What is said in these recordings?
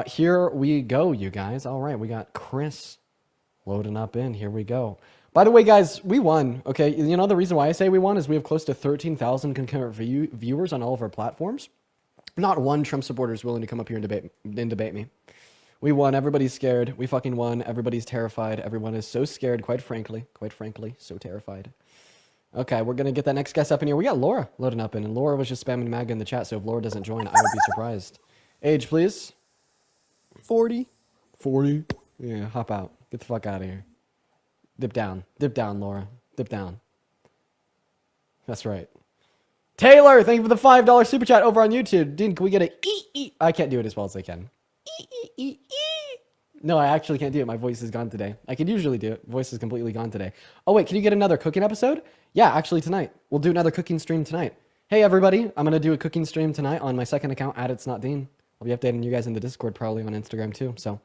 Here we go, you guys. All right, we got Chris loading up in. Here we go. By the way, guys, we won. Okay, you know the reason why I say we won is we have close to 13,000 concurrent viewers on all of our platforms. Not one Trump supporter is willing to come up here and debate me. We won. Everybody's scared. We fucking won. Everybody's terrified. Everyone is so scared, quite frankly, so terrified. Okay, we're going to get that next guest up in here. We got Laura loading up in, and Laura was just spamming MAGA in the chat, so if Laura doesn't join, I would be surprised. Age, please. 40. 40? Yeah, hop out. Get the fuck out of here. Dip down, Laura. Dip down. That's right. Taylor, thank you for the $5 super chat over on YouTube. Dean, can we get a e? I can't do it as well as I can. E. No, I actually can't do it. My voice is gone today. I could usually do it. Voice is completely gone today. Oh, wait, can you get another cooking episode? Yeah, actually tonight. We'll do another cooking stream tonight. Hey, everybody. I'm going to do a cooking stream tonight on my second account, @It'sNotDean. I'll be updating you guys in the Discord, probably on Instagram, too. So,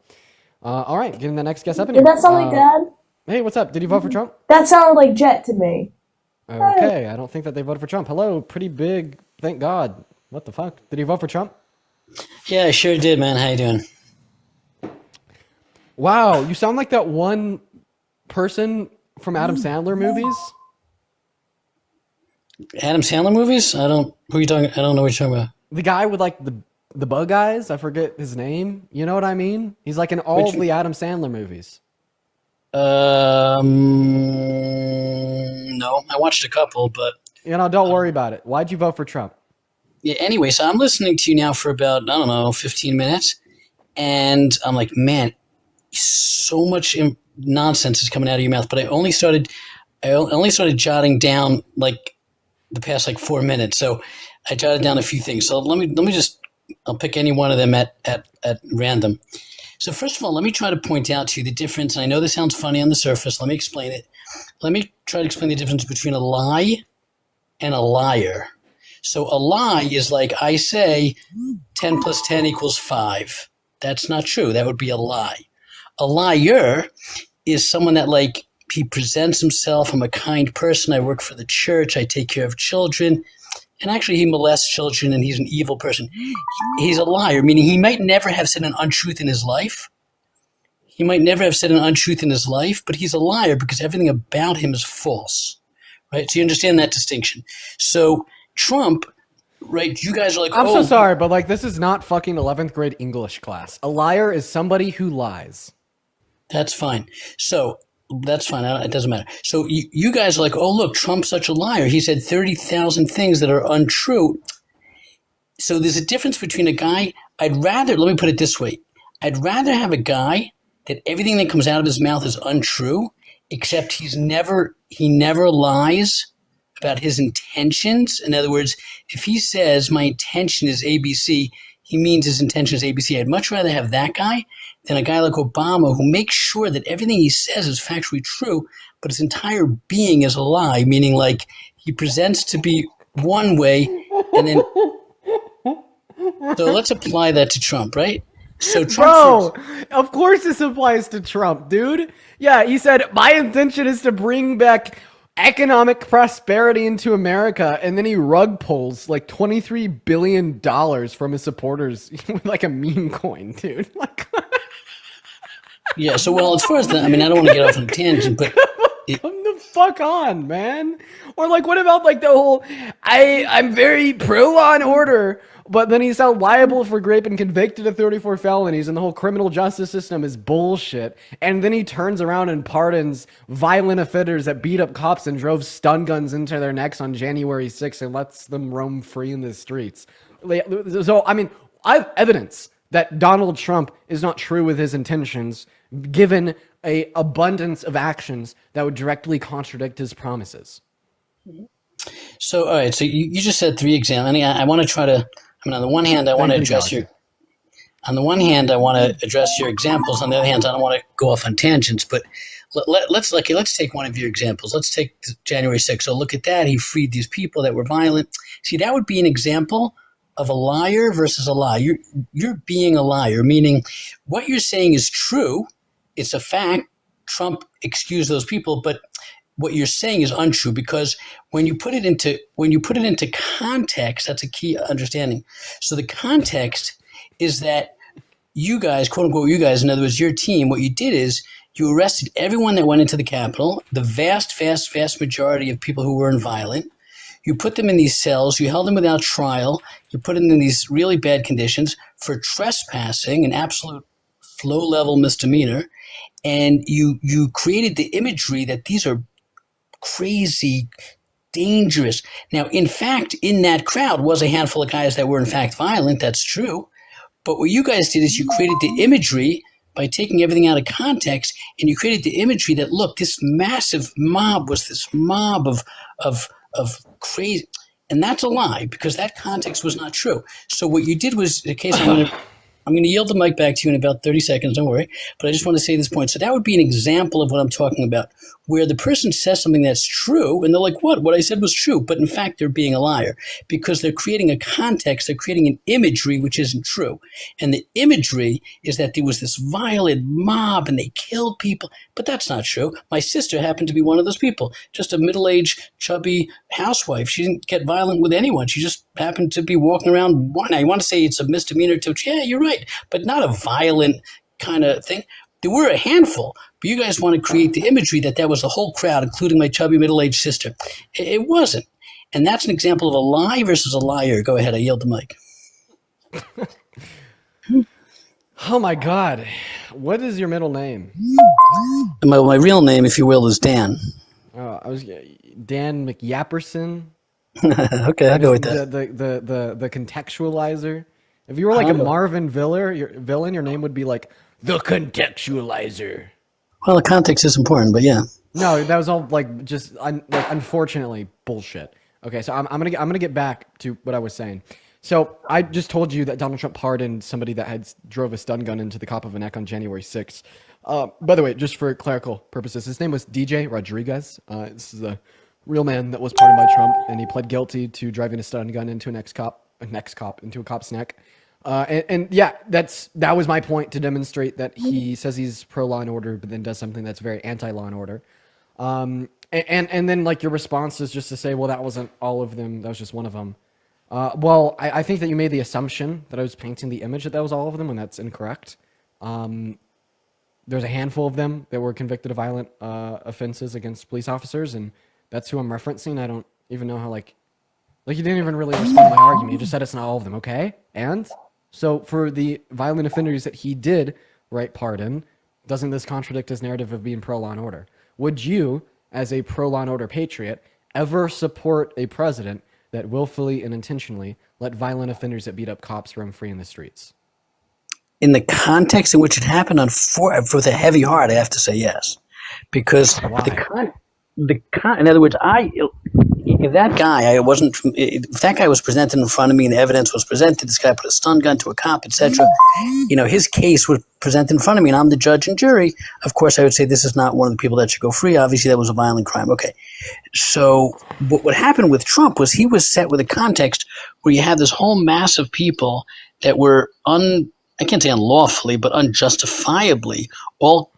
all right, getting the next guest up in here. Did that sound like Dad? Hey, what's up? Did you vote for Trump? That sounded like Jet to me. Okay, I don't think that they voted for Trump. Hello, pretty big. Thank God. What the fuck? Did you vote for Trump? Yeah, I sure did, man. How you doing? Wow, you sound like that one person from Adam Sandler movies. Adam Sandler movies? Who are you talking? I don't know what you're talking about. The guy with like the bug eyes. I forget his name. You know what I mean? He's like in all the Adam Sandler movies. No, I watched a couple, but don't worry about it. Why'd you vote for Trump? Yeah. Anyway, so I'm listening to you now for about 15 minutes, and I'm like, man, so much nonsense is coming out of your mouth. But I only started jotting down like the past 4 minutes. So I jotted down a few things. So let me just I'll pick any one of them at random. So first of all, let me try to point out to you the difference. And I know this sounds funny on the surface. Let me explain it. Let me try to explain the difference between a lie and a liar. So a lie is like I say 10 plus 10 equals 5. That's not true. That would be a lie. A liar is someone that he presents himself. I'm a kind person. I work for the church. I take care of children. And actually he molests children and he's an evil person. He's a liar, meaning he might never have said an untruth in his life. But he's a liar because everything about him is false, right? So you understand that distinction. So Trump, right, you guys are like, I'm so sorry, but this is not fucking 11th grade English class. A liar is somebody who lies. That's fine. So that's fine. It doesn't matter. So you guys are like, oh, look, Trump's such a liar. He said 30,000 things that are untrue. So there's a difference between a guy. Let me put it this way. I'd rather have a guy that everything that comes out of his mouth is untrue, except he never lies about his intentions. In other words, if he says my intention is ABC, he means his intention is ABC. I'd much rather have that guy than a guy like Obama who makes sure that everything he says is factually true, but his entire being is a lie, meaning he presents to be one way and then... So let's apply that to Trump, right? So Trump of course this applies to Trump, dude. Yeah, he said, my intention is to bring back economic prosperity into America, and then he rug pulls $23 billion from his supporters with a meme coin, dude. Yeah, so as far as I don't want to get off on a tangent, but come the fuck on, man. Or what about the whole I'm very pro law and order, but then he's held liable for rape and convicted of 34 felonies, and the whole criminal justice system is bullshit. And then he turns around and pardons violent offenders that beat up cops and drove stun guns into their necks on January 6th and lets them roam free in the streets. So, I have evidence that Donald Trump is not true with his intentions, given an abundance of actions that would directly contradict his promises. So, all right. So you just said 3 examples. I want to try to. On the one hand, I want to address your. On the one hand, I want to address your examples. On the other hand, I don't want to go off on tangents. But let's take one of your examples. Let's take January 6th. So look at that. He freed these people that were violent. See, that would be an example of a liar versus a lie. You're being a liar, meaning what you're saying is true. It's a fact. Trump excused those people, but what you're saying is untrue because when you put it into context, that's a key understanding. So the context is that you guys, quote unquote, you guys, in other words, your team, what you did is you arrested everyone that went into the Capitol, the vast majority of people who were violent. You put them in these cells, you held them without trial, you put them in these really bad conditions for trespassing, an absolute low-level misdemeanor, and you created the imagery that these are crazy, dangerous. Now, in fact, in that crowd was a handful of guys that were in fact violent, that's true. But what you guys did is you created the imagery by taking everything out of context, and you created the imagery that, look, this massive mob was this mob of crazy. And that's a lie, because that context was not true. So what you did was, in case I'm going to yield the mic back to you in about 30 seconds, don't worry. But I just want to say this point. So that would be an example of what I'm talking about, where the person says something that's true, and they're like, what? What I said was true. But in fact, they're being a liar, because they're creating a context, they're creating an imagery which isn't true. And the imagery is that there was this violent mob and they killed people. But that's not true. My sister happened to be one of those people, just a middle-aged, chubby housewife. She didn't get violent with anyone. She just happened to be walking around. Now, you want to say it's a misdemeanor to, yeah, you're right, but not a violent kind of thing. There were a handful, but you guys want to create the imagery that that was the whole crowd, including my chubby middle-aged sister. It wasn't. And that's an example of a lie versus a liar. Go ahead, I yield the mic. Oh my God. What is your middle name? My real name, if you will, is Dan. I was Dan McYapperson. Okay, I'll go with that. The contextualizer. If you were like a Marvin villain, your name would be like the contextualizer. Well, the context is important, but yeah. No, that was all like just unfortunately bullshit. Okay, so I'm gonna get back to what I was saying. So I just told you that Donald Trump pardoned somebody that had drove a stun gun into the cop of a neck on January 6th. By the way, just for clerical purposes, his name was DJ Rodriguez. This is a real man that was pardoned by Trump, and he pled guilty to driving a stun gun into into a cop's neck. And yeah, that was my point, to demonstrate that he says he's pro law and order, but then does something that's very anti law and order. And then like your response is just to say, well, that wasn't all of them. That was just one of them. Well, I think that you made the assumption that I was painting the image that was all of them, and that's incorrect. There's a handful of them that were convicted of violent offenses against police officers, and that's who I'm referencing. I don't even know how, like you didn't even really respond to my argument. You just said it's not all of them, okay? And so for the violent offenders that he did write pardon, doesn't this contradict his narrative of being pro law and order? Would you, as a pro law and order patriot, ever support a president that willfully and intentionally let violent offenders that beat up cops roam free in the streets? In the context in which it happened, with a heavy heart, I have to say yes, because in other words, if that guy was presented in front of me and the evidence was presented, this guy put a stun gun to a cop, etc. His case was presented in front of me, and I'm the judge and jury. Of course, I would say this is not one of the people that should go free. Obviously, that was a violent crime. Okay, so what happened with Trump was he was set with a context where you have this whole mass of people that were I can't say unlawfully, but unjustifiably all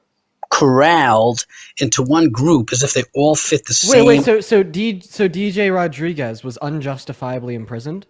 corralled into one group as if they all fit the same. Wait. So DJ Rodriguez was unjustifiably imprisoned?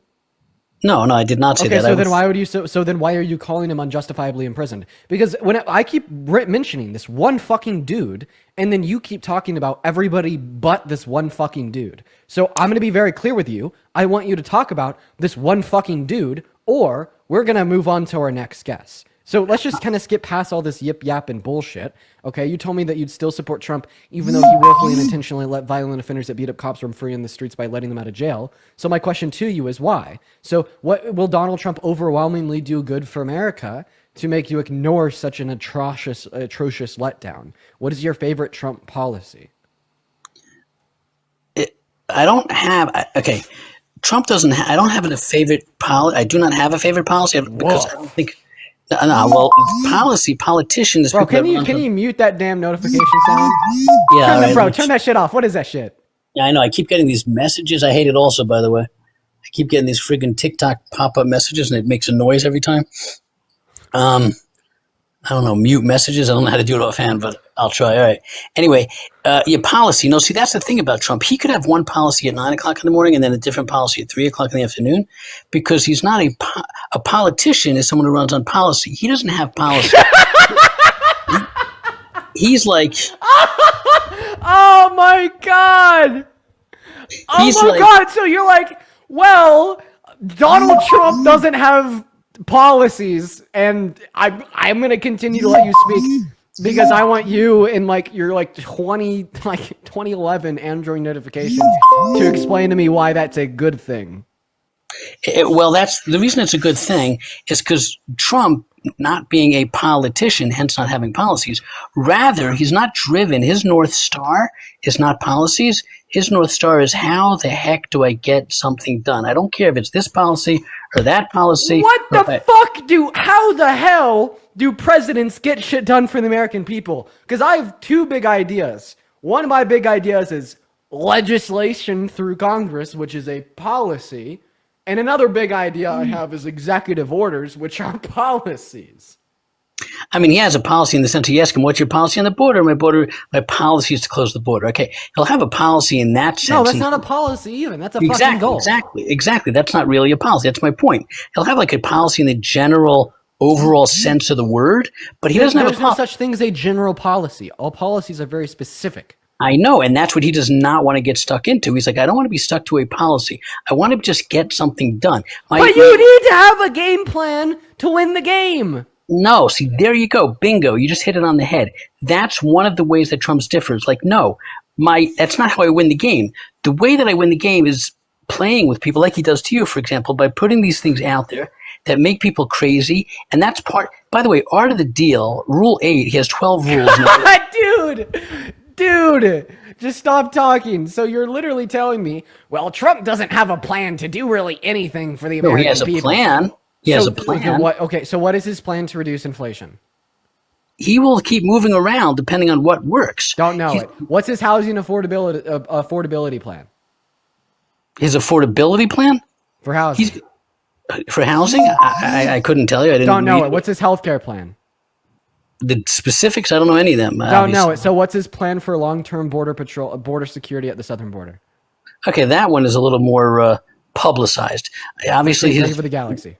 No, I did not say that. Okay, so then why would you? So then why are you calling him unjustifiably imprisoned? Because when I keep mentioning this one fucking dude, and then you keep talking about everybody but this one fucking dude. So I'm going to be very clear with you. I want you to talk about this one fucking dude, or we're going to move on to our next guest. So let's just kind of skip past all this yip yap and bullshit. Okay, you told me that you'd still support Trump, even though he willfully and intentionally let violent offenders that beat up cops roam free in the streets by letting them out of jail. So my question to you is why? So what will Donald Trump overwhelmingly do good for America to make you ignore such an atrocious letdown? What is your favorite Trump policy? Trump doesn't. I don't have a favorite policy. I do not have a favorite policy because I don't think. Well, politicians. Bro, can you mute that damn notification sound? Yeah, turn that shit off. What is that shit? Yeah, I know. I keep getting these messages. I hate it also, by the way. I keep getting these friggin' TikTok pop-up messages, and it makes a noise every time. I don't know, mute messages. I don't know how to do it offhand, but I'll try. All right. Anyway, your policy. No, see, that's the thing about Trump. He could have one policy at 9 o'clock in the morning and then a different policy at 3 o'clock in the afternoon, because he's not a politician. Is someone who runs on policy. He doesn't have policy. He's like, Oh my god! Oh he's my like, god! So you're like, well, Donald Trump doesn't have policies, and I'm gonna continue to let you speak because I want you in like your like 2011 Android notifications to explain to me why that's a good thing. well, that's the reason it's a good thing is because Trump, not being a politician, hence not having policies, rather he's not driven. His North Star is not policies. His North Star is how the heck do I get something done? I don't care if it's this policy or that policy. What the fuck how the hell do presidents get shit done for the American people? Because I have two big ideas. One of my big ideas is legislation through Congress, which is a policy. And another big idea I have is executive orders, which are policies. I mean, he has a policy in the sense you ask him, what's your policy on the border? My policy is to close the border. Okay, he'll have a policy in that sense. No, that's not a policy even. That's a fucking goal. Exactly. That's not really a policy. That's my point. He'll have like a policy in the general overall sense of the word, but he doesn't have a There's no such thing as a general policy. All policies are very specific. I know, and that's what he does not want to get stuck into. He's like, I don't want to be stuck to a policy. I want to just get something done. But you need to have a game plan to win the game. No, see, there you go. Bingo. You just hit it on the head. That's one of the ways that Trump's differs. Like, no, that's not how I win the game. The way that I win the game is playing with people like he does to you, for example, by putting these things out there that make people crazy. And that's part, by the way, art of the deal, rule 8, he has 12 rules. Dude, just stop talking. So you're literally telling me, well, Trump doesn't have a plan to do really anything for the American people. He has a plan. He has a plan. Okay, so what is his plan to reduce inflation? He will keep moving around depending on what works. Don't know it. What's his housing affordability plan? His affordability plan? For housing. For housing? I couldn't tell you. I didn't Don't know it. What's his healthcare plan? The specifics, I don't know any of them. Don't know it. So what's his plan for long-term border security at the southern border? Okay, that one is a little more publicized. Obviously, Thank you for the galaxy.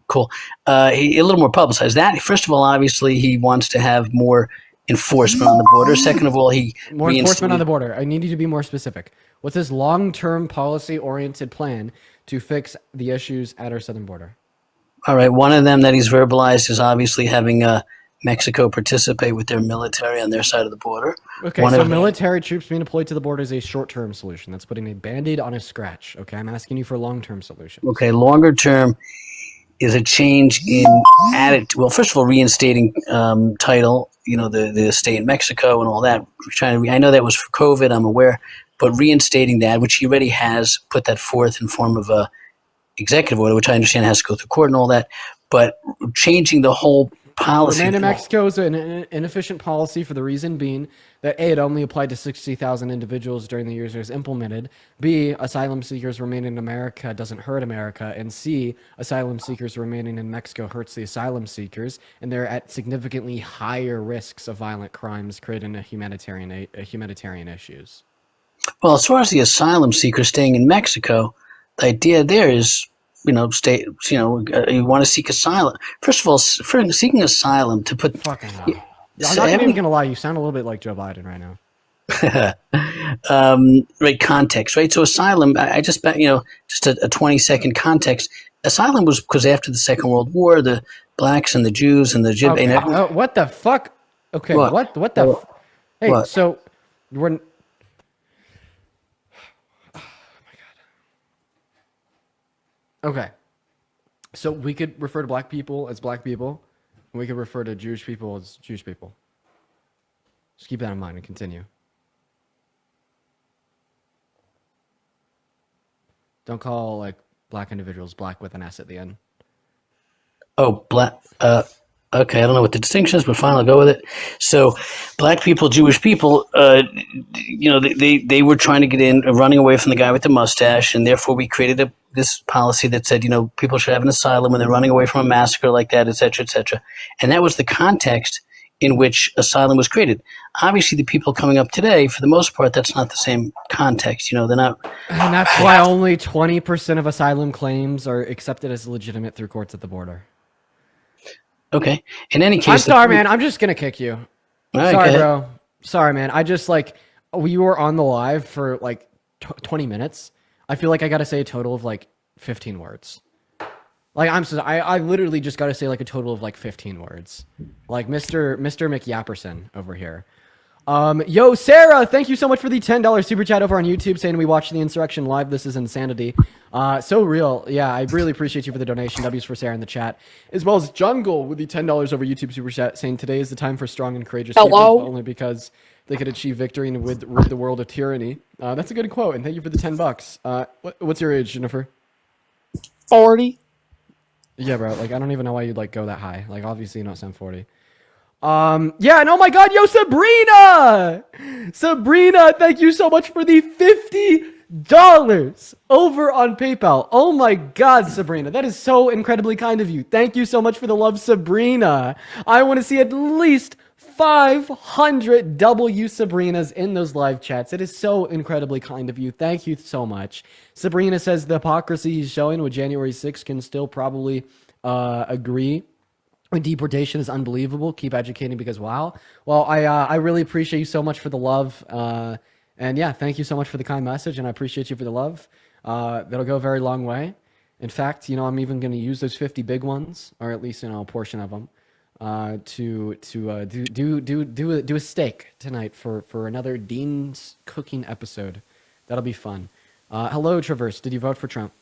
Cool. A little more publicized. That, first of all, obviously, he wants to have more enforcement on the border. Second of all, more enforcement on the border. I need you to be more specific. What's his long-term policy-oriented plan to fix the issues at our southern border? All right. One of them that he's verbalized is obviously having Mexico participate with their military on their side of the border. Okay, so military troops being deployed to the border is a short-term solution. That's putting a Band-Aid on a scratch. Okay, I'm asking you for a long-term solution. Okay, longer term is a change in attitude. Well, first of all, reinstating title, the state in Mexico and all that. I know that was for COVID, I'm aware, but reinstating that, which he already has put that forth in form of a executive order, which I understand has to go through court and all that, but changing the whole policy. Remain in Mexico is an inefficient policy for the reason being that A, it only applied to 60,000 individuals during the years it was implemented. B, asylum seekers remaining in America doesn't hurt America. And C, asylum seekers remaining in Mexico hurts the asylum seekers, and they're at significantly higher risks of violent crimes, creating a humanitarian issues. Well, as far as the asylum seekers staying in Mexico, the idea there is, you want to seek asylum. First of all, for seeking asylum to put... Fucking hell. I'm not even going to lie. You sound a little bit like Joe Biden right now. Right, context, right? So asylum, I just, just a 20-second context. Asylum was because after the Second World War, the blacks and the Jews and the okay. What the fuck? Okay, what the... Hey, what? So we're... Okay, so we could refer to black people as black people, and we could refer to Jewish people as Jewish people. Just keep that in mind and continue. Don't call black individuals black with an S at the end. Oh, black. Okay, I don't know what the distinction is, but fine, I'll go with it. So, black people, Jewish people, they were trying to get in, running away from the guy with the mustache, and therefore we created this policy that said, people should have an asylum when they're running away from a massacre like that, et cetera, et cetera. And that was the context in which asylum was created. Obviously, the people coming up today, for the most part, that's not the same context. They're not. And that's why only 20% of asylum claims are accepted as legitimate through courts at the border. Okay. In any case, I'm sorry, man. I'm just gonna kick you. Right, Sorry, bro. Sorry, man. I just we were on the live for 20 minutes. I feel like I gotta say a total of 15 words. I'm so I literally just gotta say a total of 15 words. Mr. McYapperson over here. Yo, Sarah, thank you so much for the $10 super chat over on YouTube saying we watched the insurrection live. This is insanity. So real. Yeah, I really appreciate you for the donation. W's for Sarah in the chat. As well as Jungle with the $10 over YouTube super chat saying today is the time for strong and courageous people, but only because they could achieve victory and rid the world of tyranny. That's a good quote, and thank you for the $10. What's your age, Jennifer? 40. Yeah, bro. I don't even know why you'd go that high. Obviously you don't sound 40. Yeah, and oh my god, yo, Sabrina, thank you so much for the $50 over on PayPal. Oh my god, Sabrina, that is so incredibly kind of you. Thank you so much for the love, Sabrina. I want to see at least 500 W Sabrinas in those live chats. It is so incredibly kind of you. Thank you so much. Sabrina says the hypocrisy he's showing with January 6th can still probably agree. Deportation is unbelievable. Keep educating because wow. Well, I really appreciate you so much for the love. And yeah, thank you so much for the kind message, and I appreciate you for the love. That'll go a very long way. In fact, I'm even going to use those 50 big ones, or at least a portion of them, to do a steak tonight for another Dean's Cooking episode. That'll be fun. Hello, Traverse. Did you vote for Trump?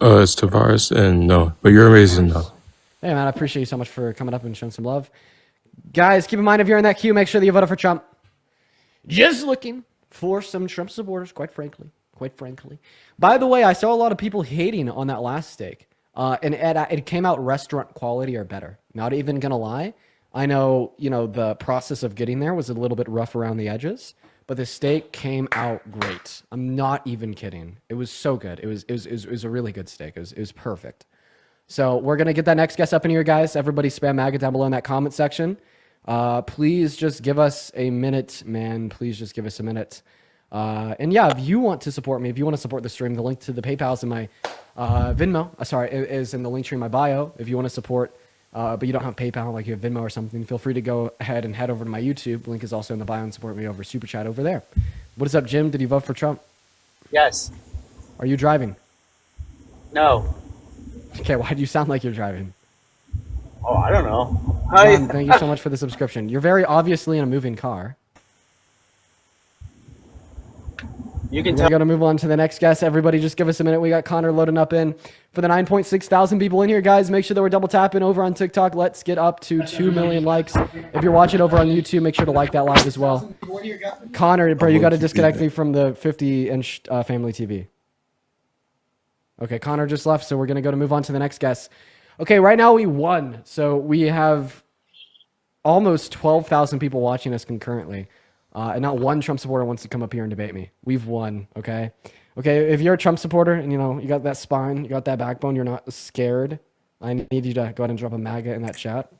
It's Tavares, and no, but you're amazing though. Hey, man, I appreciate you so much for coming up and showing some love. Guys, keep in mind, if you're in that queue, make sure that you voted for Trump. Just looking for some Trump supporters, quite frankly. By the way, I saw a lot of people hating on that last steak. And it came out restaurant quality or better. Not even going to lie. I know, the process of getting there was a little bit rough around the edges. But the steak came out great. I'm not even kidding. It was so good. It was a really good steak. It was perfect. So we're going to get that next guest up in here, guys. Everybody spam MAGA down below in that comment section. Please just give us a minute, man. Please just give us a minute. And yeah, if you want to support me, if you want to support the stream, the link to the PayPal is in my Venmo. Is in the link tree in my bio. If you want to support, but you don't have PayPal, like you have Venmo or something, feel free to go ahead and head over to my YouTube. The link is also in the bio, and support me over Super Chat over there. What is up, Jim? Did you vote for Trump? Yes. Are you driving? No. Okay, why do you sound like you're driving? Oh, I don't know. John, thank you so much for the subscription. You're very obviously in a moving car. You can We're tell. going to move on to the next guest. Everybody just give us a minute. We got Connor loading up in. For the 9.6 thousand people in here, guys, make sure that we're double tapping over on TikTok. Let's get up to 2 million likes. If you're watching over on YouTube, make sure to like that live as well. Connor, bro, you got to disconnect me from the 50-inch family TV. Okay, Connor just left, so we're going to go to move on to the next guest. Okay, right now we won. So we have almost 12,000 people watching us concurrently. And not one Trump supporter wants to come up here and debate me. We've won, okay? Okay, if you're a Trump supporter and, you got that spine, you got that backbone, you're not scared, I need you to go ahead and drop a MAGA in that chat.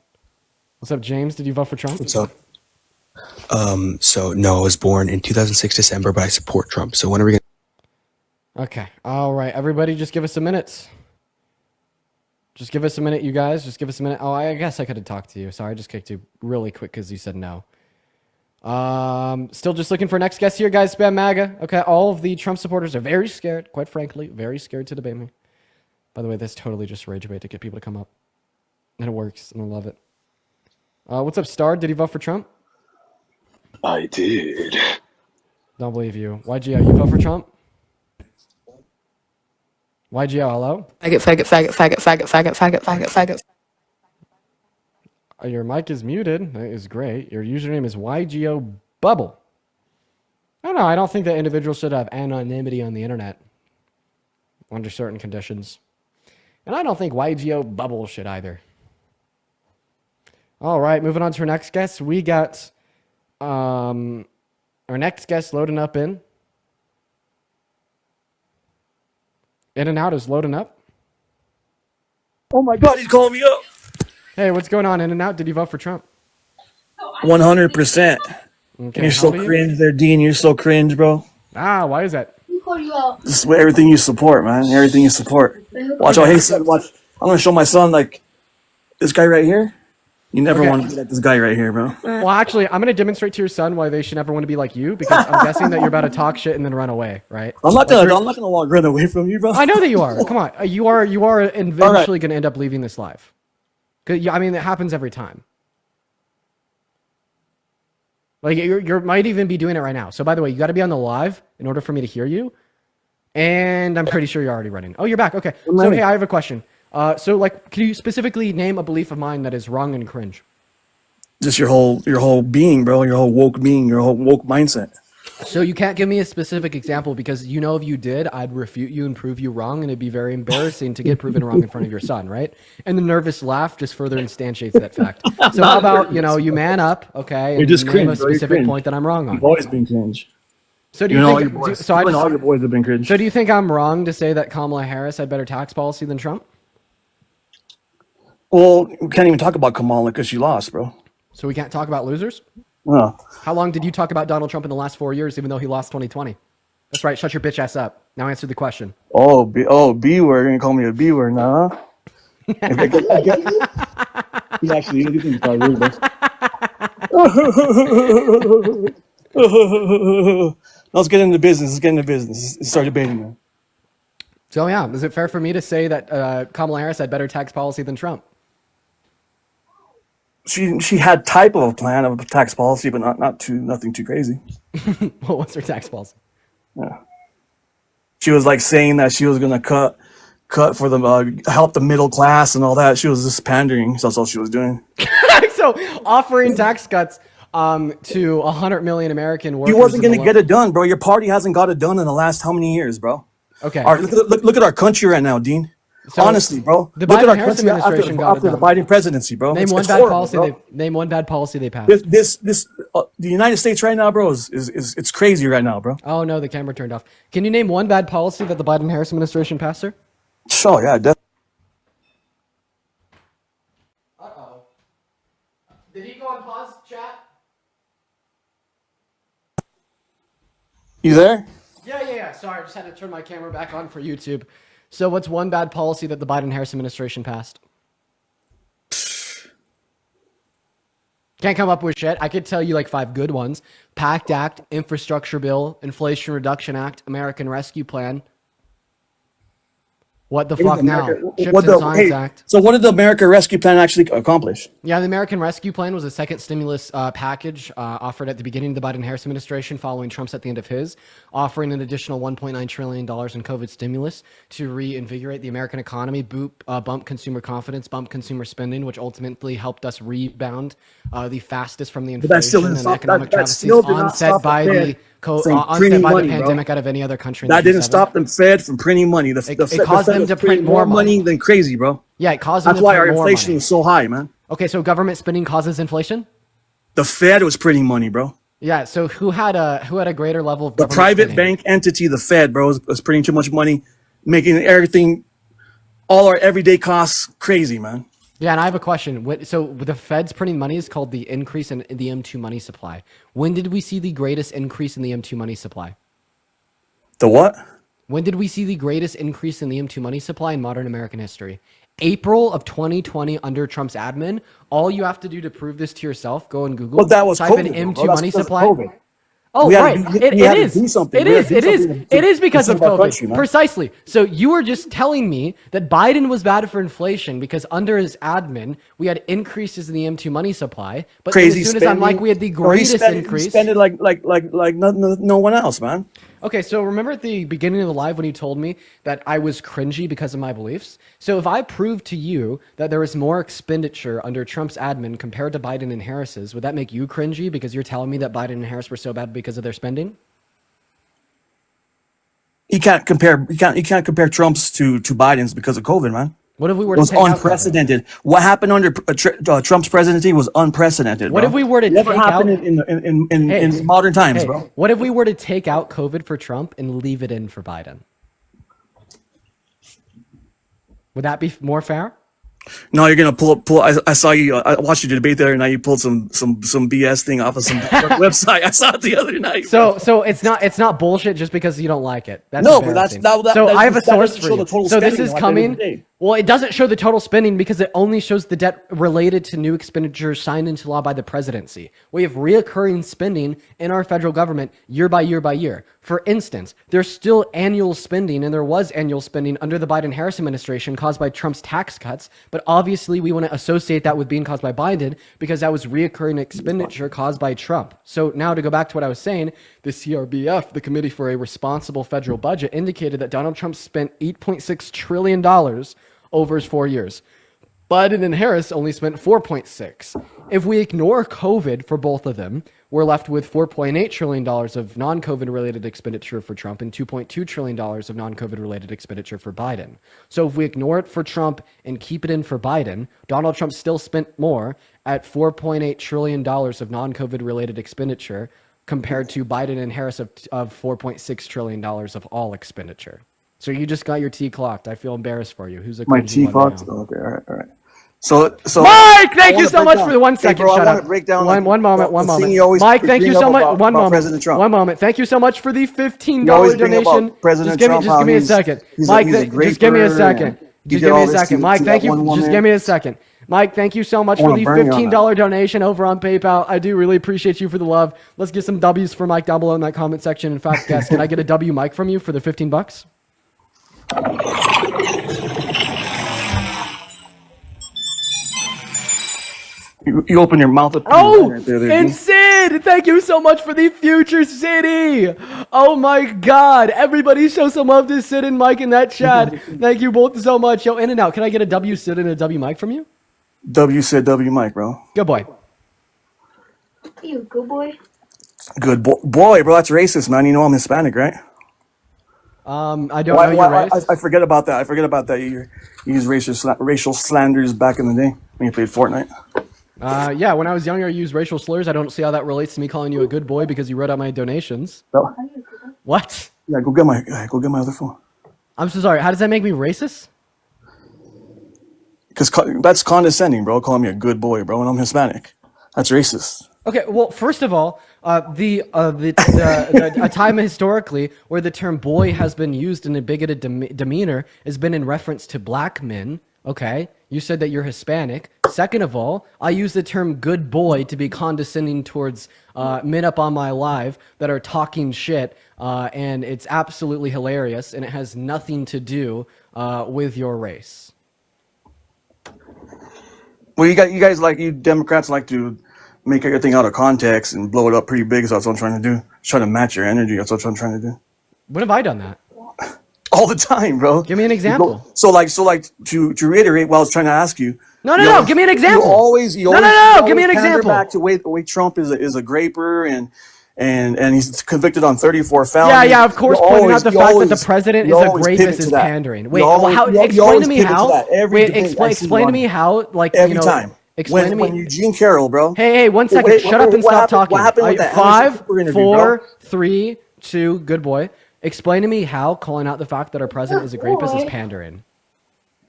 What's up, James? Did you vote for Trump? What's up? So no, I was born in 2006 December, but I support Trump. So when are we gonna? Okay, all right. Everybody just give us a minute. Just give us a minute, you guys. Just give us a minute. Oh, I guess I could have talked to you. Sorry, I just kicked you really quick because you said no. Still just looking for next guest here, guys. Spam MAGA. Okay, all of the Trump supporters are very scared, quite frankly, very scared to debate me. By the way, this totally just rage bait to get people to come up. And it works, and I love it. What's up, Star? Did you vote for Trump? I did. Don't believe you. YGO, you vote for Trump? YGO, hello? Faggot. Your mic is muted. That is great. Your username is YGO Bubble. I don't know. I don't think that individuals should have anonymity on the internet under certain conditions. And I don't think YGO Bubble should either. All right, moving on to our next guest. We got our next guest loading up in. In and Out is loading up. Oh my God, he's calling me up. Hey, what's going on, In and Out? Did you vote for Trump? 100%. Okay, You're how so old are you? cringe there, Dean. You're so cringe, bro. Why is that? This is everything you support, man. Everything you support. Watch out. Hey, son, watch. I'm going to show my son, like, this guy right here. You never Okay. want to be like this guy right here, bro. Well, actually, I'm going to demonstrate to your son why they should never want to be like you, because I'm guessing that you're about to talk shit and then run away, right? I'm not gonna walk run away from you, bro. I know that you are. Come on, you are eventually going to end up leaving this life. 'Cause, I mean, it happens every time. Like you might even be doing it right now. So by the way, you got to be on the live in order for me to hear you. And I'm pretty sure you're already running. Oh, you're back. Okay. So hey, I have a question. So like, can you specifically name a belief of mine that is wrong and cringe? Just your whole being, bro. Your whole woke being, your whole woke mindset. So you can't give me a specific example because you know if you did, I'd refute you and prove you wrong, and it'd be very embarrassing to get proven wrong in front of your son, right? And the nervous laugh just further instantiates that fact. So how about you man up, okay, and You're just name cringe, a bro. You're specific cringe. point that I'm wrong on. You've always been cringe. So do You you know all your think? boys. So I You know all just. your boys have been cringe. So do you think I'm wrong to say that Kamala Harris had better tax policy than Trump? Well, we can't even talk about Kamala because she lost, bro. So we can't talk about losers? Well, How long did you talk about Donald Trump in the last 4 years, even though he lost 2020? That's right. Shut your bitch ass up. Now answer the question. B word. You're gonna call me a B word now, huh? He actually, you think it's rude, bro. Let's get into business. Let's start debating, man. So yeah, is it fair for me to say that Kamala Harris had better tax policy than Trump? She had type of a plan of a tax policy, but nothing too crazy. Well, what's her tax policy? Yeah. She was like saying that she was gonna cut for the help the middle class and all that. She was just pandering. So that's all she was doing. So offering tax cuts to 100 million American workers. He wasn't gonna get it done, bro. Your party hasn't got it done in the last how many years, bro? Okay. Look at our country right now, Dean. So honestly, bro. the Look at our Biden-Harris country administration got after it the done. Biden presidency, bro. Name one It's bad horrible, policy. bro. Name one bad policy they passed. The United States right now, bro, is it's crazy right now, bro. Oh no, the camera turned off. Can you name one bad policy that the Biden-Harris administration passed, sir? Sure, yeah, definitely. Uh-oh. Did he go on pause, chat? You there? Yeah. Sorry, I just had to turn my camera back on for YouTube. So what's one bad policy that the Biden-Harris administration passed? Can't come up with shit. I could tell you like 5 good ones. PACT Act, Infrastructure Bill, Inflation Reduction Act, American Rescue Plan. What the fuck now? Chips and Science Act. So what did the American Rescue Plan actually accomplish? Yeah, the American Rescue Plan was a second stimulus package offered at the beginning of the Biden-Harris administration following Trump's at the end of his, offering an additional $1.9 trillion in COVID stimulus to reinvigorate the American economy, bump consumer confidence, bump consumer spending, which ultimately helped us rebound the fastest from the inflation and economic travesties onset by the pandemic out of any other country. That didn't stop the Fed from printing money. It caused them to print more money than crazy, bro. Yeah, it caused them That's to why print our more inflation money. was so high, man. Okay, so government spending causes inflation? The Fed was printing money, bro. Yeah, so who had a greater level of The government private spending? bank entity, the Fed, bro, was printing too much money, making everything, all our everyday costs crazy, man. Yeah, and I have a question. So the Fed's printing money is called the increase in the M2 money supply. When did we see the greatest increase in the M2 money supply? The what? When did we see the greatest increase in the M2 money supply in modern American history? April of 2020 under Trump's admin. All you have to do to prove this to yourself, go and Google. Well, that was type COVID, in bro. M2 That's money because of supply. COVID. Oh, We had right. to do- we had to do something. It We had is. to do It is. something It is because to of save our COVID. country, man. Precisely. So you were just telling me that Biden was bad for inflation because under his admin, we had increases in the M2 money supply. But then Crazy as soon as spending. I'm like, we had the Bro, he greatest spent- increase. He spent it like no one else, man. Okay, so remember at the beginning of the live when you told me that I was cringy because of my beliefs? So if I proved to you that there was more expenditure under Trump's admin compared to Biden and Harris's, would that make you cringy because you're telling me that Biden and Harris were so bad because of their spending? You can't compare Trump's to Biden's because of COVID, man. What if we were It to was take out COVID? unprecedented. What happened under Trump's presidency was unprecedented. What bro. if we were to never take happened out- in modern times, Hey, bro? what if we were to take out COVID for Trump and leave it in for Biden? Would that be more fair? No, you're gonna pull. I saw you. I watched you debate the other night. You pulled some BS thing off of some website. I saw it the other night. So it's not bullshit just because you don't like it. That's No, but that's- embarrassing. that- I have a that source doesn't for show you. the total So this spending is at the end of the coming. day. Well, it doesn't show the total spending because it only shows the debt related to new expenditures signed into law by the presidency. We have reoccurring spending in our federal government year by year by year. For instance, there's still annual spending, and there was annual spending under the Biden-Harris administration caused by Trump's tax cuts, but obviously we want to associate that with being caused by Biden because that was reoccurring expenditure caused by Trump. So now to go back to what I was saying, the CRBF, the Committee for a Responsible Federal Budget, indicated that Donald Trump spent $8.6 trillion over his 4 years. Biden and Harris only spent 4.6. If we ignore COVID for both of them, we're left with $4.8 trillion of non-COVID related expenditure for Trump and $2.2 trillion of non-COVID related expenditure for Biden. So if we ignore it for Trump and keep it in for Biden, Donald Trump still spent more at $4.8 trillion of non-COVID related expenditure compared to Biden and Harris of $4.6 trillion of all expenditure. So you just got your T clocked. I feel embarrassed for you. Who's a My cringy T one clocked. now? Okay, all right. So Mike, thank I you wanna so break much down- for the 1 Hey, second. bro, I Shut wanna up. break down, one like, moment. the One thing moment. you always Mike, thank you bring so up much. about- One about moment. President Trump. One moment. Thank you so much for the $15 You always bring up donation. about President Just Trump, give me how a second. he's Mike, a just give me a graper second. and he Just did give me all a this second. to Mike, thank that you. one Just woman. give me a second. Mike, thank you so much I for wanna the burn you on $15 donation over on PayPal. I do really appreciate you for the love. Let's get some W's for Mike down below in that comment section. In fact, guys, can I get a W, Mike, from you for the $15? You open your mouth up. Oh, Right there, and D. Sid, thank you so much for the Future City. Oh my God. Everybody show some love to Sid and Mike in that chat. Thank you both so much. Yo, in and out. Can I get a W Sid and a W Mike from you? W said W Mike, bro. Good boy. You good boy. Good boy, bro. That's racist, man. You know I'm Hispanic, right? I don't know your race. I forget about that. I forget about that. You used racial slanders back in the day when you played Fortnite. Yeah, when I was younger, I used racial slurs. I don't see how that relates to me calling you a good boy because you wrote out my donations. So, What? yeah, go get my other phone. I'm so sorry. How does that make me racist? Because that's condescending, bro. Calling me a good boy, bro, and I'm Hispanic. That's racist. Okay, well, first of all, a time historically where the term boy has been used in a bigoted demeanor has been in reference to black men. Okay, you said that you're Hispanic. Second of all, I use the term good boy to be condescending towards men up on my live that are talking shit, and it's absolutely hilarious, and it has nothing to do with your race. Well, you guys like you Democrats like to make everything out of context and blow it up pretty big. So that's what I'm trying to do. Trying to match your energy. That's what I'm trying to do. When have I done that? All the time, bro. Give me an example. So like to reiterate what I was trying to ask you. No, you no. always- Give me an example. You always No. Give me an pander example. Back to the way Trump is a graper and he's convicted on 34 felonies. Yeah, of course, You pointing always- out the you fact always- that the president you is a always pivot rapist to is that. pandering. Wait, You always- how? you Explain always to me pivot how. that every Wait, debate I see explain you to on. me how. Like Every you know, time. Explain to me. When Eugene Carroll, bro. Hey, 1 second. Wait, Shut up and what stop happened- talking. What happened with that Anderson 5, Cooper interview, 4, bro? 3, 2. Good boy. Explain to me how calling out the fact that our president is a rapist is pandering.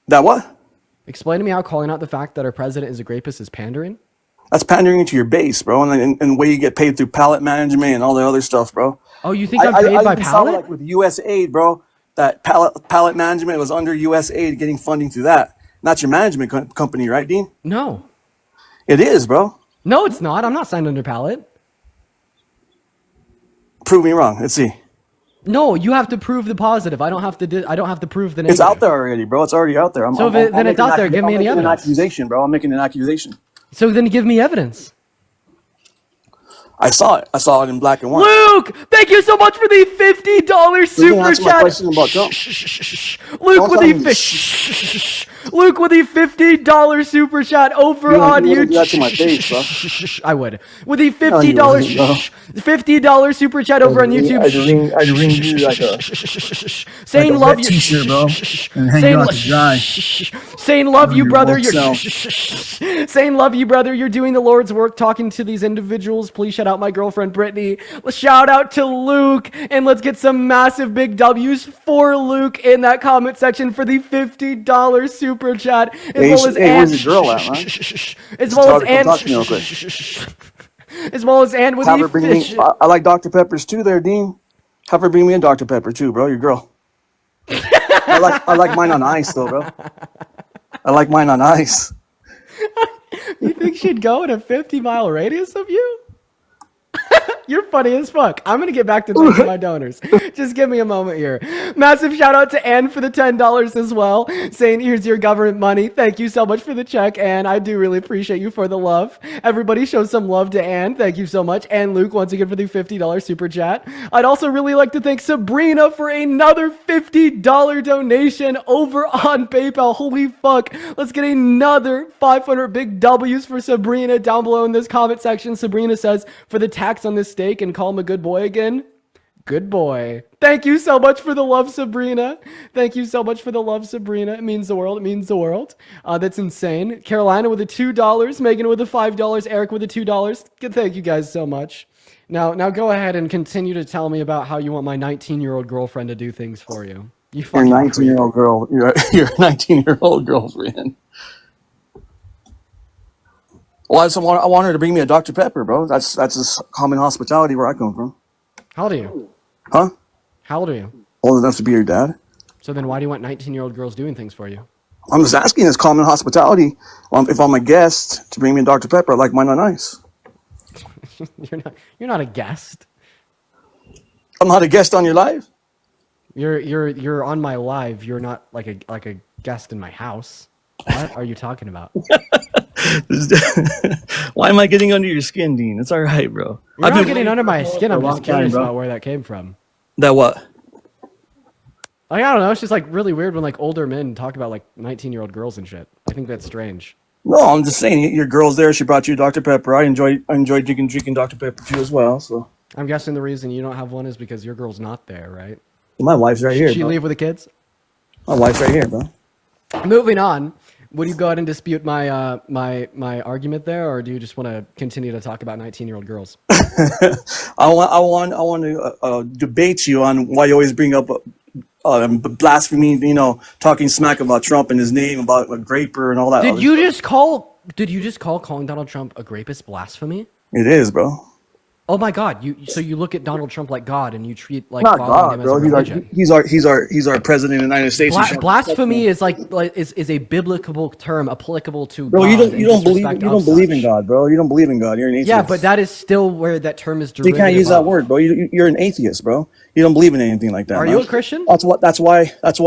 That what? Explain to me how calling out the fact that our president is a rapist is pandering. That's pandering to your base, bro, and the way you get paid through pallet management and all the other stuff, bro. Oh, you think I'm paid by even saw, pallet? like with U.S. aid, bro, that pallet management was under U.S. aid, getting funding through that. Not your management company, right, Dean? No. It is, bro. No, it's not. I'm not signed under pallet. Prove me wrong. Let's see. No, you have to prove the positive. I don't have to. I don't have to prove the negative. It's out there already, bro. It's already out there. So if then it's out there. Give me any I'm making an evidence. accusation, bro. I'm making an accusation. So then give me evidence. I saw it. I saw it in black and white. Luke, thank you so much for the $50 You're gonna super answer my chat. question about Trump. Luke Don't with tell the me fish. Luke with the $50 super chat over on You YouTube. wouldn't do that to my face, bro. I would. With the No, you $50 wouldn't, bro. $50 super chat over on YouTube. I'd ring you like a saying wet love you. t-shirt, bro, and hang Saying, you out to dry. saying love you, Your brother. woke You're self. saying love you, brother. You're doing the Lord's work, talking to these individuals. Please shout out my girlfriend Brittany. Shout out to Luke, and let's get some massive big W's for Luke in that comment section for the $50 super chat, as well as where's your girl at, man? as well as Come talk to me real quick. as well as and with Have her the bring me. fish. I like Dr. Peppers too, there, Dean. Have her bring me a Dr. Pepper too, bro. Your girl. I like mine on ice, though, bro. I like mine on ice. You think she'd go in a 50-mile radius of you? You're funny as fuck. I'm gonna get back to thanking my donors. Just give me a moment here. Massive shout out to Ann for the $10 as well, saying here's your government money. Thank you so much for the check, Ann. I do really appreciate you for the love. Everybody show some love to Ann. Thank you so much. And Luke once again for the $50 super chat. I'd also really like to thank Sabrina for another $50 donation over on PayPal. Holy fuck. Let's get another 500 big W's for Sabrina down below in this comment section. Sabrina says, for the tax on this steak and call him a good boy again. Good boy. Thank you so much for the love, Sabrina. Thank you so much for the love, Sabrina. It means the world. It means the world. That's insane. Carolina with the $2. Megan with the $5. Eric with the $2. Thank you guys so much. Now go ahead and continue to tell me about how you want my 19-year-old girlfriend to do things for you. You Your fucking 19-year-old girl. Your 19-year-old girlfriend. Well, I want her to bring me a Dr. Pepper, bro. That's just common hospitality where I come from. How old are you? Huh? How old are you? Old enough to be your dad. So then why do you want 19-year-old girls doing things for you? I'm just asking. It's common hospitality. If I'm a guest to bring me a Dr. Pepper, I like mine on ice. You're not a guest. I'm not a guest on your live. You're on my live. You're not like a guest in my house. What are you talking about? Why am I getting under your skin, Dean? It's all right, bro. You're not getting under my skin. I'm just curious bro. about where that came from. That what? Like, I don't know. It's just like really weird when like older men talk about like 19-year-old girls and shit. I think that's strange. No, I'm just saying. Your girl's there. She brought you Dr. Pepper. I enjoy drinking Dr. Pepper too as well. So I'm guessing the reason you don't have one is because your girl's not there, right? my wife's right here. She bro. leave with the kids? My wife's right here, bro. Moving on. Would you go ahead and dispute my my argument there, or do you just want to continue to talk about 19-year-old girls? I want to debate you on why you always bring up blasphemy. You know, talking smack about Trump and his name, about a graper and all that. Did you just call calling Donald Trump a rapist blasphemy? It is, bro. Oh my God! So you look at Donald Trump like God, and you treat like Not following God, him bro. as a religion. He's our president of the United States. Blasphemy is is a biblical term applicable to Bro, God. you don't believe in God, bro. You don't believe in God. You're an atheist. Yeah, but that is still where that term is you derivative can't use that of. word, bro. You're an atheist, bro. You don't believe in anything like that. Are man. you a Christian? That's why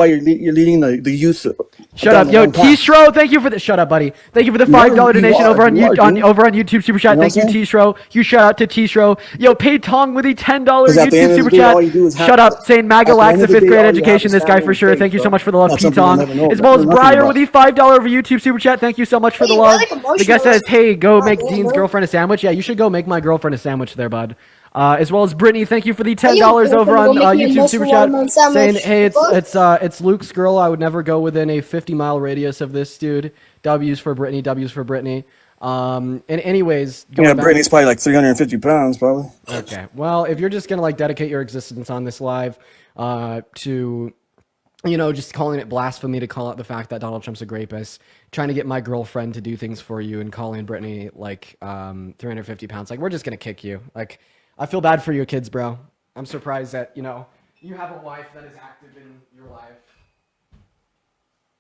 you're leading the youth. Shut up, yo, T-Shro. Thank you for the shut up, buddy. Thank you for the $5 donation over on YouTube super chat. You know Thank you, what I'm saying? T-Shro. You shout out to T-Shro. Yo, Pay Tong with the $10 at the end YouTube of super the day, chat. all you do is have- Shut up, saying MAGA at the lacks end a of the fifth day, grade all you have education. is This guy family for and sure. faith, Thank you so bro. much for the love, That's P something I'll Tong. never know As well as nothing Briar about. with the $5 over YouTube super chat. Thank you so much for the Hey, love. you're like The guy emotional. says, "Hey, go Oh, make damn, Dean's bro. girlfriend a sandwich." Yeah, you should go make my girlfriend a sandwich there, bud. As well as Brittany, thank you for the $10 Hey, yo, over on go make me a YouTube super emotional chat, watermelon sandwich. saying, "Hey, Fuck. it's Luke's girl. I would never go within a 50-mile radius of this dude." W's for Brittany. W's for Brittany. And anyways, going Yeah, back- Brittany's probably like 350 pounds, probably. Okay. Well, if you're just gonna like dedicate your existence on this live to, you know, just calling it blasphemy to call out the fact that Donald Trump's a rapist, trying to get my girlfriend to do things for you, and calling Brittany like 350 pounds, like we're just gonna kick you. Like, I feel bad for your kids, bro. I'm surprised that you have a wife that is active in your life.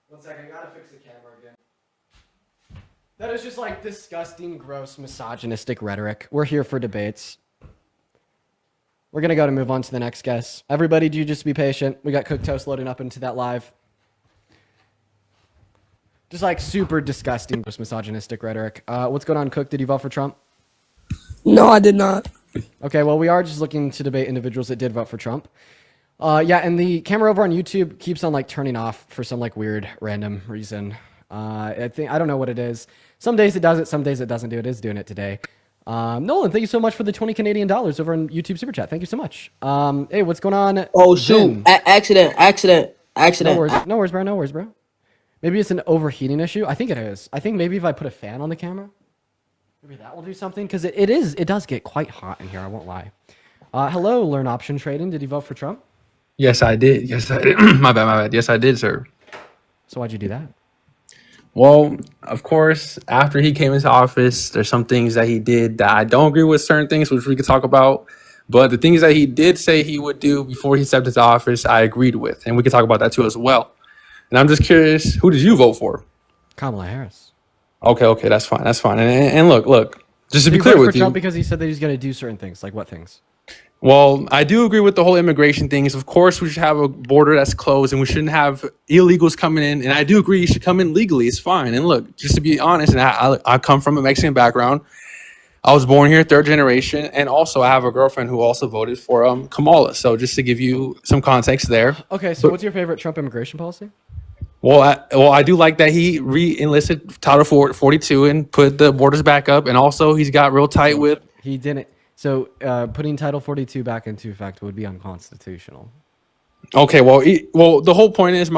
One second, I gotta fix the camera again. That is just like disgusting, gross, misogynistic rhetoric. We're here for debates. We're going to go to move on to the next guest. Everybody, do just be patient. We got Cooked Toast loading up into that live. Just like super disgusting, gross, misogynistic rhetoric. What's going on, Cook? Did you vote for Trump? No, I did not. Okay, well, we are just looking to debate individuals that did vote for Trump. Yeah, and the camera over on YouTube keeps on like turning off for some like weird random reason. I don't know what it is. Some days it does it, some days it doesn't do it. It is doing it today. Nolan, thank you so much for the 20 Canadian dollars over on YouTube Super Chat. Thank you so much. Hey, what's going on? Oh shoot! Vin? Accident. No worries, bro. No worries, bro. Maybe it's an overheating issue. I think it is. I think maybe if I put a fan on the camera, maybe that will do something. Because it does get quite hot in here. I won't lie. Hello, Learn Option Trading. Did you vote for Trump? Yes, I did. Yes, I did. My bad. Yes, I did, sir. So why'd you do that? Well, of course, after he came into office, there's some things that he did that I don't agree with, certain things, which we could talk about. But the things that he did say he would do before he stepped into office, I agreed with. And we could talk about that too as well. And I'm just curious, who did you vote for? Kamala Harris. Okay, that's fine. And look, just to Did be you clear vote with for Trump you. because he said that he's going to do certain things? Like what things? Well, I do agree with the whole immigration things. Of course, we should have a border that's closed and we shouldn't have illegals coming in. And I do agree you should come in legally. It's fine. And look, just to be honest, and I come from a Mexican background. I was born here, third generation. And also I have a girlfriend who also voted for Kamala. So just to give you some context there. Okay, so what's your favorite Trump immigration policy? Well, I do like that he re-enlisted Title 42 and put the borders back up. And also he's got real tight with. He didn't. So putting Title 42 back into effect would be unconstitutional. Okay, well, my whole point is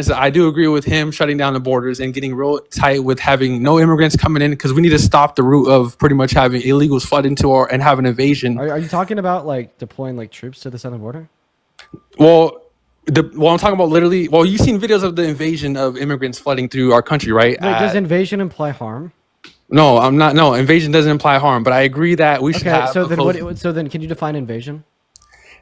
that I do agree with him shutting down the borders and getting real tight with having no immigrants coming in because we need to stop the root of pretty much having illegals flood into and have an invasion. Are you talking about like deploying like troops to the southern border? Well, I'm talking about literally. Well, you've seen videos of the invasion of immigrants flooding through our country, right? Wait, does invasion imply harm? No, I'm not. No, invasion doesn't imply harm, but I agree that we should have. So then, can you define invasion?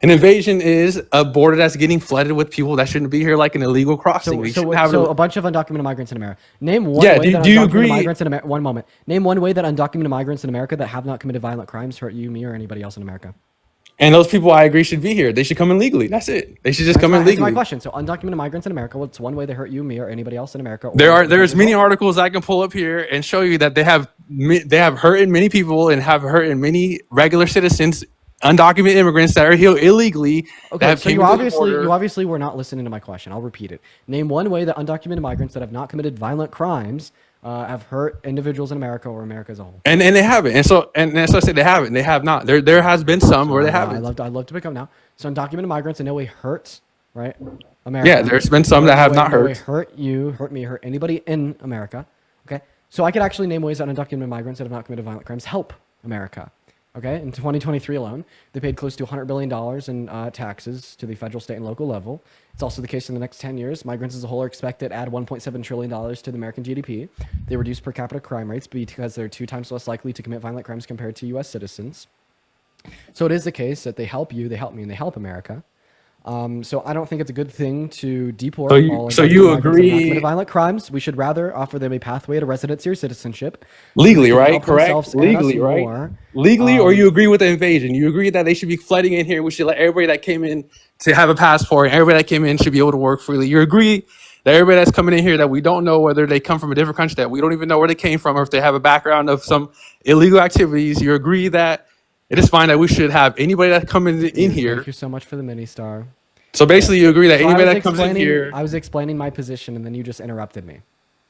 An invasion is a border that's getting flooded with people that shouldn't be here, like an illegal crossing. So a bunch of undocumented migrants in America. Name one Yeah, way that do you undocumented agree? migrants in America. One moment. Name one way that undocumented migrants in America that have not committed violent crimes hurt you, me, or anybody else in America. And those people, I agree, should be here. They should come in legally. That's it. They should just come in legally. That's my question. So undocumented migrants in America, what's one way they hurt you, me, or anybody else in America? There's many articles I can pull up here and show you that they have hurt many people and have hurt many regular citizens, undocumented immigrants that are here illegally. Okay, so you obviously were not listening to my question. I'll repeat it. Name one way that undocumented migrants that have not committed violent crimes have hurt individuals in America or America as a whole. And they haven't. And so I say they haven't. They have not. There has been some where they haven't. I love to pick up now. So undocumented migrants in no way hurts, right? America. Yeah, there's been some that have not hurt. Hurt you, hurt me, hurt anybody in America. Okay, so I could actually name ways that undocumented migrants that have not committed violent crimes help America. Okay, in 2023 alone, they paid close to $100 billion in taxes to the federal, state, and local level. It's also the case in the next 10 years. Migrants as a whole are expected to add $1.7 trillion to the American GDP. They reduce per capita crime rates because they're 2 times less likely to commit violent crimes compared to U.S. citizens. So it is the case that they help you, they help me, and they help America. So I don't think it's a good thing to deport all so you agree committed violent crimes. We should rather offer them a pathway to residency or citizenship. Legally, right? Correct. Legally, right? More. Legally, or you agree with the invasion? You agree that they should be flooding in here. We should let everybody that came in to have a passport, and everybody that came in should be able to work freely. You agree that everybody that's coming in here that we don't know whether they come from a different country, that we don't even know where they came from, or if they have a background of some illegal activities. You agree that it is fine that we should have anybody that's coming in here. Thank you so much for the mini star. So basically, you agree that anybody that comes in here. I was explaining my position, and then you just interrupted me.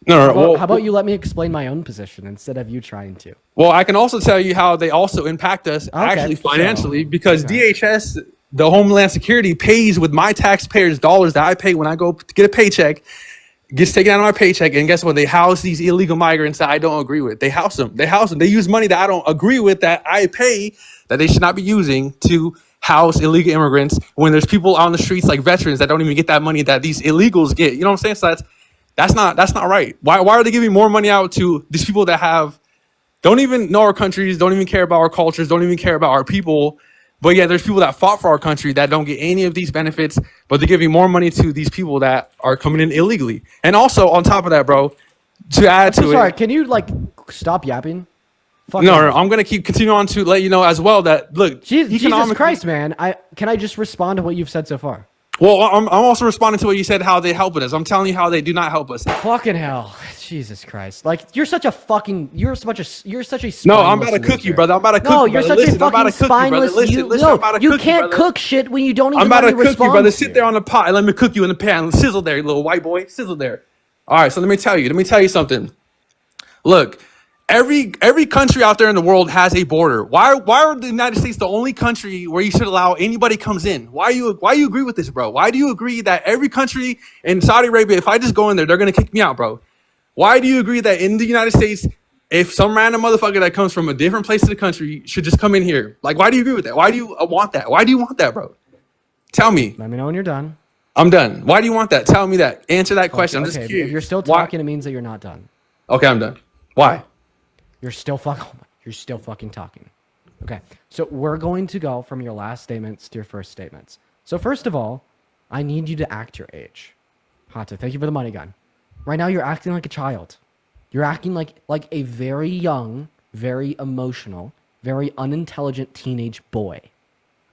No. How about you let me explain my own position instead of you trying to? Well, I can also tell you how they also impact us actually financially because DHS, the Homeland Security, pays with my taxpayers' dollars that I pay when I go to get a paycheck, gets taken out of my paycheck, and guess what? They house these illegal migrants that I don't agree with. They house them. They use money that I don't agree with that I pay that they should not be using to house illegal immigrants when there's people on the streets like veterans that don't even get that money that these illegals get. You know what I'm saying? So that's not right. Why are they giving more money out to these people that don't even know our countries, don't even care about our cultures, don't even care about our people? But yeah, there's people that fought for our country that don't get any of these benefits, but they're giving more money to these people that are coming in illegally. And also on top of that, bro, to add to it. Sorry, can you stop yapping? No, I'm gonna continue on to let you know as well that look, Jesus Christ, man! Can I just respond to what you've said so far? Well, I'm also responding to what you said, how they helping us. I'm telling you how they do not help us. Fucking hell, Jesus Christ! Like you're such a spineless No, I'm about to cook you, loser. brother. I'm about to cook No, you, you're brother. such a Listen, I'm about fucking to cook you, brother. spineless. Listen, I'm about to You cook you, can't brother. cook shit when you don't even I'm let about me to cook you, respond brother. to Sit you. there on the pot and let me cook you in the pan. Sizzle there, little white boy. Sizzle there. All right, so let me tell you something. Look, every country out there in the world has a border. Why are the United States the only country where you should allow anybody comes in? Why you agree with this, bro? Why do you agree that every country in Saudi Arabia, if I just go in there, they're gonna kick me out, bro? Why do you agree that in the United States, if some random motherfucker that comes from a different place of the country should just come in here? Like, why do you agree with that? Why do you want that? Why do you want that, bro? Tell me. Let me know when you're done. I'm done. Why do you want that? Tell me that. Answer that question. I'm just Okay, curious. if you're still Why? talking, it means that you're not done. Okay, I'm done. Why? You're still fucking talking. Okay, so we're going to go from your last statements to your first statements. So first of all, I need you to act your age. Hata, thank you for the money gun. Right now, you're acting like a child. You're acting like a very young, very emotional, very unintelligent teenage boy.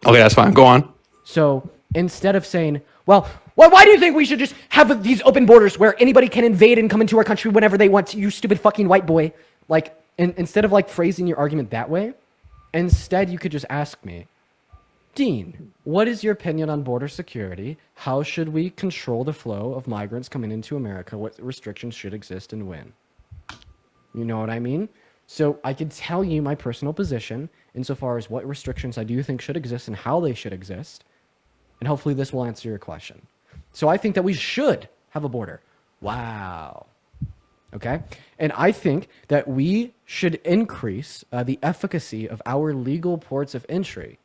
Okay, that's fine. Go on. So instead of saying, well, why do you think we should just have these open borders where anybody can invade and come into our country whenever they want to, you stupid fucking white boy? Like, instead of like phrasing your argument that way, instead you could just ask me, Dean, what is your opinion on border security? How should we control the flow of migrants coming into America? What restrictions should exist and when? You know what I mean? So I could tell you my personal position insofar as what restrictions I do think should exist and how they should exist. And hopefully this will answer your question. So I think that we should have a border. Wow. Okay? And I think that we should increase the efficacy of our legal ports of entry.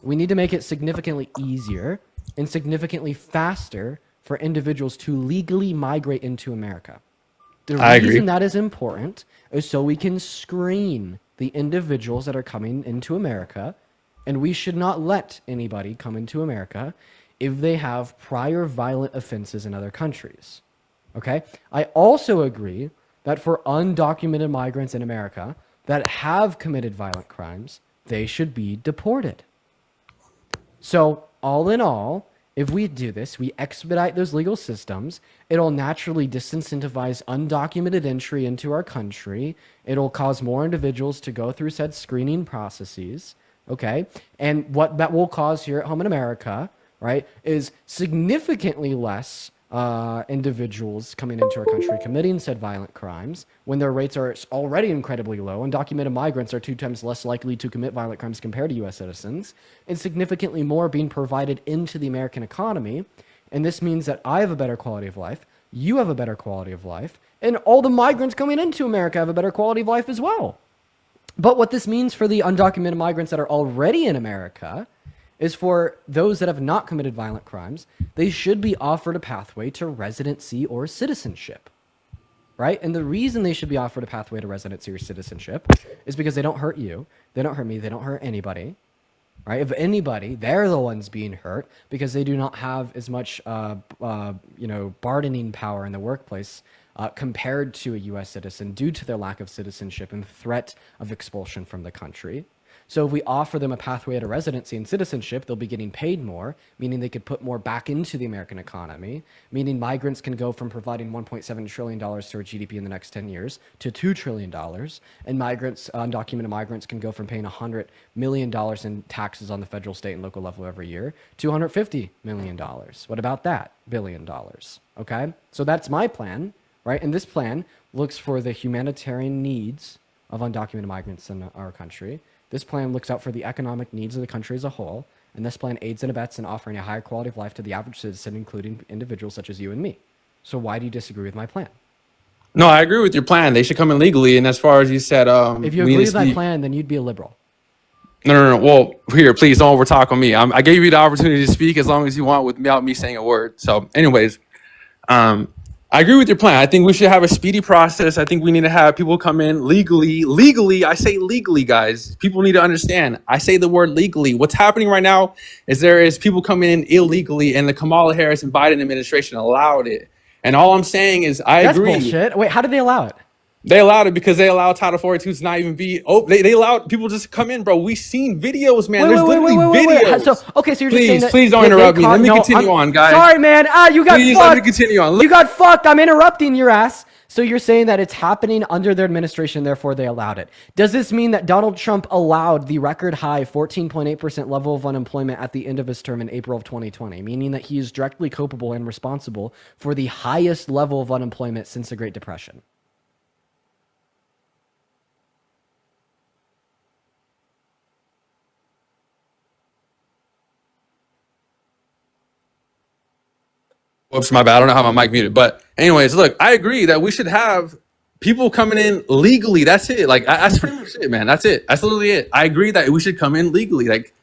We need to make it significantly easier and significantly faster for individuals to legally migrate into America. The I reason agree. that is important is so we can screen the individuals that are coming into America, and we should not let anybody come into America if they have prior violent offenses in other countries. Okay? I also agree that for undocumented migrants in America that have committed violent crimes, they should be deported. So, all in all, if we do this, we expedite those legal systems, it'll naturally disincentivize undocumented entry into our country. It'll cause more individuals to go through said screening processes, okay? And what that will cause here at home in America, right, is significantly less individuals coming into our country committing said violent crimes when their rates are already incredibly low. Undocumented migrants are 2 times less likely to commit violent crimes compared to U.S. citizens, and significantly more being provided into the American economy. And this means that I have a better quality of life, you have a better quality of life, and all the migrants coming into America have a better quality of life as well. But what this means for the undocumented migrants that are already in America is for those that have not committed violent crimes, they should be offered a pathway to residency or citizenship, right? And the reason they should be offered a pathway to residency or citizenship is because they don't hurt you, they don't hurt me, they don't hurt anybody, right? If anybody, they're the ones being hurt because they do not have as much, bargaining power in the workplace compared to a U.S. citizen due to their lack of citizenship and threat of expulsion from the country. So if we offer them a pathway to residency and citizenship, they'll be getting paid more, meaning they could put more back into the American economy, meaning migrants can go from providing $1.7 trillion to our GDP in the next 10 years to $2 trillion, and migrants, undocumented migrants, can go from paying $100 million in taxes on the federal, state, and local level every year to $150 million. What about that? $1 billion. Okay? So that's my plan, right? And this plan looks for the humanitarian needs of undocumented migrants in our country. This plan looks out for the economic needs of the country as a whole, and this plan aids and abets in offering a higher quality of life to the average citizen, including individuals such as you and me. So why do you disagree with my plan? No, I agree with your plan. They should come in legally. And as far as you said, If you agree with my plan, then you'd be a liberal. No. Well, here, please don't overtalk on me. I gave you the opportunity to speak as long as you want without me saying a word. So, anyways, I agree with your plan. I think we should have a speedy process. I think we need to have people come in legally. Legally, I say legally, guys. People need to understand. I say the word legally. What's happening right now is there is people coming in illegally, and the Kamala Harris and Biden administration allowed it. And all I'm saying is I That's agree. bullshit. Wait, how did they allow it? They allowed it because they allowed Title 42 to not even be. Oh, they allowed people just to come in, bro. We seen videos, man. There's literally videos. So okay, so you're just saying that Please don't they interrupt me. caught- Let me no, continue on, guys. Sorry, man. You got Please fucked. let me continue on. You got fucked. I'm interrupting your ass. So you're saying that it's happening under their administration, therefore they allowed it. Does this mean that Donald Trump allowed the record high 14.8% level of unemployment at the end of his term in April of 2020, meaning that he is directly culpable and responsible for the highest level of unemployment since the Great Depression? Whoops, my bad. I don't know how my mic muted. But anyways, look, I agree that we should have people coming in legally. That's it. Like that's pretty much it, man. That's it. That's literally it. I agree that we should come in legally. Like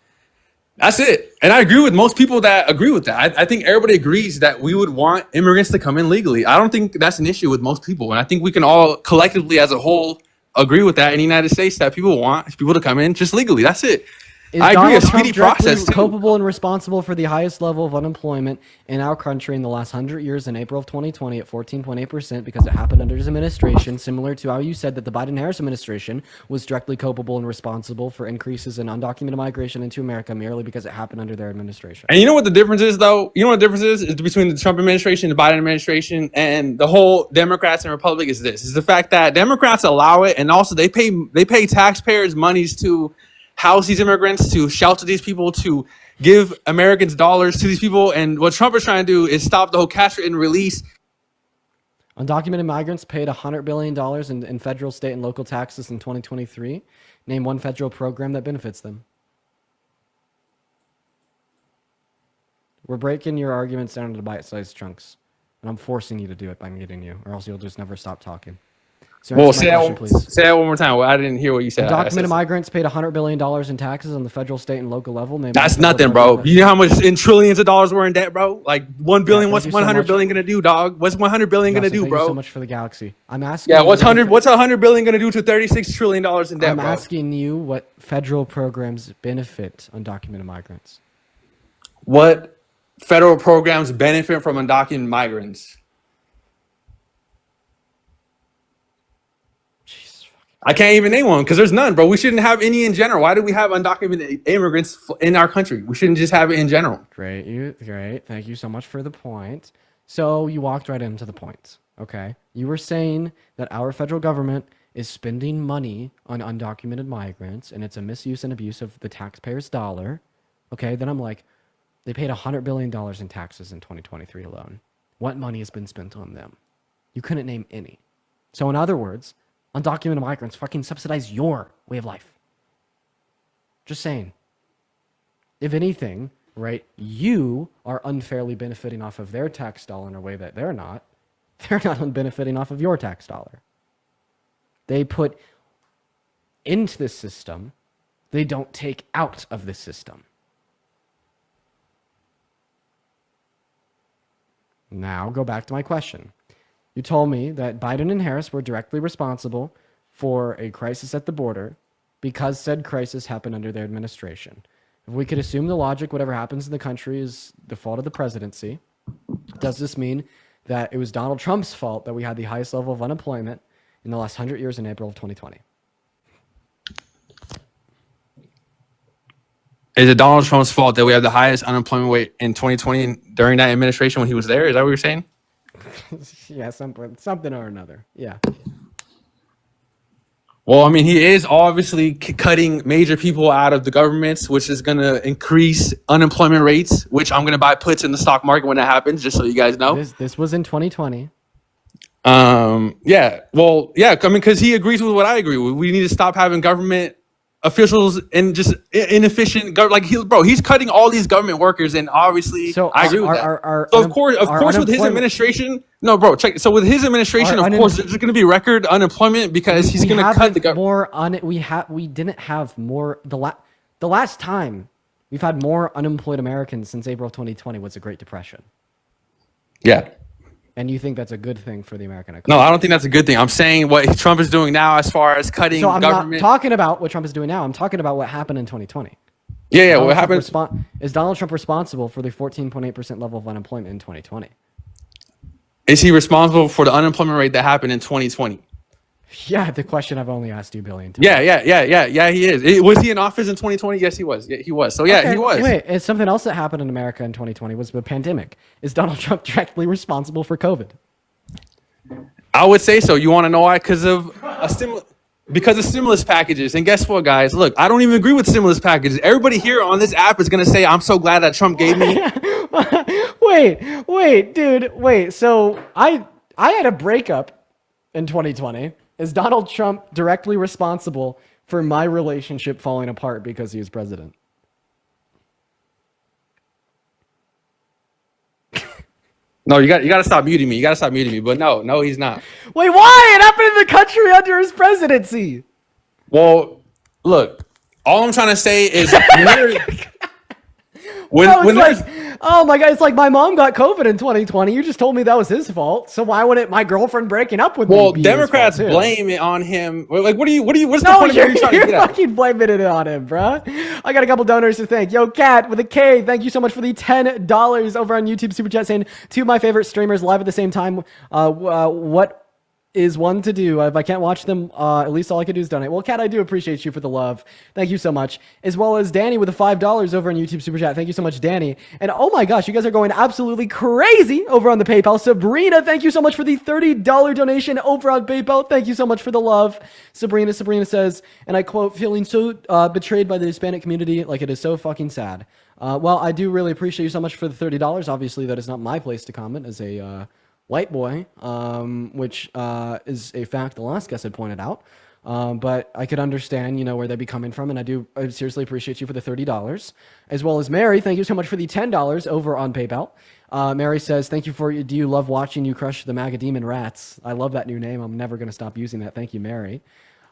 that's it. And I agree with most people that agree with that. I think everybody agrees that we would want immigrants to come in legally. I don't think that's an issue with most people. And I think we can all collectively as a whole agree with that in the United States, that people want people to come in just legally. That's it. Is I agree, Donald a speedy Trump directly process, too. culpable and responsible for the highest level of unemployment in our country in the last 100 years in April of 2020 at 14.8% because it happened under his administration, similar to how you said that the Biden-Harris administration was directly culpable and responsible for increases in undocumented migration into America merely because it happened under their administration? And you know what the difference is, though? You know what the difference is between the Trump administration, the Biden administration, and the whole Democrats and Republic is this: is the fact that Democrats allow it, and also they pay taxpayers' monies to house these immigrants, to shelter these people, to give Americans dollars to these people. And what Trump is trying to do is stop the whole catch and release. Undocumented migrants paid $100 billion in federal, state, and local taxes in 2023. Name one federal program that benefits them. We're breaking your arguments down into bite-sized chunks. And I'm forcing you to do it by muting you, or else you'll just never stop talking. So Well, answer my question, please. say that one more time. Well, I didn't hear what you said. Undocumented migrants paid $100 billion in taxes on the federal, state, and local level. Name That's one federal nothing, bro. program. You know how much in trillions of dollars we're in debt, bro? Like 1 billion. Yeah, What's thank you so 100 much. billion gonna do, dog? What's 100 billion gonna Nelson, do, thank you so bro? much for the galaxy. I'm asking. Yeah, you what's what- 100 billion gonna do to 36 trillion dollars in debt, I'm bro? asking you what federal programs benefit undocumented migrants. What federal programs benefit from undocumented migrants? Jesus fucking. I can't even name one because there's none, bro. We shouldn't have any in general. Why do we have undocumented immigrants in our country? We shouldn't just have it in general. Great. Thank you so much for the point. So you walked right into the point. Okay. You were saying that our federal government is spending money on undocumented migrants and it's a misuse and abuse of the taxpayer's dollar. Okay. Then I'm like, they paid $100 billion in taxes in 2023 alone. What money has been spent on them? You couldn't name any. So in other words, undocumented migrants fucking subsidize your way of life. Just saying. If anything, right, you are unfairly benefiting off of their tax dollar in a way that they're not. They're not benefiting off of your tax dollar. They put into the system, they don't take out of the system. Now, go back to my question. You told me that Biden and Harris were directly responsible for a crisis at the border because said crisis happened under their administration. If we could assume the logic, whatever happens in the country is the fault of the presidency, does this mean that it was Donald Trump's fault that we had the highest level of unemployment in the last 100 years in April of 2020? Is it Donald Trump's fault that we have the highest unemployment rate in 2020 during that administration when he was there? Is that what you're saying? Yeah, something or another. Yeah. Well, I mean, he is obviously cutting major people out of the governments, which is going to increase unemployment rates, which I'm going to buy puts in the stock market when that happens, just so you guys know. This was in 2020. Yeah. Well, yeah. I mean, because he agrees with what I agree with. We need to stop having government officials and just inefficient. He's cutting all these government workers, and obviously, So I agree with that. So of course, with his administration, no, bro, check. So with his administration, of course, there's going to be record unemployment because he's going to cut the government. We didn't have more. The last time we've had more unemployed Americans since April of 2020 was the Great Depression. Yeah. And you think that's a good thing for the American economy? No, I don't think that's a good thing. I'm saying what Trump is doing now as far as cutting So I'm government. not talking about what Trump is doing now. I'm talking about what happened in 2020. Yeah, what happened? Is Donald Trump responsible for the 14.8% level of unemployment in 2020? Is he responsible for the unemployment rate that happened in 2020? Yeah, the question I've only asked you a billion times. Yeah. He is. Was he in office in 2020? Yes, he was. Yeah, he was. So yeah, Okay, he was. Wait, it's something else that happened in America in 2020 was the pandemic. Is Donald Trump directly responsible for COVID? I would say so. You want to know why? Because of stimulus packages. And guess what, guys? Look, I don't even agree with stimulus packages. Everybody here on this app is gonna say, "I'm so glad that Trump gave me." wait, dude, wait. So I had a breakup in 2020. Is Donald Trump directly responsible for my relationship falling apart because he was president? No, you got to stop muting me. You got to stop muting me. But no, he's not. Wait, why? It happened in the country under his presidency. Well, look, all I'm trying to say is Oh my god, it's like my mom got COVID in 2020. You just told me that was his fault. So why wouldn't my girlfriend breaking up with me? Well, be Democrats his fault too? blame it on him. Like, what's the point No, of you trying to you're get at? fucking blaming it on him, bro. I got a couple donors to thank. Yo, Cat with a K, thank you so much for the $10 over on YouTube Super Chat saying, two of my favorite streamers live at the same time. What is one to do? If I can't watch them, at least all I can do is donate. Well, Kat, I do appreciate you for the love. Thank you so much. As well as Danny with the $5 over on YouTube Super Chat. Thank you so much, Danny. And oh my gosh, you guys are going absolutely crazy over on the PayPal. Sabrina, thank you so much for the $30 donation over on PayPal. Thank you so much for the love. Sabrina says, and I quote, feeling so betrayed by the Hispanic community, like it is so fucking sad. Well, I do really appreciate you so much for the $30. Obviously, that is not my place to comment as a white boy, which is a fact the last guest had pointed out. But I could understand, where they'd be coming from, and I seriously appreciate you for the $30. As well as Mary, thank you so much for the $10 over on PayPal. Mary says, thank you do you love watching you crush the MAGA demon rats? I love that new name. I'm never going to stop using that. Thank you, Mary.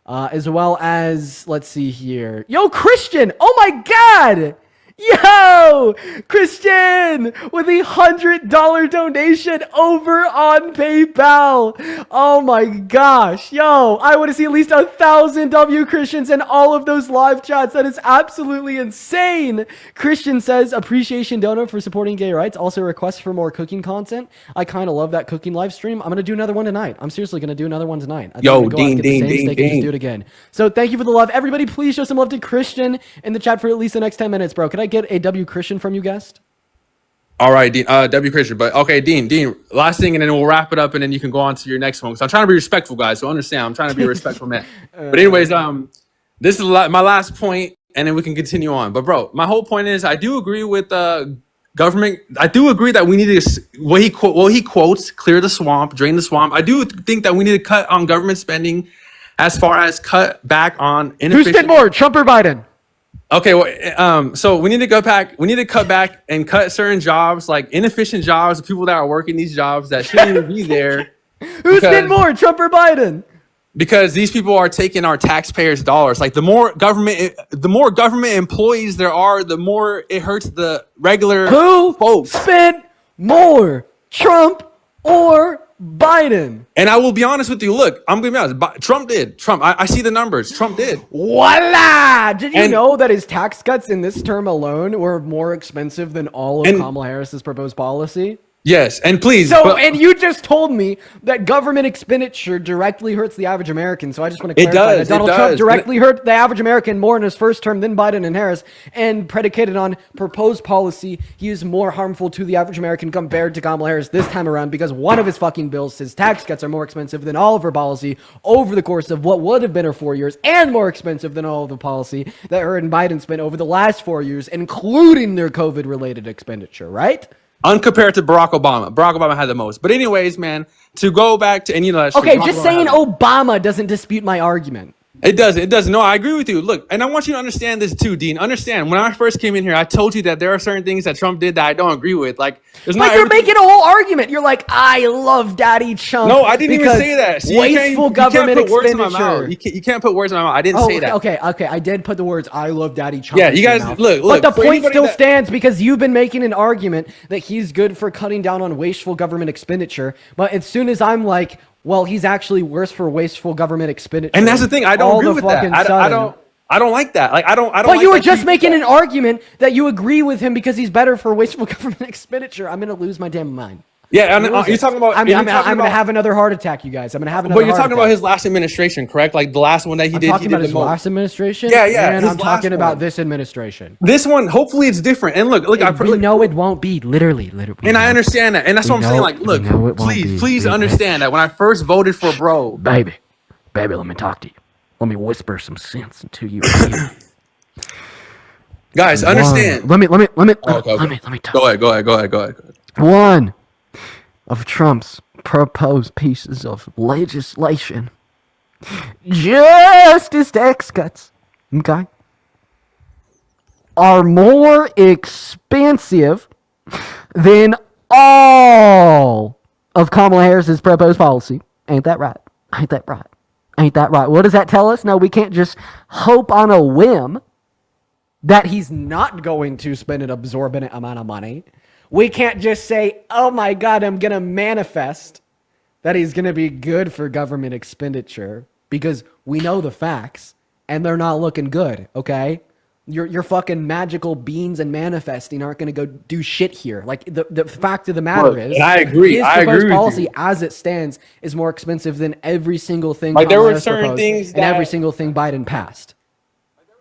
As well as, let's see here. Yo, Christian! Oh my God! Yo, Christian with a $100 donation over on PayPal. Oh my gosh. Yo, I want to see at least 1,000 W Christians in all of those live chats. That is absolutely insane. Christian says, appreciation donor for supporting gay rights. Also request for more cooking content. I kind of love that cooking live stream. I'm going to do another one tonight. I'm seriously going to do another one tonight. Yo, Dean. Do it again. So thank you for the love. Everybody, please show some love to Christian in the chat for at least the next 10 minutes, bro. Could I get a W Christian from you, guest? All right, Dean. W Christian, but okay, Dean. Last thing, and then we'll wrap it up, and then you can go on to your next one. So I'm trying to be respectful, guys. So understand, I'm trying to be a respectful man. But anyways, this is my last point, and then we can continue on. But bro, my whole point is, I do agree with government. I do agree that we need to what he quotes, clear the swamp, drain the swamp. I do think that we need to cut on government spending, as far as cut back on inefficient. Who spent more, Trump or Biden? Okay, well, so we need to go back. We need to cut back and cut certain jobs, like inefficient jobs, people that are working these jobs that shouldn't even be there. Who spent more, Trump or Biden? Because these people are taking our taxpayers' dollars. Like the more government employees there are, the more it hurts the regular folks. Who spent more, Trump or Biden? And I will be honest with you. Look, I'm gonna be honest. Trump did. I see the numbers. Trump did. Voila! Did you know that his tax cuts in this term alone were more expensive than all of Kamala Harris's proposed policy? Yes, and please. And you just told me that government expenditure directly hurts the average American. So I just want to clarify that Donald Trump directly hurt the average American more in his first term than Biden and Harris, and predicated on proposed policy, he is more harmful to the average American compared to Kamala Harris this time around, because one of his fucking bills, his tax cuts, are more expensive than all of her policy over the course of what would have been her 4 years, and more expensive than all of the policy that her and Biden spent over the last 4 years, including their COVID-related expenditure, right? Uncompared to Barack Obama. Barack Obama had the most. But anyways, man, to go back to, and okay, just saying Obama doesn't dispute my argument. It doesn't. No, I agree with you. Look, and I want you to understand this too, Dean. Understand, when I first came in here, I told you that there are certain things that Trump did that I don't agree with. Like, you're making a whole argument. You're like, I love Daddy Trump. No, I didn't even say that. See, wasteful government expenditure. You can't put words in my mouth. I didn't say that. Okay. I did put the words, I love Daddy Trump. Yeah, you guys, look. But the point still stands, because you've been making an argument that he's good for cutting down on wasteful government expenditure. But as soon as I'm like, well, he's actually worse for wasteful government expenditure. And that's the thing. I don't agree with that. I don't like that. Like, I don't. But you were just making an argument that you agree with him because he's better for wasteful government expenditure. I'm gonna lose my damn mind. Yeah, and you're talking about. I'm gonna have another heart attack, you guys. I'm gonna have another. But you're heart talking attack. about his last administration, correct? Like the last one that he did. Talking He did about his the most. last administration. Yeah, yeah. And his I'm talking last about one. this administration. This one, hopefully, it's different. And look, We know it won't be. Literally. And I understand that, and that's what I'm saying. Like, look, please understand that when I first voted for bro, baby, let me talk to you. Let me whisper some sense into you. guys, understand. Let me talk. Go ahead. One of Trump's proposed pieces of legislation, just as tax cuts, okay, are more expensive than all of Kamala Harris's proposed policy. Ain't that right? What does that tell us? No, we can't just hope on a whim that he's not going to spend an absorbent amount of money. We can't just say, oh my God, I'm going to manifest that he's going to be good for government expenditure, because we know the facts and they're not looking good, okay? Your fucking magical beans and manifesting aren't going to go do shit here. Like, the fact of the matter is, and I agree. his proposed policy as it stands is more expensive than every single thing Like, there Kamala were Harris certain proposed things and every that- single thing Biden passed.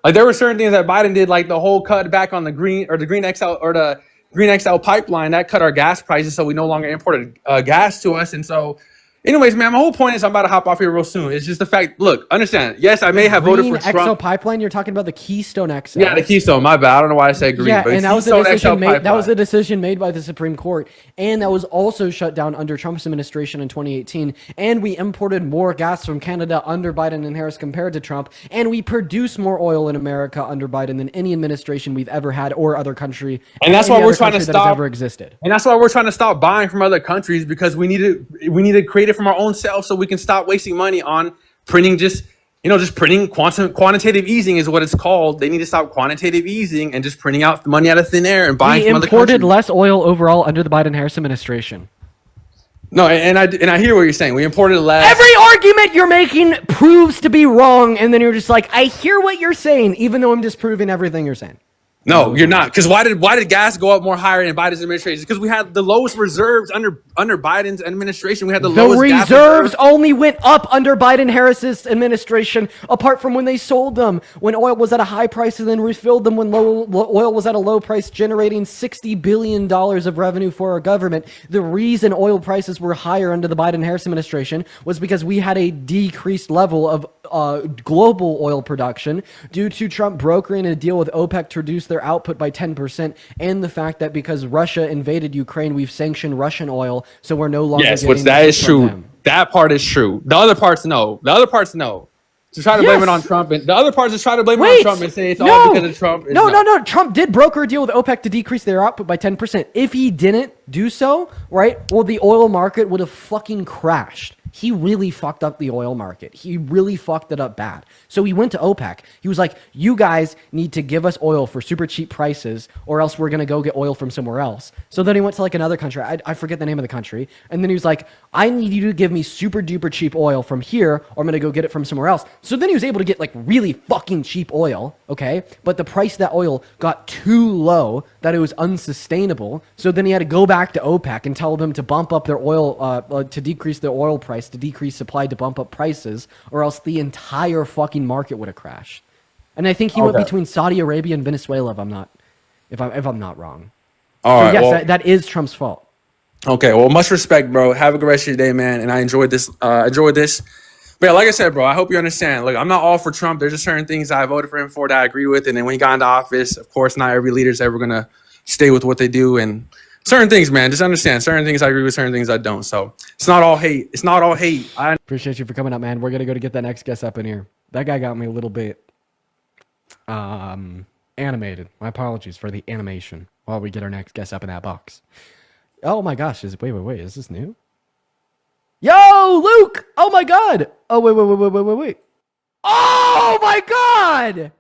Like there were certain things that Biden did, like the whole cut back on the Green XL pipeline that cut our gas prices, so we no longer imported gas to us. And so, anyways, man, my whole point is I'm about to hop off here real soon. It's just the fact. Look, understand? Yes, I may have voted for XL Trump. pipeline. You're talking about the Keystone XL. Yeah, the Keystone. My bad. I don't know why I said green. Yeah, but and that was a Keystone decision XL made. That pipeline. was a decision made by the Supreme Court, and that was also shut down under Trump's administration in 2018. And we imported more gas from Canada under Biden and Harris compared to Trump, and we produce more oil in America under Biden than any administration we've ever had or other country. And that's why we're trying to that has stop. ever existed. And that's why we're trying to stop buying from other countries, because we need to create it from our own self, so we can stop wasting money on printing. Just printing. Quantitative easing is what it's called. They need to stop quantitative easing and just printing out money out of thin air and buying from other countries. We imported less oil overall under the Biden-Harris administration. No, and I hear what you're saying. We imported less. Every argument you're making proves to be wrong, and then you're just like, I hear what you're saying, even though I'm disproving everything you're saying. No, you're not. Because why did gas go up more higher in Biden's administration? Because we had the lowest reserves under Biden's administration. We had the lowest gas reserves only went up under Biden-Harris's administration, apart from when they sold them when oil was at a high price, and then refilled them when oil was at a low price, generating $60 billion of revenue for our government. The reason oil prices were higher under the Biden-Harris administration was because we had a decreased level of global oil production due to Trump brokering a deal with OPEC to reduce their output by 10%, and the fact that because Russia invaded Ukraine, we've sanctioned Russian oil, so we're no longer getting that is from true. them. That part is true. The other parts, no. To try to blame it on Trump, and the other parts is try to blame it on Trump and say it's all because of Trump. No. Trump did broker a deal with OPEC to decrease their output by 10%. If he didn't do so, right, well, the oil market would have fucking crashed. He really fucked up the oil market. He really fucked it up bad. So he went to OPEC. He was like, you guys need to give us oil for super cheap prices, or else we're going to go get oil from somewhere else. So then he went to like another country. I forget the name of the country. And then he was like, I need you to give me super duper cheap oil from here, or I'm going to go get it from somewhere else. So then he was able to get like really fucking cheap oil, okay? But the price of that oil got too low that it was unsustainable. So then he had to go back to OPEC and tell them to bump up their oil, to decrease their oil price, to decrease supply, to bump up prices, or else the entire fucking market would have crashed. And I think he went between Saudi Arabia and Venezuela, if I'm not wrong. All right, yes, well, that is Trump's fault. Okay, well, much respect, bro. Have a good rest of your day, man. And I enjoyed this. But yeah, like I said, bro, I hope you understand. Look, I'm not all for Trump. There's just certain things I voted for him for that I agree with. And then when he got into office, of course, not every leader's ever gonna stay with what they do. And certain things, man, just understand. Certain things I agree with, certain things I don't. So it's not all hate. I Appreciate you for coming up, man. We're gonna go to get that next guest up in here. That guy got me a little bit animated. My apologies for the animation while we get our next guest up in that box. Oh my gosh, wait, is this new? Yo, Luke! Oh my god! Oh wait. Oh my god!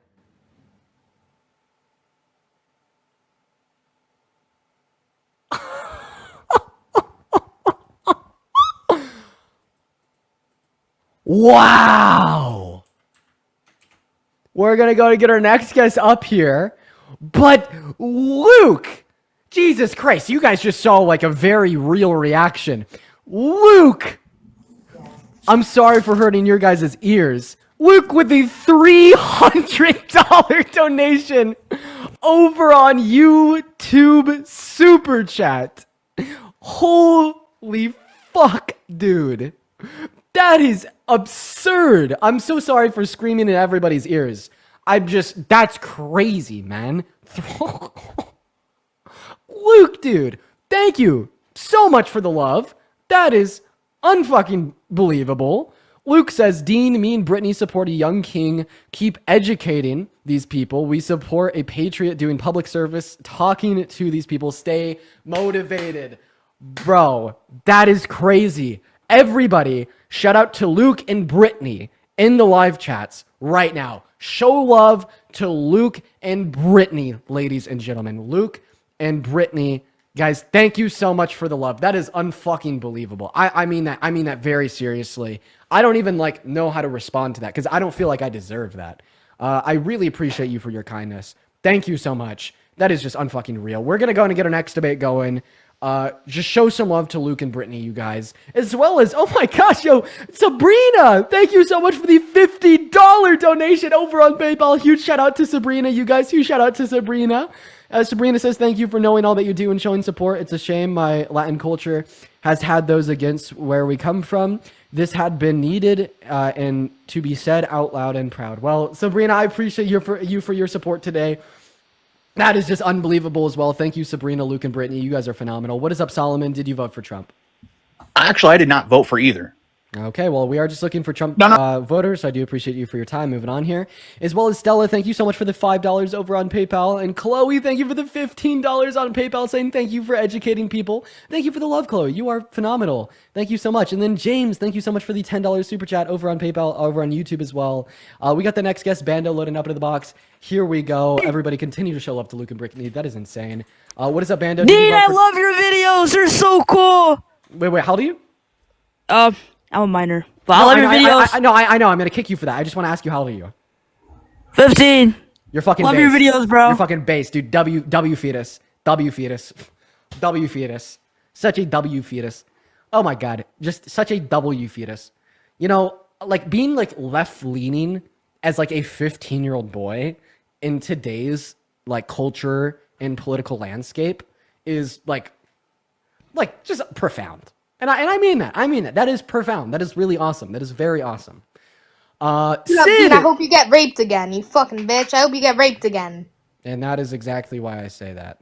Wow! We're gonna go to get our next guest up here, but Luke, Jesus Christ, you guys just saw like a very real reaction. Luke! I'm sorry for hurting your guys' ears. Luke with the $300 donation over on YouTube Super Chat. Holy fuck, dude. That is absurd. I'm so sorry for screaming in everybody's ears. That's crazy, man. Luke, dude, thank you so much for the love. That is unfucking believable. Luke says, Dean, me and Brittany support a young king. Keep educating these people. We support a patriot doing public service, talking to these people. Stay motivated. Bro, that is crazy. Everybody, shout out to Luke and Brittany in the live chats right now. Show love to Luke and Brittany, ladies and gentlemen. Luke and Brittany, guys, thank you so much for the love. That is unfucking believable. I mean that very seriously. I don't even like know how to respond to that because I don't feel like I deserve that. I really appreciate you for your kindness. Thank you so much. That is just unfucking real. We're gonna go and get our next debate going. Just show some love to Luke and Brittany, you guys, as well as, oh my gosh, yo, Sabrina, thank you so much for the $50 donation over on PayPal. Huge shout out to Sabrina, you guys. Huge shout out to Sabrina. Sabrina says, thank you for knowing all that you do and showing support. It's a shame my Latin culture has had those against where we come from. This had been needed and to be said out loud and proud. Well, Sabrina, I appreciate you for your support today. That is just unbelievable as well. Thank you, Sabrina, Luke, and Brittany. You guys are phenomenal. What is up, Solomon? Did you vote for Trump? Actually, I did not vote for either. Okay, well, we are just looking for Trump voters, so I do appreciate you for your time. Moving on here. As well as Stella, thank you so much for the $5 over on PayPal. And Chloe, thank you for the $15 on PayPal, saying thank you for educating people. Thank you for the love, Chloe. You are phenomenal. Thank you so much. And then James, thank you so much for the $10 super chat over on PayPal, over on YouTube as well. We got the next guest, Bando, loading up into the box. Here we go. Everybody continue to show love to Luke and Brittany. That is insane. What is up, Bando? Dean, I love your videos. They're so cool. Wait, how old are you? I'm a minor. But I love your videos. I know. I'm going to kick you for that. I just want to ask you, how old are you? 15. You're fucking love base. your videos, bro. You're fucking base, dude. W fetus. W fetus. W fetus. Such a W fetus. Oh my God. Just such a W fetus. You know, like being like left leaning as like a 15-year-old boy in today's like culture and political landscape is like just profound. And I mean that. I mean that. That is profound. That is really awesome. That is very awesome. Sid! Dude, I hope you get raped again, you fucking bitch. I hope you get raped again. And that is exactly why I say that.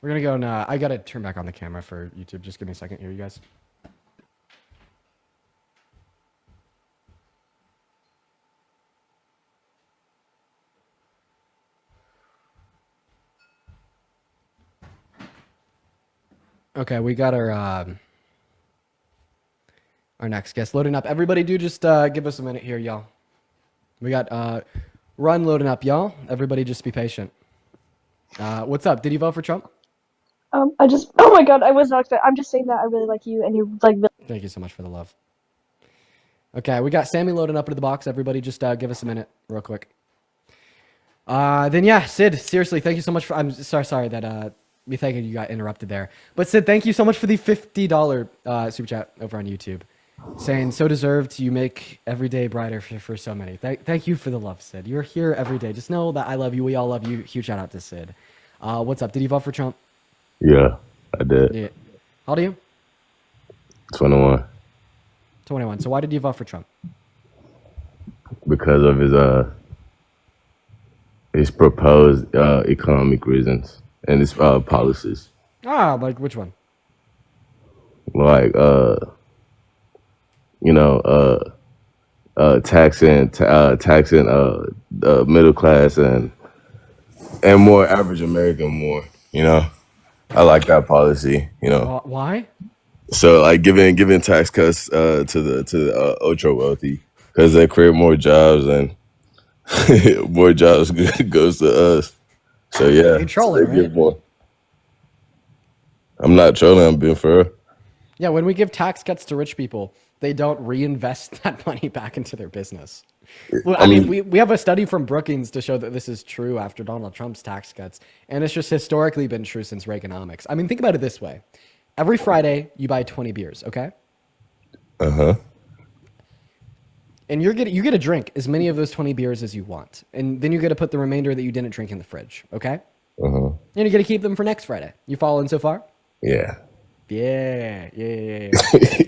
We're gonna go and I gotta turn back on the camera for YouTube. Just give me a second here, you guys. Okay, we got our next guest loading up. Everybody do just give us a minute here, y'all. We got Run loading up, y'all. Everybody just be patient. What's up? Did you vote for Trump? Oh my God, I was not expecting. I'm just saying that I really like you and you like. Thank you so much for the love. Okay, we got Sammy loading up into the box. Everybody just give us a minute real quick. Then yeah, Sid, seriously, thank you so much for, I'm sorry that me thinking you got interrupted there. But Sid, thank you so much for the $50 super chat over on YouTube. Saying, so deserved, you make every day brighter for so many. Thank you for the love, Sid. You're here every day. Just know that I love you. We all love you. Huge shout out to Sid. What's up? Did you vote for Trump? Yeah, I did. Yeah. How old are you? 21. 21. So why did you vote for Trump? Because of his proposed economic reasons and his policies. Like which one? Like taxing the middle class and more average American more. I like that policy. Why? So like giving tax cuts to the ultra wealthy because they create more jobs and more jobs goes to us. So yeah, you're trolling, so they right? give more. I'm not trolling. I'm being fair. Yeah, when we give tax cuts to rich people, they don't reinvest that money back into their business. Well, I I mean, mean, we have a study from Brookings to show that this is true after Donald Trump's tax cuts, and it's just historically been true since Reaganomics. I mean, think about it this way: every Friday you buy 20 beers, okay? And you get to drink as many of those 20 beers as you want, and then you get to put the remainder that you didn't drink in the fridge, okay? And you get to keep them for next Friday. You following so far? yeah. Yeah.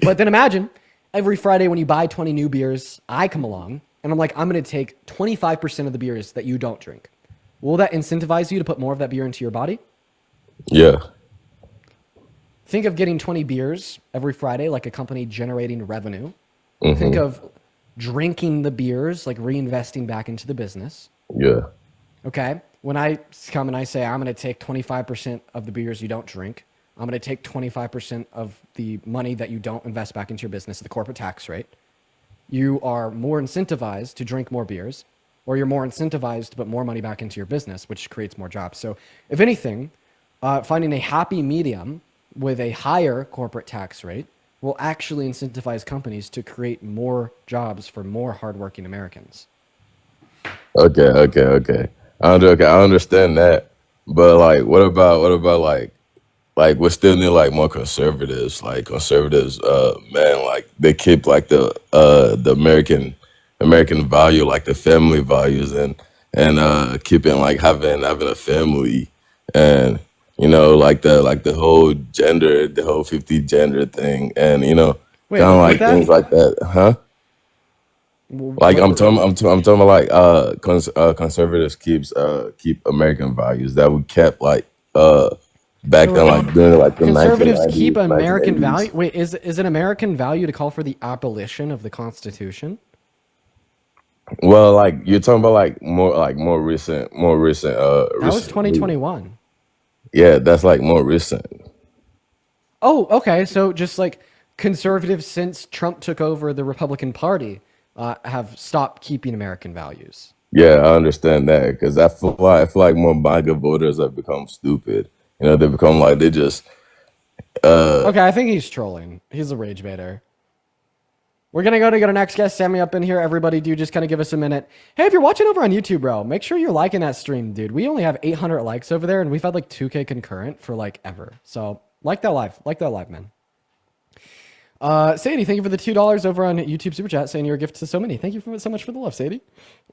But then imagine every Friday when you buy 20 new beers, I come along and I'm like, I'm going to take 25% of the beers that you don't drink. Will that incentivize you to put more of that beer into your body? Yeah. Think of getting 20 beers every Friday like a company generating revenue. Think of drinking the beers, like reinvesting back into the business. Yeah. Okay. When I come and I say, I'm going to take 25% of the beers you don't drink, I'm going to take 25% of the money that you don't invest back into your business, the corporate tax rate. You are more incentivized to drink more beers, or you're more incentivized to put more money back into your business, which creates more jobs. So, if anything, finding a happy medium with a higher corporate tax rate will actually incentivize companies to create more jobs for more hardworking Americans. Okay. I understand that, but like, what about like we still need like more conservatives, man, like they keep like the American value, like the family values, and keeping like having a family, and like the whole gender, the whole 50 gender thing, and Wait, kind of repeat like things that? like that, huh? Like What? I'm talking about like conservatives keep American values that we kept like back So then, like during like the conservatives keep 1990s, American 1980s. value. Wait, is it American value to call for the abolition of the Constitution? Well, like you're talking about like more recent That was recently. 2021. Yeah, that's like more recent. Oh, okay. So just like conservatives since Trump took over the Republican Party have stopped keeping American values. Yeah, I understand that because I feel like more MAGA voters have become stupid. They become like they just Okay, I think he's trolling. He's a rage baiter. We're gonna go to get our next guest, Sammy, up in here. Everybody, do just kind of give us a minute. Hey, if you're watching over on YouTube, bro, make sure you're liking that stream, dude. We only have 800 likes over there, and we've had like 2K concurrent for like ever. So like that live, man. Sadie, thank you for the $2 over on YouTube Super Chat, saying you're a gift to so many. Thank you so much for the love, Sadie.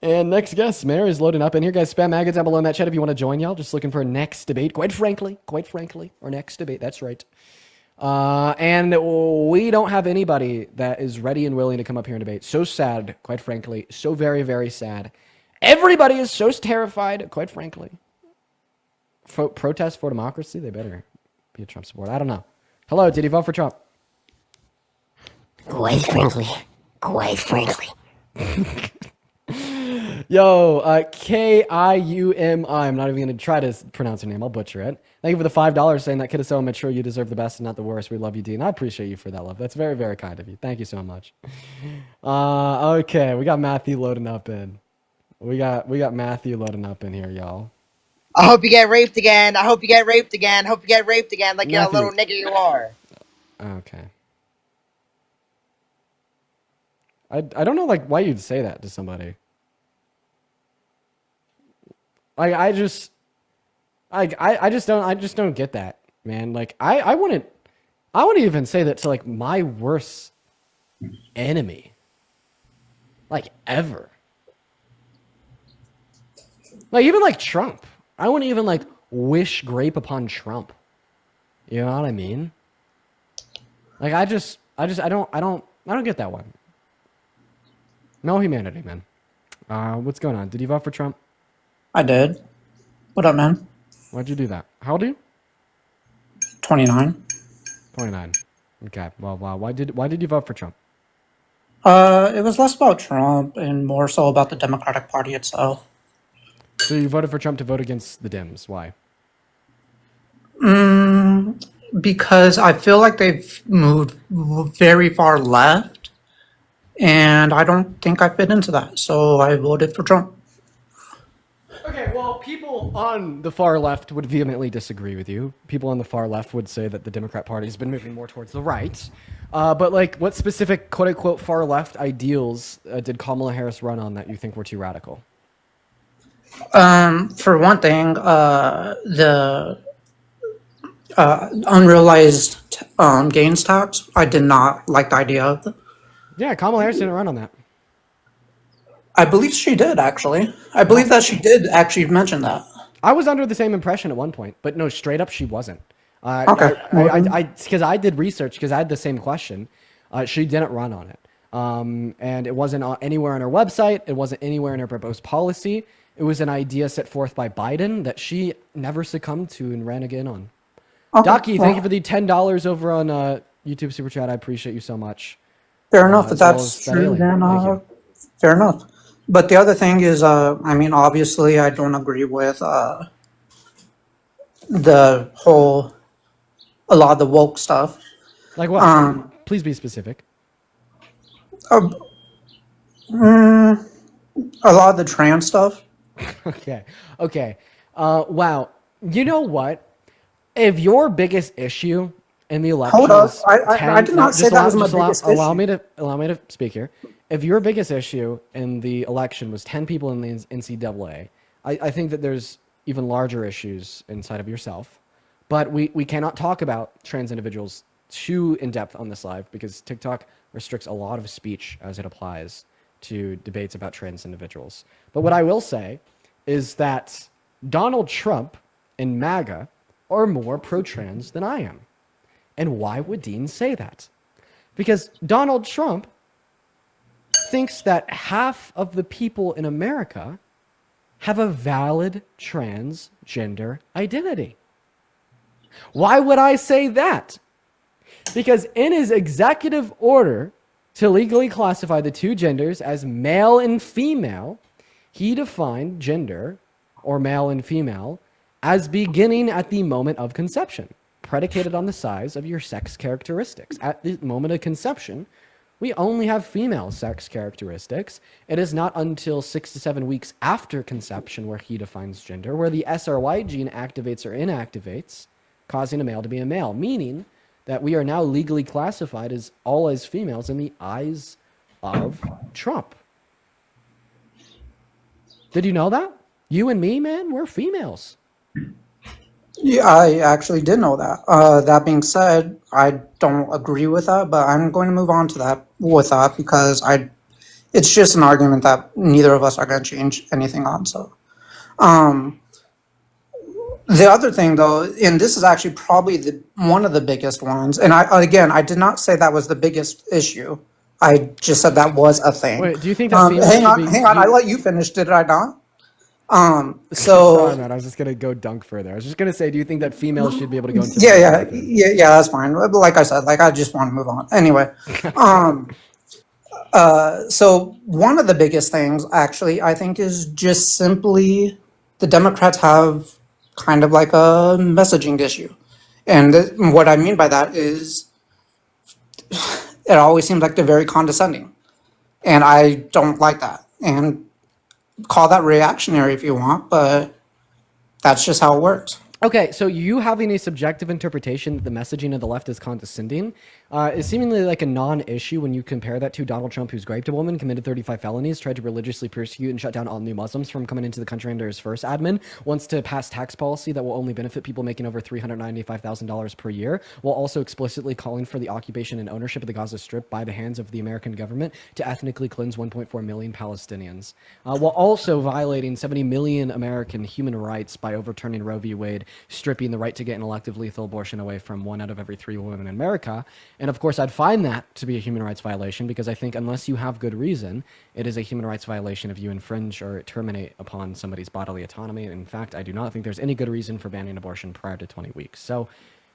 And next guest, Mary is loading up in here, guys. Spam maggots down below in that chat if you want to join, y'all. Just looking for a next debate, quite frankly, our next debate. That's right. And we don't have anybody that is ready and willing to come up here and debate. So sad, quite frankly. So very, very sad. Everybody is so terrified, quite frankly. Protest for democracy? They better be a Trump supporter. I don't know. Hello, did you vote for Trump? Quite frankly. Yo, Kiumi. I'm not even going to try to pronounce her name. I'll butcher it. Thank you for the $5 saying that kid is so immature. You deserve the best and not the worst. We love you, Dean. I appreciate you for that love. That's very, very kind of you. Thank you so much. Okay, we got Matthew loading up in. We got Matthew loading up in here, y'all. I hope you get raped again. Like Matthew. you're a little nigga you are. Okay. I don't know like why you'd say that to somebody. Like I just don't get that, man. Like I wouldn't even say that to like my worst enemy. Like ever. Like even like Trump. I wouldn't even like wish grape upon Trump. You know what I mean? Like I don't get that one. No humanity, man. What's going on? Did you vote for Trump? I did. What up, man? Why'd you do that? How old are you? 29. 29. Okay. Well, wow. Why did you vote for Trump? It was less about Trump and more so about the Democratic Party itself. So you voted for Trump to vote against the Dems. Why? Because I feel like they've moved very far left, and I don't think I fit into that, so I voted for Trump. Okay, well, people on the far left would vehemently disagree with you. People on the far left would say that the Democrat Party has been moving more towards the right. But like, what specific quote unquote far left ideals did Kamala Harris run on that you think were too radical? For one thing, the unrealized gains tax, I did not like the idea of. Yeah, Kamala Harris didn't run on that. I believe she did, actually. I believe that she did actually mention that. I was under the same impression at one point, but no, straight up, she wasn't. Okay. Because I did research, because I had the same question. She didn't run on it. And it wasn't anywhere on her website. It wasn't anywhere in her proposed policy. It was an idea set forth by Biden that she never succumbed to and ran again on. Okay, Docky, thank you for the $10 over on YouTube Super Chat. I appreciate you so much. Fair enough. If as well that's as that true, alien. then Thank you. fair enough. But the other thing is, I mean, obviously, I don't agree with the whole, a lot of the woke stuff. Like what? Please be specific. A lot of the trans stuff. Okay. Okay. Wow. You know what? If your biggest issue in the election Hold up. is I did not say that was my biggest allow issue. allow me to speak here. If your biggest issue in the election was 10 people in the NCAA, I think that there's even larger issues inside of yourself. But we cannot talk about trans individuals too in depth on this live because TikTok restricts a lot of speech as it applies to debates about trans individuals. But what I will say is that Donald Trump and MAGA are more pro-trans than I am. And why would Dean say that? Because Donald Trump thinks that half of the people in America have a valid transgender identity. Why would I say that? Because in his executive order to legally classify the two genders as male and female, he defined gender, or male and female, as beginning at the moment of conception, predicated on the size of your sex characteristics. At the moment of conception, we only have female sex characteristics. It is not until 6 to 7 weeks after conception where he defines gender, where the SRY gene activates or inactivates, causing a male to be a male, meaning that we are now legally classified as all as females in the eyes of Trump. Did you know that? You and me, man, we're females. Yeah, I actually did know that. That being said, I don't agree with that, but I'm going to move on to that because it's just an argument that neither of us are going to change anything on. So, the other thing though, and this is actually probably one of the biggest ones, and I did not say that was the biggest issue. I just said that was a thing. Wait, do you think that females hang on, should be, hang on. I let you finish, did I not? Sorry, man. I was just gonna go dunk further. I was just gonna say, do you think that females should be able to go into? Yeah. That's fine. Like I said, I just want to move on. Anyway, so one of the biggest things, actually, I think, is just simply the Democrats have kind of like a messaging issue, and what I mean by that is it always seems like they're very condescending, and I don't like that. And call that reactionary if you want, but that's just how it works. Okay, so you having a subjective interpretation that the messaging of the left is condescending is seemingly like a non-issue when you compare that to Donald Trump, who's raped a woman, committed 35 felonies, tried to religiously persecute and shut down all new Muslims from coming into the country under his first admin, wants to pass tax policy that will only benefit people making over $395,000 per year, while also explicitly calling for the occupation and ownership of the Gaza Strip by the hands of the American government to ethnically cleanse 1.4 million Palestinians, while also violating 70 million American human rights by overturning Roe v. Wade, stripping the right to get an elective lethal abortion away from 1 out of every 3 women in America. And of course, I'd find that to be a human rights violation because I think unless you have good reason, it is a human rights violation if you infringe or terminate upon somebody's bodily autonomy. In fact, I do not think there's any good reason for banning abortion prior to 20 weeks. So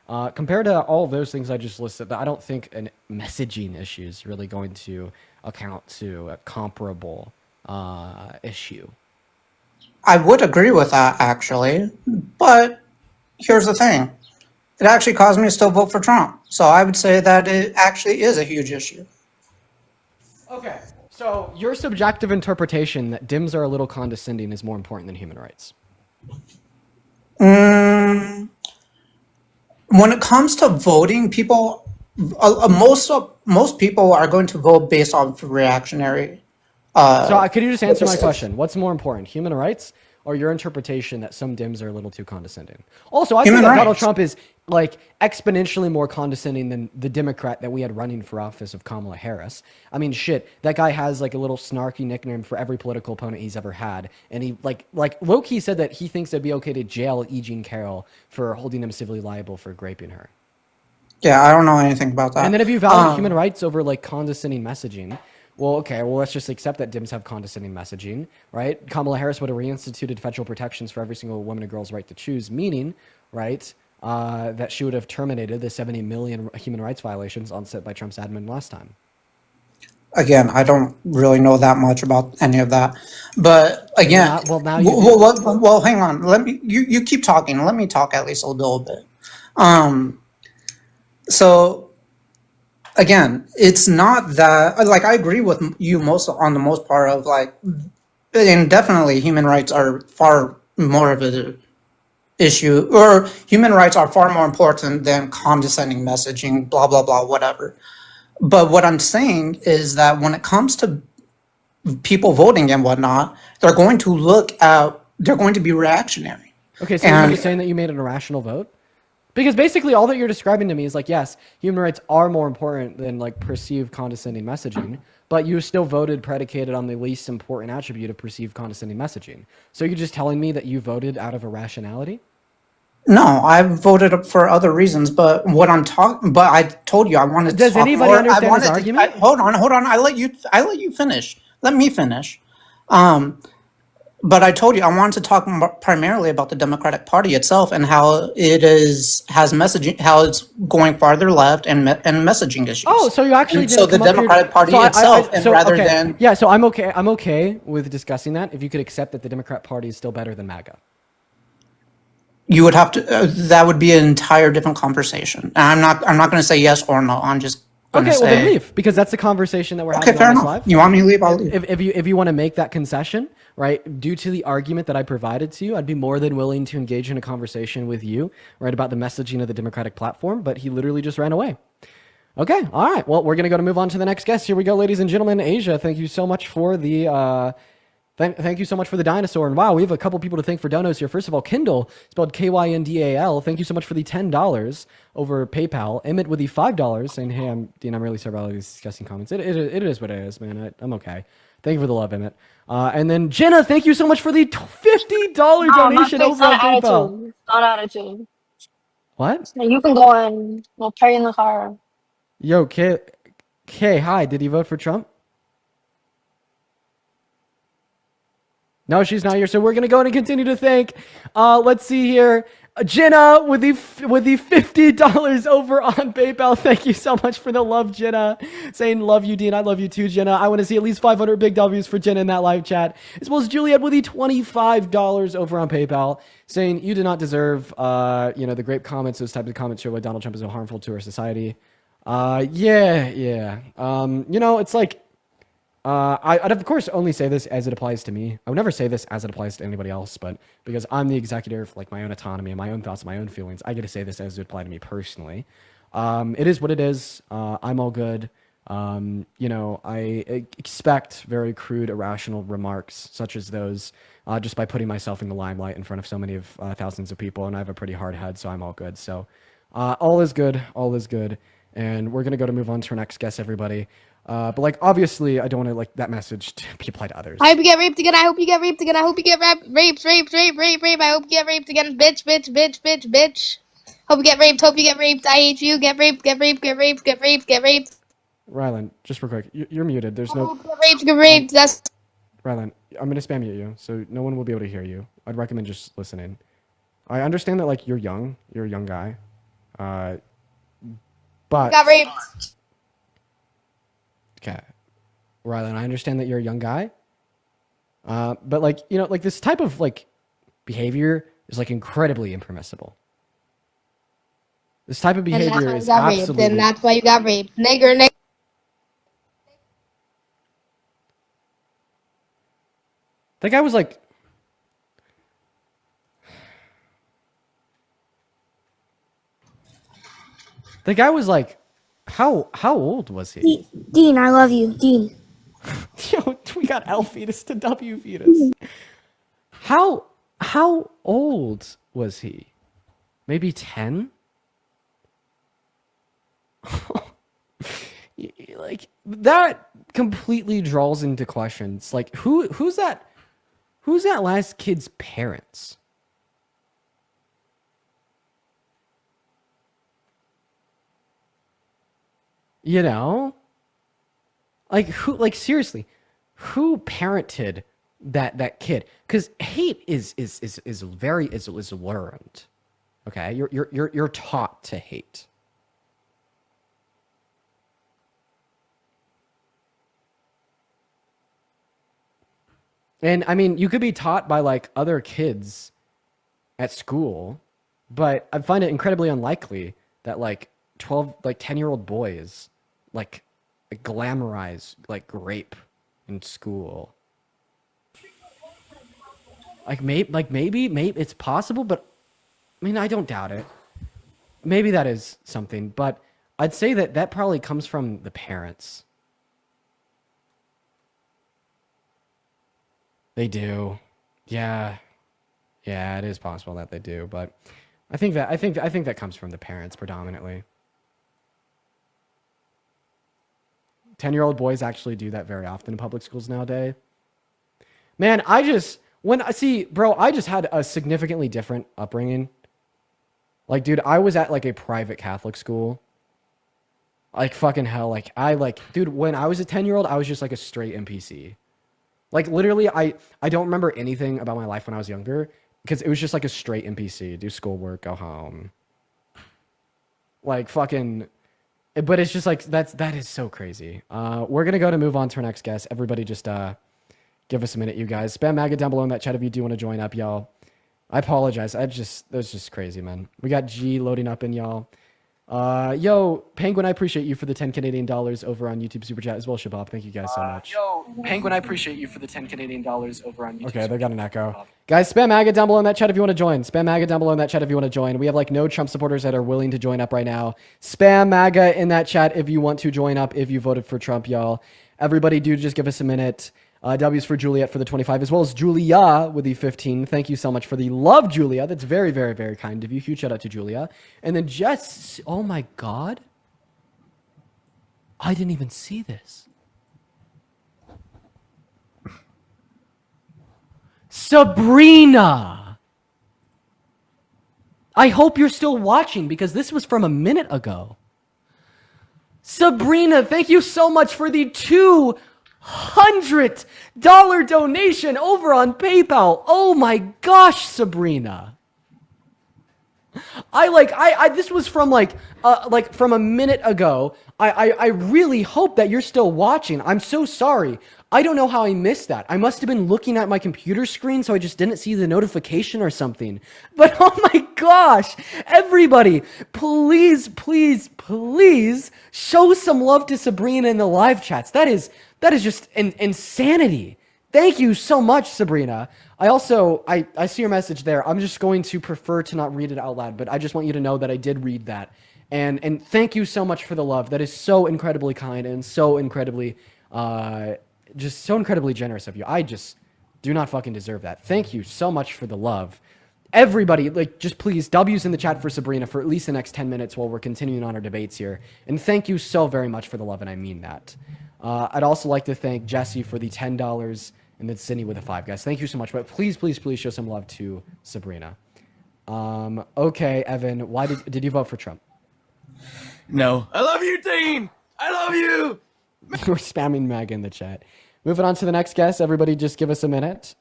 compared to all of those things I just listed, I don't think a messaging issue is really going to account to a comparable issue. I would agree with that, actually, but here's the thing. It actually caused me to still vote for Trump. So I would say that it actually is a huge issue. Okay, so your subjective interpretation that Dems are a little condescending is more important than human rights. Mm, when it comes to voting, most people are going to vote based off reactionary. So could you just answer my Purposes. question? What's more important, human rights or your interpretation that some Dems are a little too condescending? Also, I think Human that Donald rights. Trump is like exponentially more condescending than the Democrat that we had running for office of Kamala Harris. I mean, shit, that guy has like a little snarky nickname for every political opponent he's ever had, and he like low-key said that he thinks it'd be okay to jail E. Jean Carroll for holding him civilly liable for raping her. Yeah, I don't know anything about that. And then if you value human rights over like condescending messaging, well, okay, well, let's just accept that Dems have condescending messaging, right? Kamala Harris would have reinstituted federal protections for every single woman and girl's right to choose, meaning, right, that she would have terminated the 70 million human rights violations onset by Trump's admin last time. Again, I don't really know that much about any of that. But again, now you do. well, hang on. You keep talking. Let me talk at least a little bit. So again, it's not that, like, I agree with you on the most part of like, and definitely human rights are far more of an issue, or human rights are far more important than condescending messaging, blah, blah, blah, whatever. But what I'm saying is that when it comes to people voting and whatnot, they're going to be reactionary. Okay, so you're just saying that you made an irrational vote? Because basically all that you're describing to me is like, yes, human rights are more important than like perceived condescending messaging, but you still voted predicated on the least important attribute of perceived condescending messaging. So you're just telling me that you voted out of irrationality? No, I voted for other reasons, but but I told you I wanted to Does talk anybody more. understand this argument? Hold on. I let you finish. Let me finish. But I told you I wanted to talk primarily about the Democratic Party itself and how has messaging, how it's going farther left and messaging issues. Oh, so you actually And didn't so the come up here. Democratic Party So itself, and rather okay, than yeah. So I'm okay. I'm okay with discussing that if you could accept that the Democrat Party is still better than MAGA. you would have to, that would be an entire different conversation. And I'm not going to say yes or no. I'm just going to Okay, well then say, leave because that's the conversation that we're okay, having fair on this enough. live. You want me to leave? I'll leave. If you want to make that concession, right, due to the argument that I provided to you, I'd be more than willing to engage in a conversation with you, right, about the messaging of the Democratic platform. But he literally just ran away. Okay, all right. Well, we're gonna move on to the next guest. Here we go, ladies and gentlemen. Asia, thank you so much for the. Thank you so much for the dinosaur. And wow, we have a couple people to thank for donos here. First of all, Kindle, spelled Kyndal. Thank you so much for the $10 over PayPal. Emmett with the $5 saying, hey, I'm really sorry about all these disgusting comments. It is what it is, man. I'm okay. Thank you for the love, Emmett. And then Jenna, thank you so much for the $50 donation over on PayPal. Attitude. Not attitude. What? You can go and we'll pray in the car. Yo, Kay, hi. Did you vote for Trump? No, she's not here. So we're gonna go and continue to thank. Let's see here, Jenna with the $50 over on PayPal. Thank you so much for the love, Jenna. Saying love you, Dean. I love you too, Jenna. I want to see at least 500 big W's for Jenna in that live chat, as well as Juliet with the $25 over on PayPal, saying you do not deserve, the grape comments. Those types of comments show why Donald Trump is so harmful to our society. Yeah. It's like. I'd of course only say this as it applies to me. I would never say this as it applies to anybody else, but because I'm the executor of like my own autonomy and my own thoughts, my own feelings, I get to say this as it applies to me personally. It is what it is. I'm all good. I expect very crude, irrational remarks such as those just by putting myself in the limelight in front of so many of thousands of people, and I have a pretty hard head, so I'm all good. So all is good. All is good. And we're going to move on to our next guest, everybody. But like obviously I don't want to like that message to be applied to others. I hope you get raped again. I hope you get raped again. I hope you get raped. I hope you get raped again. Bitch. Hope you get raped. Hope you get raped. I hate you. Get raped. Rylan, just real quick, you're muted. There's no. Get raped. That's. Rylan, I'm gonna spam mute you, so no one will be able to hear you. I'd recommend just listening. I understand that like you're a young guy, but. Got raped. Okay, Rylan, I understand that you're a young guy, but like like this type of like behavior is like incredibly impermissible. This type of behavior is absolutely. And that's why you got raped. Nigger. That guy was like. The guy was like, how old was he? Dean, I love you, Dean. Yo, we got L fetus to W fetus. How old was he? Maybe 10? Like that completely draws into questions. Like who's that last kid's parents? You know? Like seriously, who parented that kid? Because hate is learned. Okay? You're taught to hate. And I mean, you could be taught by like other kids at school, but I find it incredibly unlikely that like 10-year-old boys like glamorize like rape in school. Maybe it's possible, but I mean, I don't doubt it. Maybe that is something, but I'd say that probably comes from the parents. They do. Yeah. Yeah, it is possible that they do, but I think that comes from the parents predominantly. 10-year-old boys actually do that very often in public schools nowadays. Man, I just had a significantly different upbringing. Like, dude, I was at like a private Catholic school. Like fucking hell, dude, when I was a 10-year-old, I was just like a straight NPC. Like literally, I don't remember anything about my life when I was younger because it was just like a straight NPC. Do schoolwork, go home. Like fucking, but it's just like that is so crazy. We're gonna move on to our next guest. Everybody, just give us a minute, you guys. Spam MAGA down below in that chat if you do want to join up, y'all. I apologize. That's just crazy, man. We got G loading up in y'all. Yo, Penguin, I appreciate you for the 10 Canadian dollars over on YouTube Super Chat as well, Shabab. Thank you guys so much. Yo, Penguin, I appreciate you for the 10 Canadian dollars over on YouTube. Okay, they got an echo. Guys, spam MAGA down below in that chat if you want to join. Spam MAGA down below in that chat if you want to join. We have like no Trump supporters that are willing to join up right now. Spam MAGA in that chat if you want to join up if you voted for Trump, y'all. Everybody, do just give us a minute. W's for Juliet for the 25, as well as Julia with the 15. Thank you so much for the love, Julia. That's very, very, very kind of you. Huge shout out to Julia. And then Jess, oh my God. I didn't even see this. Sabrina. I hope you're still watching because this was from a minute ago. Sabrina, thank you so much for the $200 donation over on PayPal. Oh my gosh, Sabrina. This was from from a minute ago. I really hope that you're still watching. I'm so sorry. I don't know how I missed that. I must have been looking at my computer screen, so I just didn't see the notification or something. But oh my gosh, everybody, please, please, please show some love to Sabrina in the live chats. That is just insanity. Thank you so much, Sabrina. I see your message there. I'm just going to prefer to not read it out loud, but I just want you to know that I did read that. And thank you so much for the love. That is so incredibly kind and so incredibly, just so incredibly generous of you. I just do not fucking deserve that. Thank you so much for the love. Everybody, just please, W's in the chat for Sabrina for at least the next 10 minutes while we're continuing on our debates here. And thank you so very much for the love, and I mean that. I'd also like to thank Jesse for the $10 and then Sydney with a 5, guys. Thank you so much. But please, please, please show some love to Sabrina. Okay, Evan, why did you vote for Trump? No. I love you, Dean! I love you! We're spamming MAGA in the chat. Moving on to the next guest. Everybody just give us a minute.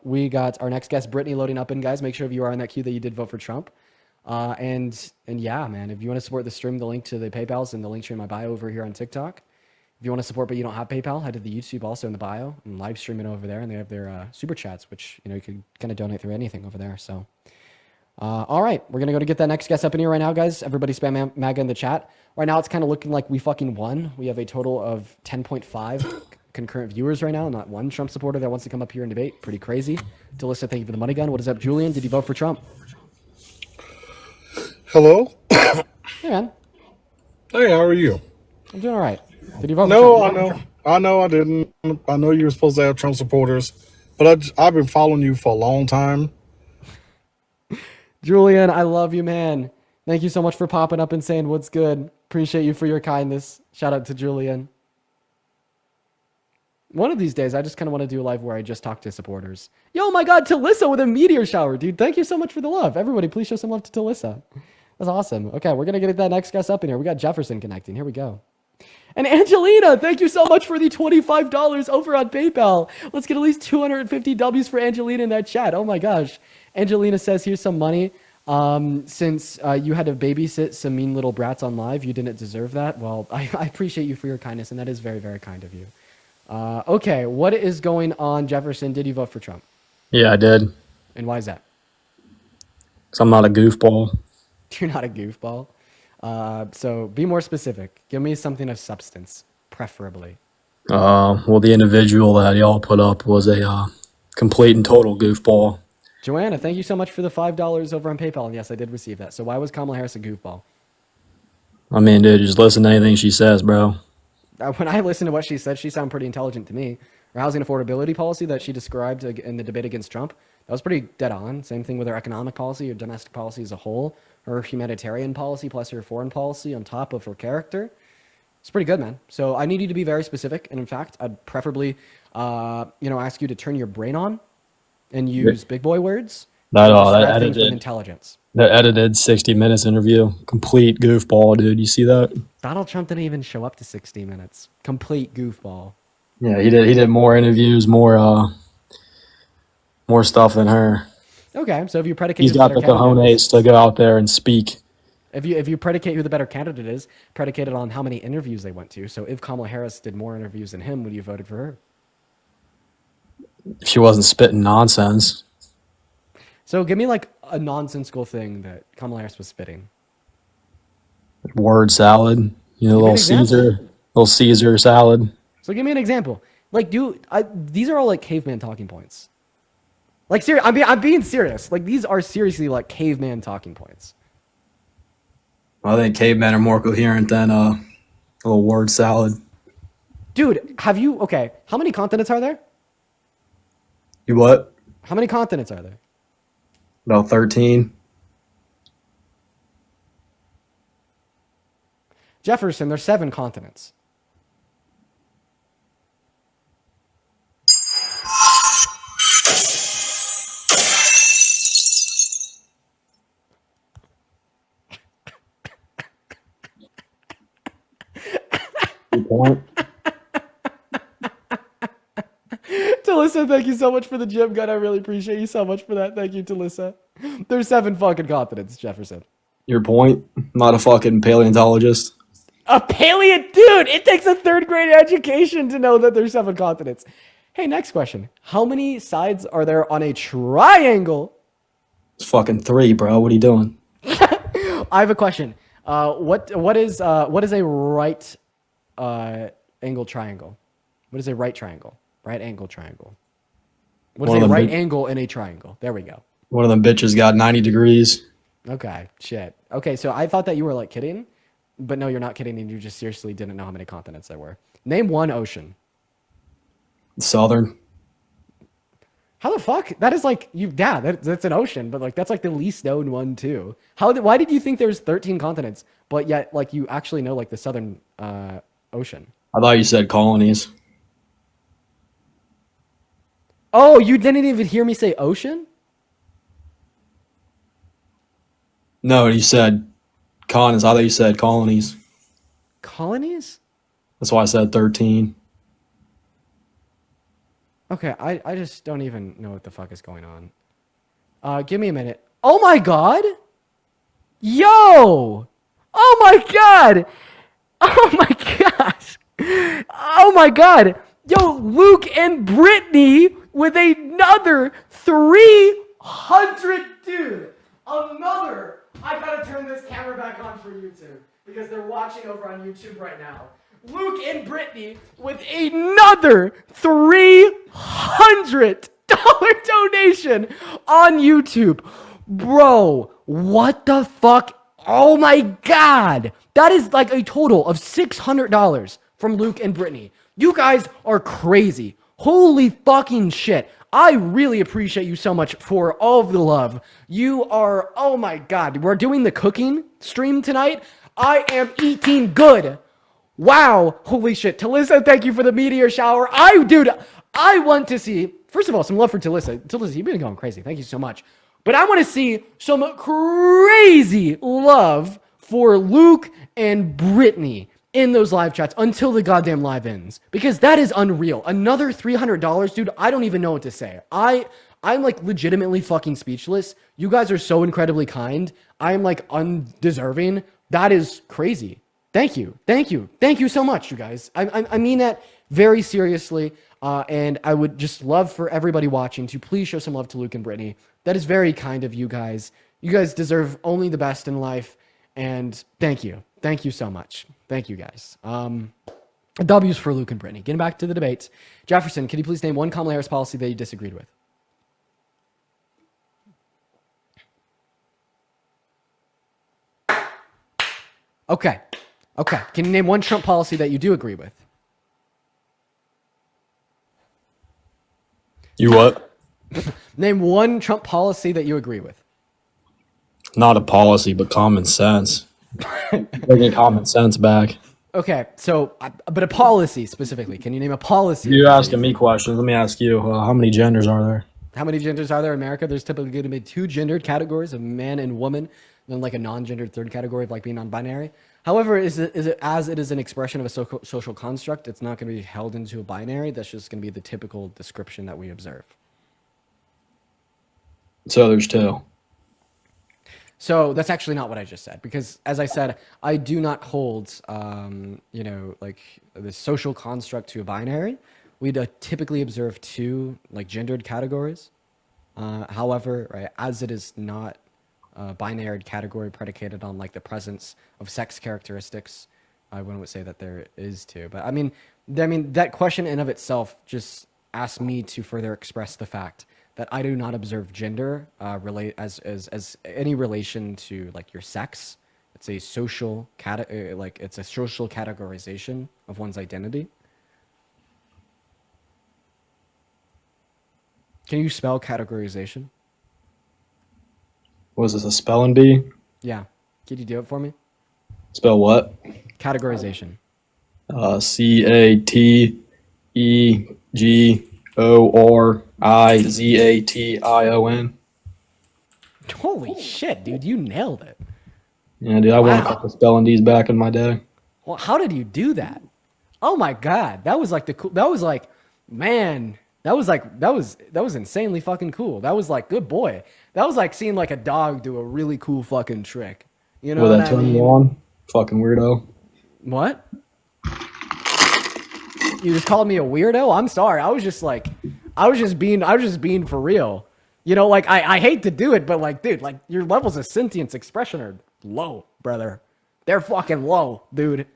We got our next guest, Brittany, loading up in, guys. Make sure if you are in that queue that you did vote for Trump. And yeah, man, if you want to support the stream, the link to the PayPal's and the link to in my bio over here on TikTok. If you want to support but you don't have PayPal, head to the YouTube also in the bio and live stream it over there. And they have their super chats, which you can kind of donate through anything over there. So, all right, we're gonna go to get that next guest up in here right now, guys. Everybody spam MAGA in the chat. Right now, it's kind of looking like we fucking won. We have a total of 10.5 concurrent viewers right now. Not one Trump supporter that wants to come up here and debate. Pretty crazy. Delissa, thank you for the money gun. What is up, Julian? Did you vote for Trump? Hello. Hey, man. Hey, how are you? I'm doing all right. Did you vote for No, Trump? I know, I didn't. I know you were supposed to have Trump supporters, but I've been following you for a long time. Julian, I love you, man. Thank you so much for popping up and saying what's good. Appreciate you for your kindness. Shout out to Julian. One of these days, I just kind of want to do a live where I just talk to supporters. Yo, my God, Talissa with a meteor shower, dude. Thank you so much for the love. Everybody, please show some love to Talissa. That's awesome. Okay, we're going to get that next guest up in here. We got Jefferson connecting. Here we go. And Angelina, thank you so much for the $25 over on PayPal. Let's get at least 250 W's for Angelina in that chat. Oh my gosh. Angelina says, here's some money. Since you had to babysit some mean little brats on live, you didn't deserve that. Well, I appreciate you for your kindness, and that is very, very kind of you. Okay, what is going on, Jefferson? Did you vote for Trump? Yeah, I did. And why is that? Because I'm not a goofball. You're not a goofball. So be more specific. Give me something of substance, preferably. Well, the individual that y'all put up was a complete and total goofball. Joanna, thank you so much for the $5 over on PayPal. And yes, I did receive that. So why was Kamala Harris a goofball? I mean, dude, just listen to anything she says, bro. When I listen to what she said, she sounded pretty intelligent to me. Her housing affordability policy that she described in the debate against Trump, that was pretty dead on. Same thing with her economic policy or domestic policy as a whole. Her humanitarian policy plus her foreign policy on top of her character. It's pretty good, man. So I need you to be very specific. And in fact, I'd preferably, ask you to turn your brain on and use big boy words. That things with intelligence. The edited 60 Minutes interview, complete goofball, dude. You see that? Donald Trump didn't even show up to 60 Minutes. Complete goofball. Yeah, he did more interviews, more stuff than her. Okay, so if you predicate, He's got the cojones to go out there and speak. If you predicate who the better candidate is, predicated on how many interviews they went to. So if Kamala Harris did more interviews than him, would you have voted for her? If she wasn't spitting nonsense. So give me like a nonsensical thing that Kamala Harris was spitting. Word salad, little Caesar salad. So give me an example. Like, these are all like caveman talking points. Like, I'm being serious. Like, these are seriously like caveman talking points. I think cavemen are more coherent than a little word salad. Dude, how many continents are there? You what? How many continents are there? About 13. Jefferson, there's 7 continents. Good point. Talissa, thank you so much for the gym gun. I really appreciate you so much for that. Thank you, Talissa. There's 7 fucking continents, Jefferson. Your point? I'm not a fucking paleontologist. A dude, it takes a 3rd grade education to know that there's 7 continents. Hey, next question. How many sides are there on a triangle? It's fucking 3, bro. What are you doing? I have a question. What is a right angle triangle? What is a right triangle? Right angle triangle. What is a right angle in a triangle? There we go. One of them bitches got 90 degrees. Okay, shit. Okay, so I thought that you were like kidding, but no, you're not kidding, and you just seriously didn't know how many continents there were. Name one ocean. Southern. How the fuck? That is like that's an ocean, but like that's like the least known one too. Why did you think there's 13 continents, but yet like you actually know like the southern ocean? I thought you said colonies. Oh, you didn't even hear me say ocean? No, you said colonies. I thought you said colonies. Colonies? That's why I said 13. Okay, I just don't even know what the fuck is going on. Give me a minute. Oh my god! Yo! Oh my god! Oh my gosh! Oh my god! Yo, Luke and Brittany with another 300, dude! Another! I gotta turn this camera back on for YouTube because they're watching over on YouTube right now. Luke and Brittany with another $300 donation on YouTube. Bro, what the fuck Oh my God. That is like a total of $600 from Luke and Brittany. You guys are crazy. Holy fucking shit. I really appreciate you so much for all of the love. You are, oh my God. We're doing the cooking stream tonight. I am eating good. Wow. Holy shit. Talissa, thank you for the meteor shower. I want to see, first of all, some love for Talissa. Talissa, you've been going crazy. Thank you so much. But I want to see some crazy love for Luke and Brittany in those live chats until the goddamn live ends. Because that is unreal. Another $300, dude, I don't even know what to say. I'm like legitimately fucking speechless. You guys are so incredibly kind. I'm like undeserving. That is crazy. Thank you. Thank you. Thank you so much, you guys. I mean that very seriously. And I would just love for everybody watching to please show some love to Luke and Brittany. That is very kind of you guys. You guys deserve only the best in life. And thank you. Thank you so much. Thank you guys. W's for Luke and Brittany. Getting back to the debates. Jefferson, can you please name one Kamala Harris policy that you disagreed with? Okay. Okay. Can you name one Trump policy that you do agree with? You what? Name one Trump policy that you agree with. Not a policy, but common sense. Bringing common sense back. Okay, so, but a policy specifically. Can you name a policy? You're asking me questions. Let me ask you, how many genders are there? How many genders are there in America? There's typically going to be 2 gendered categories of man and woman, then like a non-gendered third category of like being non-binary. However, is it as it is an expression of a social construct, it's not going to be held into a binary. That's just going to be the typical description that we observe. So there's 2. So that's actually not what I just said, because as I said, I do not hold, like the social construct to a binary. We'd typically observe 2 like gendered categories. However, right, as it is not a binary category predicated on like the presence of sex characteristics, I wouldn't say that there is 2. But I mean that question in of itself just asked me to further express the fact that I do not observe gender relate as any relation to like your sex. It's a social it's a social categorization of one's identity. Can you spell categorization? Was this a spelling bee? Yeah. Can you do it for me? Spell what? Categorization. CATEGORIZATION. Holy shit, dude, you nailed it. Yeah, dude, I won a couple spelling bees back in my day. Well, how did you do that? Oh my God, that was like man, that was insanely fucking cool. That was like, good boy. That was like seeing like a dog do a really cool fucking trick. You know Will what that I turn mean? you on? Fucking weirdo. What? You just called me a weirdo? I'm sorry. I was just being for real. You know, like I hate to do it, but like, dude, like your levels of sentience expression are low, brother. They're fucking low, dude.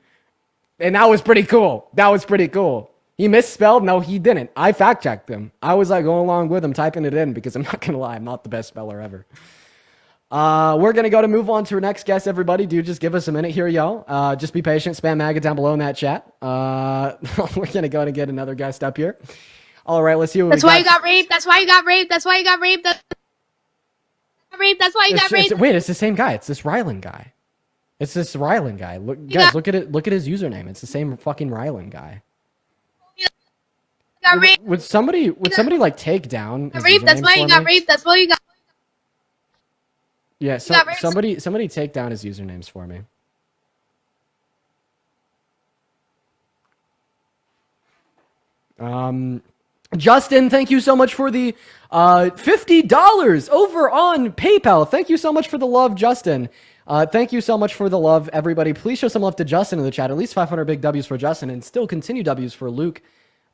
And that was pretty cool. That was pretty cool. He misspelled? No, he didn't. I fact checked him. I was like going along with him, typing it in because I'm not gonna lie, I'm not the best speller ever. We're gonna move on to our next guest, everybody. Dude, just give us a minute here, y'all. Just be patient. Spam MAGA down below in that chat. We're gonna go and get another guest up here. All right, let's see what That's we why got. you got raped. That's why you got raped. That's why you got raped. That's why you got raped. Wait, it's the same guy. It's this Rylan guy. It's this Rylan guy. Look, guys, look at it. Look at his username. It's the same fucking Rylan guy. Got raped. Would somebody like take down his Raped. That's username why for you got me? raped. That's why you got. Yeah, got raped. somebody take down his usernames for me. Justin, thank you so much for the $50 over on PayPal. Thank you so much for the love, Justin. Thank you so much for the love, everybody. Please show some love to Justin in the chat. At least 500 big W's for Justin, and still continue W's for Luke,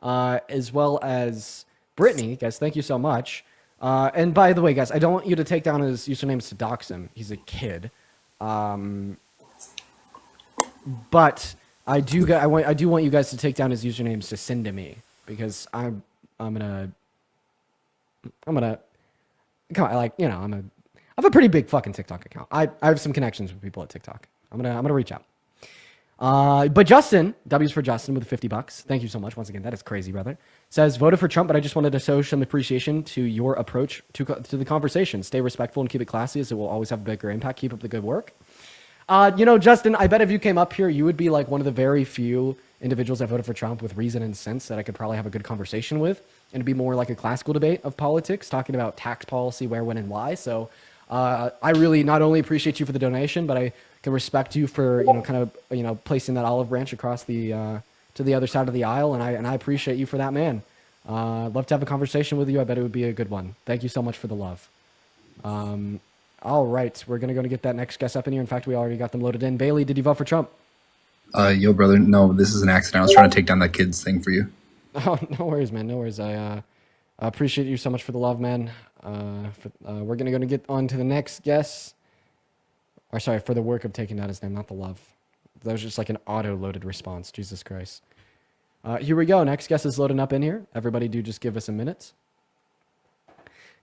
as well as Brittany. Guys, thank you so much. And by the way, guys, I don't want you to take down his usernames to dox him. He's a kid. But I do want you guys to take down his usernames to send to me, because I'm gonna come on, like, you know, I have a pretty big fucking TikTok account. I have some connections with people at TikTok. I'm gonna reach out. But Justin, W's for Justin with $50. Thank you so much. Once again, that is crazy, brother. Says, voted for Trump, but I just wanted to show some appreciation to your approach to the conversation. Stay respectful and keep it classy, as it will always have a bigger impact. Keep up the good work. Justin, I bet if you came up here, you would be like one of the very few individuals that voted for Trump with reason and sense that I could probably have a good conversation with, and it'd be more like a classical debate of politics, talking about tax policy, where, when, and why. So I really not only appreciate you for the donation, but I can respect you for placing that olive branch across the to the other side of the aisle, and I appreciate you for that, man. I'd love to have a conversation with you. I bet it would be a good one. Thank you so much for the love. All right, we're gonna get that next guest up in here. In fact, we already got them loaded in. Bailey, did you vote for Trump? Yo, brother, no, this is an accident. I was trying to take down that kid's thing for you. Oh, no worries, man. No worries. I appreciate you so much for the love, man. We're gonna get on to the next guest. Or sorry, for the work of taking down his name, not the love. That was just like an auto-loaded response. Jesus Christ. Here we go. Next guest is loading up in here. Everybody do just give us a minute.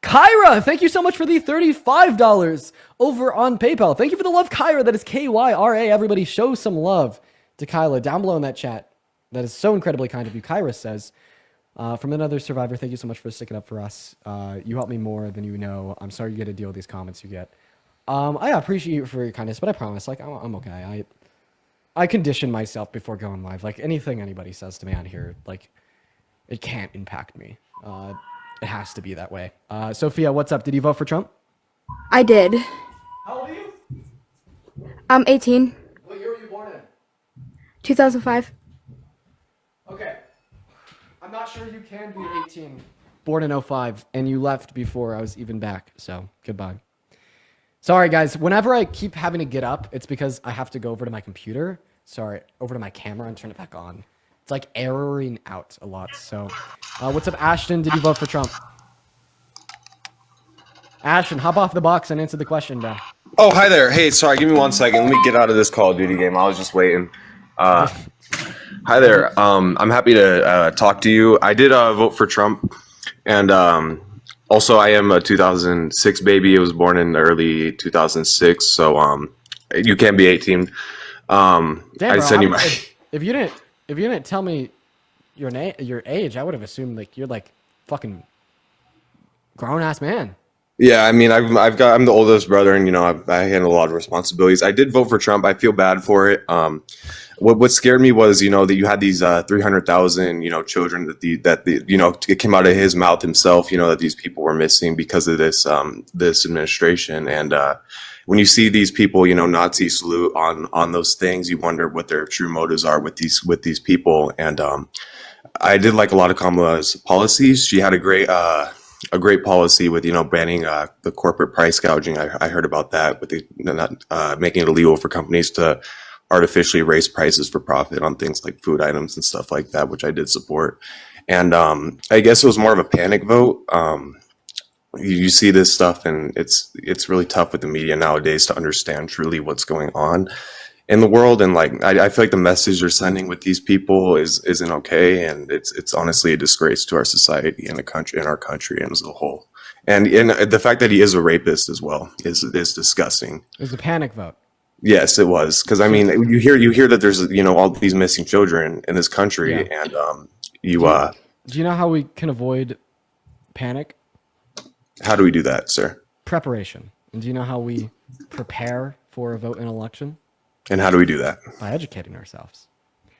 Kyra, thank you so much for the $35 over on PayPal. Thank you for the love, Kyra. That is Kyra. Everybody show some love to Kyla down below in that chat. That is so incredibly kind of you. Kyra says, from another survivor, thank you so much for sticking up for us. You help me more than you know. I'm sorry you get to deal with these comments you get. I appreciate you for your kindness, but I promise, like, I'm okay. I condition myself before going live. Like, anything anybody says to me on here, like, it can't impact me. It has to be that way. Sophia, what's up? Did you vote for Trump? I did. How old are you? I'm 18. What year were you born in? 2005. Okay. I'm not sure you can be 18. Born in 05, and you left before I was even back, so goodbye. Sorry, guys. Whenever I keep having to get up, it's because I have to go over to my computer. Sorry, over to my camera and turn it back on. It's like erroring out a lot. So, what's up, Ashton? Did you vote for Trump? Ashton, hop off the box and answer the question, bro. Oh, hi there. Hey, sorry, give me 1 second. Let me get out of this Call of Duty game. I was just waiting. Hi there. I'm happy to talk to you. I did vote for Trump, and also I am a 2006 baby. I was born in early 2006, so you can be 18. Damn, I send you my. If you didn't tell me your age, I would have assumed like you're like fucking grown ass man. Yeah, I mean, I'm the oldest brother, and I handle a lot of responsibilities. I did vote for Trump. I feel bad for it. What scared me was, that you had these 300,000, children that it came out of his mouth himself, that these people were missing because of this administration. And when you see these people, Nazi salute on those things, you wonder what their true motives are with these people. And I did like a lot of Kamala's policies. She had a great policy with banning the corporate price gouging. I heard about that, with not making it illegal for companies to artificially raise prices for profit on things like food items and stuff like that, which I did support. And I guess it was more of a panic vote. You see this stuff, and it's really tough with the media nowadays to understand truly what's going on in the world. And like I feel like the message they're sending with these people isn't okay, and it's honestly a disgrace to our society and our country and as a whole. And the fact that he is a rapist as well is disgusting. It was a panic vote. Yes, it was, because I mean, you hear that there's all these missing children in this country, yeah. And do you know how we can avoid panic? How do we do that, sir? Preparation. And do you know how we prepare for a vote in an election? And how do we do that? By educating ourselves.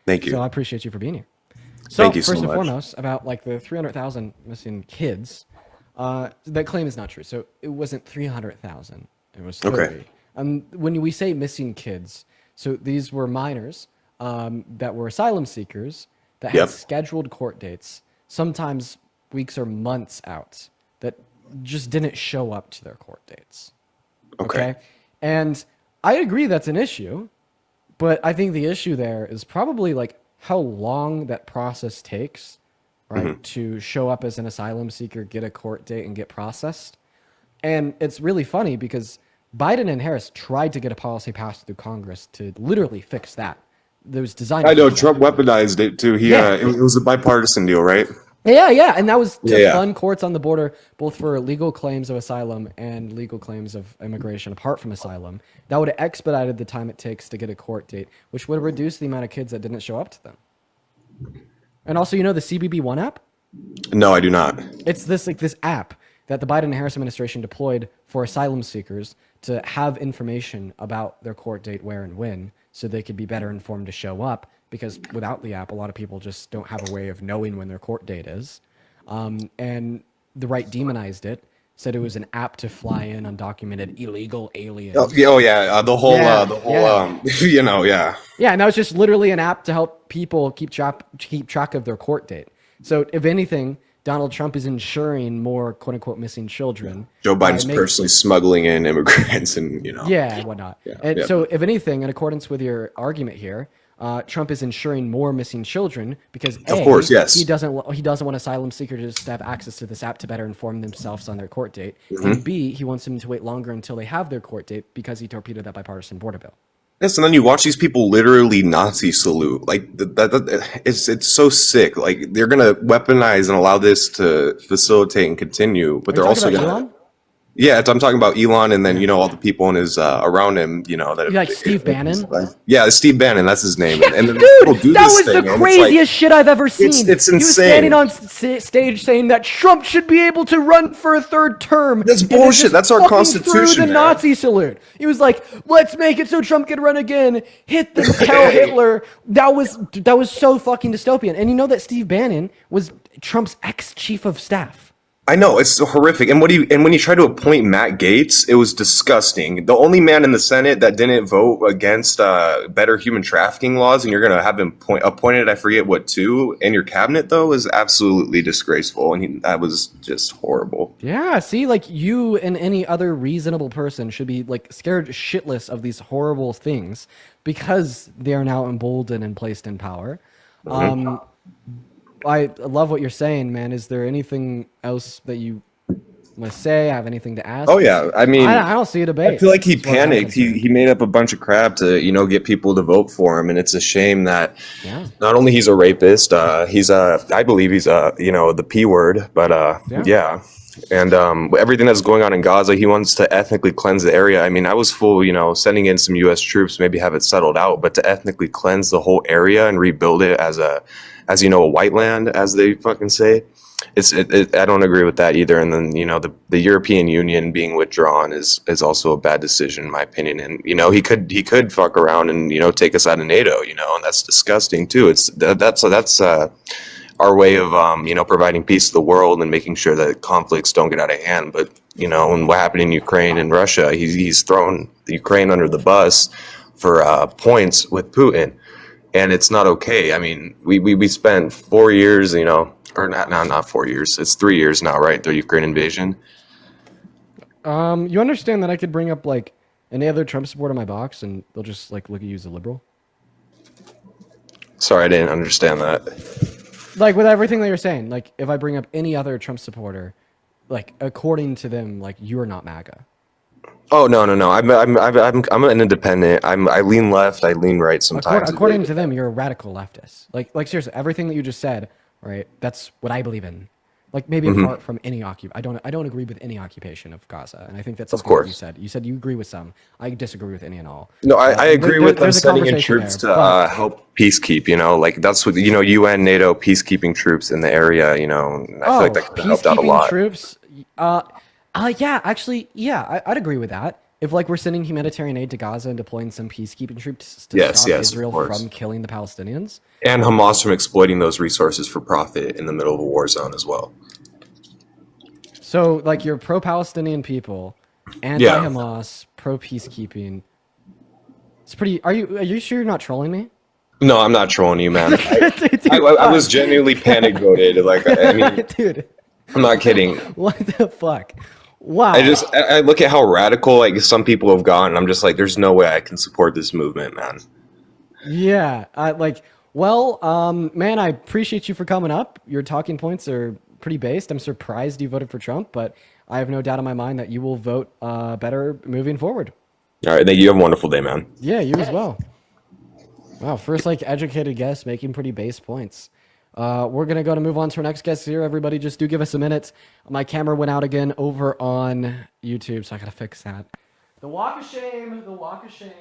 Thank you. So I appreciate you for being here. So thank you so much. First and foremost, about like the 300,000 missing kids, that claim is not true. So it wasn't 300,000. It was 30. Okay. When we say missing kids, so these were minors that were asylum seekers that had scheduled court dates, sometimes weeks or months out, that just didn't show up to their court dates. Okay? And I agree that's an issue, but I think the issue there is probably like how long that process takes, right, to show up as an asylum seeker, get a court date, and get processed. And it's really funny because Biden and Harris tried to get a policy passed through Congress to literally fix that. It was designed. I know Trump weaponized it too. It was a bipartisan deal, right? Yeah, and that was to Yeah. fund courts on the border, both for legal claims of asylum and legal claims of immigration apart from asylum. That would have expedited the time it takes to get a court date, which would have reduced the amount of kids that didn't show up to them. And also, the CBB1 app? No, I do not. It's this app that the Biden and Harris administration deployed for asylum seekers to have information about their court date, where and when, so they could be better informed to show up. Because without the app, a lot of people just don't have a way of knowing when their court date is. And the right demonized it, said it was an app to fly in undocumented illegal aliens. The whole Yeah. yeah. And that was just literally an app to help people keep track of their court date. So if anything, Donald Trump is ensuring more quote unquote missing children. Joe Biden's personally smuggling in immigrants and and whatnot. So if anything, in accordance with your argument here, Trump is ensuring more missing children because of course, yes, he doesn't want asylum seekers to have access to this app to better inform themselves on their court date, Mm-hmm. and B, he wants them to wait longer until they have their court date because he torpedoed that bipartisan border bill. Yes, and then you watch these people literally Nazi salute. Like it's so sick. Like they're gonna weaponize and allow this to facilitate and continue, but they're also gonna. Elon? Yeah, I'm talking about Elon, and then all the people in his around him. That like Steve Bannon. Yeah, Steve Bannon, that's his name. And then Dude, people do that this was thing, the and it's craziest shit I've ever seen. It's insane. He was standing on stage saying that Trump should be able to run for a third term. That's and then bullshit. just That's our fucking Constitution, threw the man. Nazi salute. He was like, "Let's make it so Trump can run again. Hit the tell Hitler." That was so fucking dystopian. And you know that Steve Bannon was Trump's ex-chief of staff. I know, it's so horrific. And when you try to appoint Matt Gaetz, it was disgusting. The only man in the Senate that didn't vote against better human trafficking laws, and you're going to have him appointed, I forget what, to, in your cabinet, though, is absolutely disgraceful. And that was just horrible. Yeah, see, like you and any other reasonable person should be like scared shitless of these horrible things because they are now emboldened and placed in power. Mm-hmm. I love what you're saying, man. Is there anything else that you want to say? Have anything to ask? Oh, yeah. I mean, I don't see a debate. I feel like he panicked. He made up a bunch of crap to, get people to vote for him. And it's a shame that not only he's a rapist, I believe he's the P word, but yeah. And everything that's going on in Gaza, he wants to ethnically cleanse the area. I mean, I was full, sending in some U.S. troops, maybe have it settled out, but to ethnically cleanse the whole area and rebuild it as a white land, as they fucking say, I don't agree with that either. And then the European Union being withdrawn is also a bad decision in my opinion. And he could fuck around and take us out of NATO, and that's disgusting too. That's our way of providing peace to the world and making sure that conflicts don't get out of hand. But and what happened in Ukraine and Russia, he's thrown Ukraine under the bus for points with Putin. And it's not okay. I mean, we spent 4 years, or not 4 years. It's 3 years now, right? The Ukraine invasion. You understand that I could bring up like any other Trump supporter in my box, and they'll just like look at you as a liberal. Sorry, I didn't understand that. Like with everything that you're saying, like if I bring up any other Trump supporter, like according to them, like you're not MAGA. Oh no! I'm an independent. I lean left. I lean right sometimes. According to them, you're a radical leftist. Like seriously, everything that you just said, right? That's what I believe in. Like maybe apart from any I don't agree with any occupation of Gaza, and I think that's something that you said. You said you agree with some. I disagree with any and all. No, I agree with them sending in troops to help peacekeep. Like that's what UN, NATO peacekeeping troops in the area. I feel like that could have helped out a lot. Troops. Yeah, actually, yeah, I'd agree with that. If like we're sending humanitarian aid to Gaza and deploying some peacekeeping troops to stop Israel from killing the Palestinians. And Hamas from exploiting those resources for profit in the middle of a war zone as well. So like you're pro-Palestinian people, anti-Hamas, pro-peacekeeping. It's pretty. Are you sure you're not trolling me? No, I'm not trolling you, man. I was genuinely panic voted. Like, I mean, dude, I'm not kidding. What the fuck? Wow. I look at how radical like some people have gone. And I'm just like, there's no way I can support this movement, man. Yeah, man, I appreciate you for coming up. Your talking points are pretty based. I'm surprised you voted for Trump, but I have no doubt in my mind that you will vote better moving forward. All right, thank you. Have a wonderful day, man. Yeah, you as well. Wow, first like educated guest making pretty base points. We're going to move on to our next guest here. Everybody just do give us a minute. My camera went out again over on YouTube, so I got to fix that. The walk of shame. The walk of shame.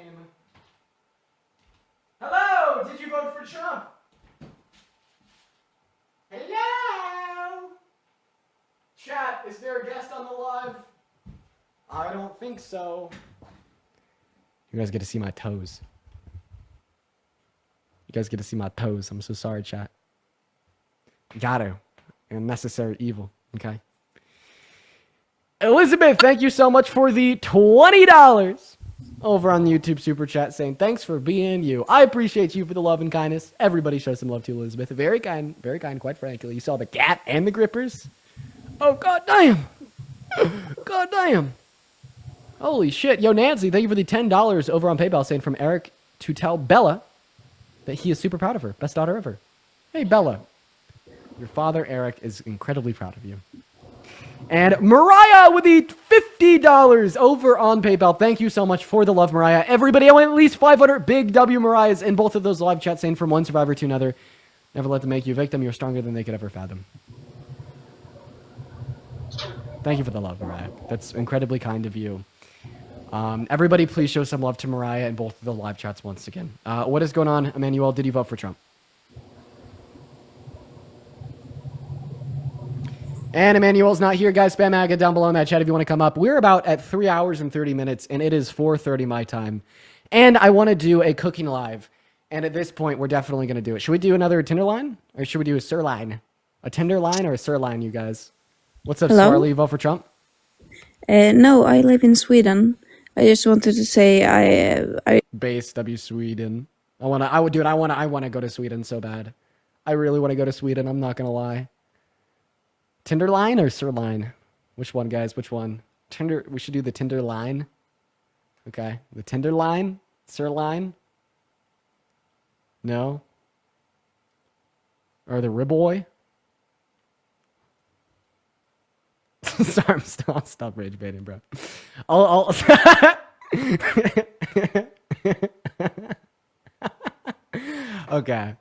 Hello! Did you vote for Trump? Hello! Chat, is there a guest on the live? I don't think so. You guys get to see my toes. You guys get to see my toes. I'm so sorry, chat. Gotta. A necessary evil. Okay. Elizabeth, thank you so much for the $20 over on the YouTube Super Chat saying, thanks for being you. I appreciate you for the love and kindness. Everybody shows some love to Elizabeth. Very kind, quite frankly. You saw the cat and the grippers. Oh, god damn. God damn. Holy shit. Yo, Nancy, thank you for the $10 over on PayPal saying from Eric to tell Bella that he is super proud of her. Best daughter ever. Hey, Bella. Your father, Eric, is incredibly proud of you. And Mariah with the $50 over on PayPal. Thank you so much for the love, Mariah. Everybody, I want at least 500 big W Mariahs in both of those live chats saying from one survivor to another. Never let them make you a victim. You're stronger than they could ever fathom. Thank you for the love, Mariah. That's incredibly kind of you. Everybody, please show some love to Mariah in both of the live chats once again. What is going on, Emmanuel? Did you vote for Trump? And Emmanuel's not here, guys. Spam AGA down below in that chat if you want to come up. We're about at 3 hours and 30 minutes, and it is 4:30 my time. And I want to do a cooking live. And at this point, we're definitely going to do it. Should we do another Tinderline? Or should we do a sirloin? A Tinderline or a sirloin, you guys? What's up, Hello? Swarley? You vote for Trump? No, I live in Sweden. I just wanted to say I Base W Sweden. I want to go to Sweden so bad. I really want to go to Sweden. I'm not going to lie. Tinderline or sirloin? Which one, guys? Which one? We should do the Tinderline. Okay. The Tinderline? Sirloin? No? Or the ribboy? Sorry, I'll stop rage baiting, bro. I'll Okay.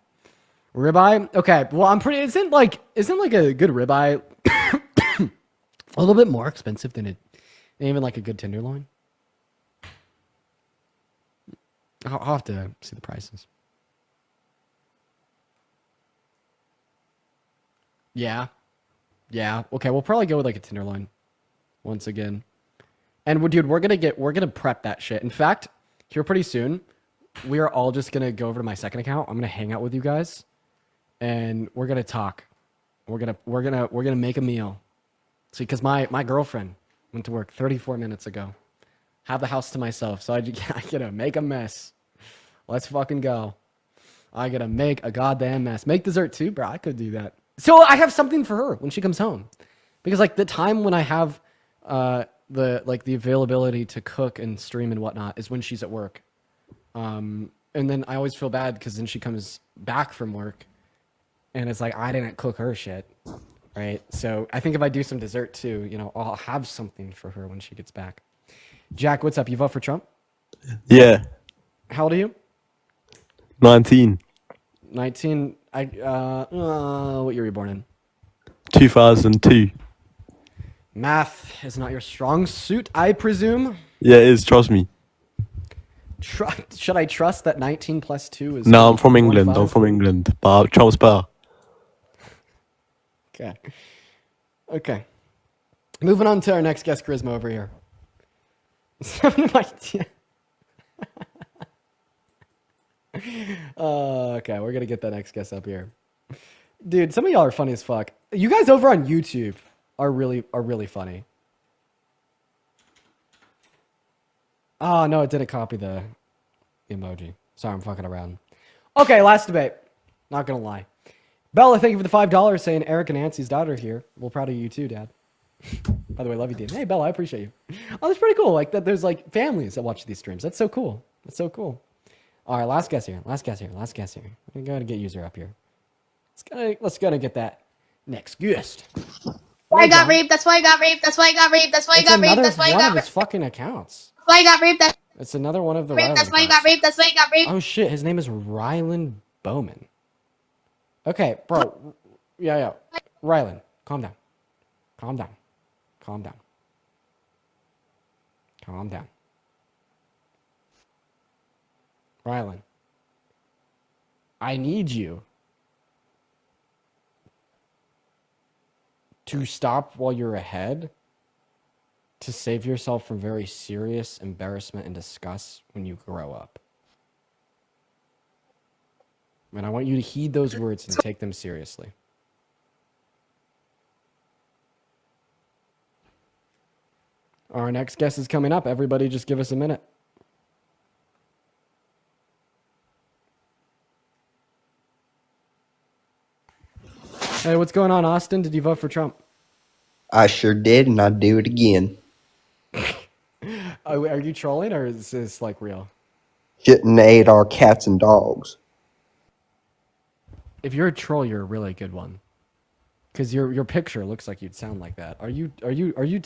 Ribeye? Okay. Well, I'm pretty. Isn't like a good ribeye a little bit more expensive than even like a good tenderloin? I'll have to see the prices. Yeah. Yeah. Okay. We'll probably go with like a tenderloin once again. And dude, we're gonna prep that shit. In fact, here pretty soon, we are all just gonna go over to my second account. I'm gonna hang out with you guys. And we're gonna talk. We're gonna make a meal. See, because my girlfriend went to work 34 minutes ago. Have the house to myself, so I gotta make a mess. Let's fucking go. I gotta make a goddamn mess. Make dessert too, bro. I could do that. So I have something for her when she comes home, because like the time when I have the availability to cook and stream and whatnot is when she's at work. And then I always feel bad because then she comes back from work. And it's like, I didn't cook her shit, right? So I think if I do some dessert too, I'll have something for her when she gets back. Jack, what's up? You vote for Trump? Yeah. How old are you? 19. 19. What year were you born in? 2002. Math is not your strong suit, I presume? Yeah, it is. Trust me. Should I trust that 19 plus 2 is... No, I'm from England. 25? I'm from England. But Trump's better. Okay. Moving on to our next guest, Charisma, over here. Okay, we're gonna get that next guest up here. Dude, some of y'all are funny as fuck. You guys over on YouTube are really funny. Oh, no, it didn't copy the emoji. Sorry, I'm fucking around. Okay, last debate. Not gonna lie. Bella, thank you for the $5 saying Eric and Nancy's daughter here. We're proud of you too, Dad. By the way, love you, Dean. Hey, Bella, I appreciate you. Oh, that's pretty cool. Like that, there's like families that watch these streams. That's so cool. That's so cool. All right, last guest here. Last guest here. We're gonna get user up here. Let's go to get that next guest. I got raped. That's why I got raped. That's why I got raped. That's why I got raped. That's why I got raped. It's another one of his fucking accounts. That's why I got raped. It's another one of the That's why I got raped. That's why I got raped. Oh shit, his name is Ryland Bowman. Okay, bro. Yeah. Rylan, calm down. Calm down. Calm down. Calm down. Rylan, I need you to stop while you're ahead to save yourself from very serious embarrassment and disgust when you grow up. And I want you to heed those words and take them seriously. Our next guest is coming up. Everybody just give us a minute. Hey, what's going on, Austin? Did you vote for Trump? I sure did, and I'd do it again. Are you trolling or is this like real? Shouldn't ate our cats and dogs. If you're a troll, you're a really good one. Because your picture looks like you'd sound like that. Are you?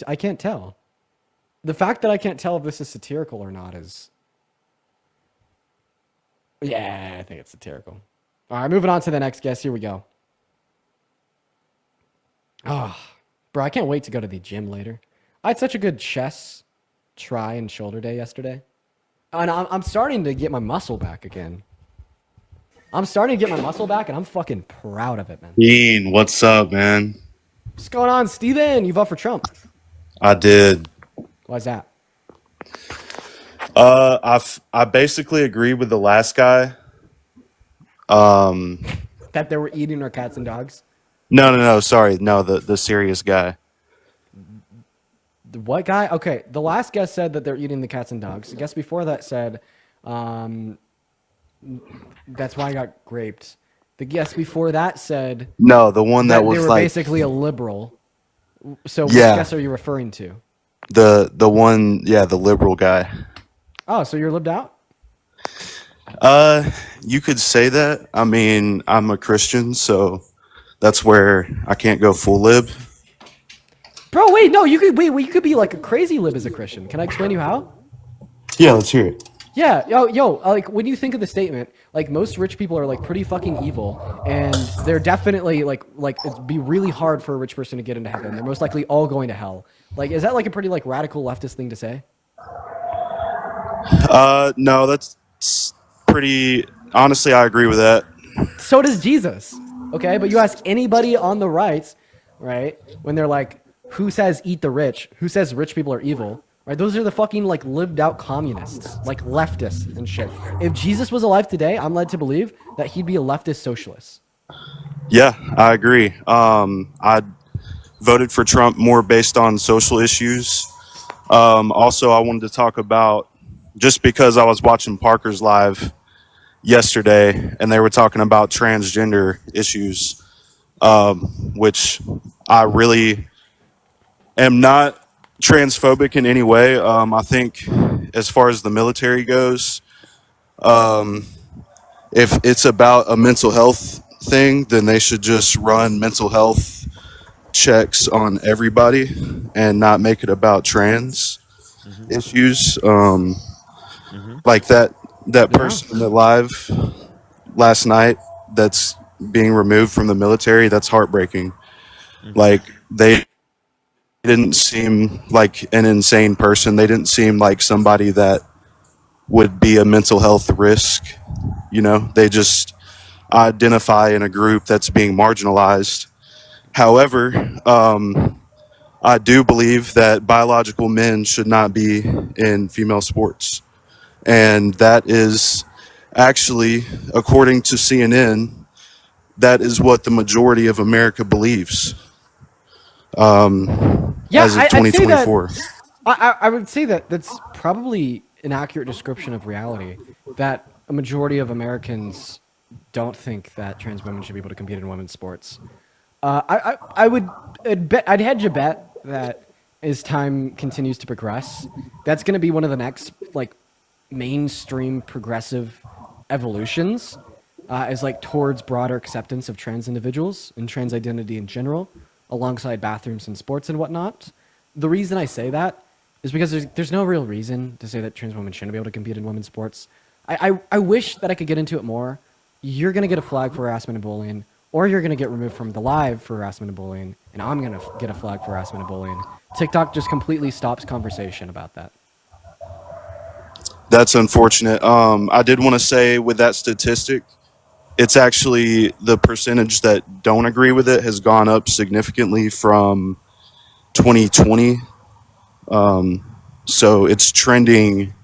I can't tell. The fact that I can't tell if this is satirical or not is. Yeah, I think it's satirical. All right, moving on to the next guest. Here we go. Oh, bro, I can't wait to go to the gym later. I had such a good chest, try, and shoulder day yesterday. And I'm starting to get my muscle back again. I'm starting to get my muscle back, and I'm fucking proud of it, man. Dean, what's up, man? What's going on, Steven? You vote for Trump. I did. Why's that? I basically agree with the last guy. That they were eating our cats and dogs? No, sorry. No, the serious guy. The what guy? Okay, the last guest said that they're eating the cats and dogs. The guest before that said, that's why I got raped. The guest before that said, No, the one that was they were like basically a liberal. So which Yeah. guest are you referring to? the one, yeah, the liberal guy. Oh, so you're libbed out? You could say that. I mean, I'm a Christian, so that's where I can't go full lib. Bro, wait, no, you could be like a crazy lib as a Christian. Can I explain to you how? Yeah, let's hear it. Yeah, yo, like when you think of the statement, like most rich people are like pretty fucking evil, and they're definitely like it'd be really hard for a rich person to get into heaven. They're most likely all going to hell. Like, is that like a pretty like radical leftist thing to say? No, that's pretty. Honestly, I agree with that. So does Jesus. Okay, but you ask anybody on the right, right, when they're like, who says eat the rich? Who says rich people are evil? Right? Those are the fucking like lived out communists, like leftists and shit. If Jesus was alive today, I'm led to believe that he'd be a leftist socialist. Yeah, I agree. I voted for Trump more based on social issues. Also, I wanted to talk about, just because I was watching Parker's live yesterday and they were talking about transgender issues, which I really am not transphobic in any way. I think as far as the military goes, if it's about a mental health thing, then they should just run mental health checks on everybody and not make it about trans issues. Like that person in the live last night that's being removed from the military, that's heartbreaking. Like, they didn't seem like an insane person. They didn't seem like somebody that would be a mental health risk. You know, they just identify in a group that's being marginalized. However, I do believe that biological men should not be in female sports. And that is actually, according to CNN, that is what the majority of America believes. Yeah, as of I'd say that. 2024. I would say that that's probably an accurate description of reality. That a majority of Americans don't think that trans women should be able to compete in women's sports. I'd hedge a bet that as time continues to progress, that's going to be one of the next like mainstream progressive evolutions, is like towards broader acceptance of trans individuals and trans identity in general, alongside bathrooms and sports and whatnot. The reason I say that is because there's no real reason to say that trans women shouldn't be able to compete in women's sports. I wish that I could get into it more. You're going to get a flag for harassment and bullying or you're going to get removed from the live for harassment and bullying, and I'm going to get a flag for harassment and bullying. TikTok just completely stops conversation about that. That's unfortunate. I did want to say with that statistic, it's actually the percentage that don't agree with it has gone up significantly from 2020. So it's trending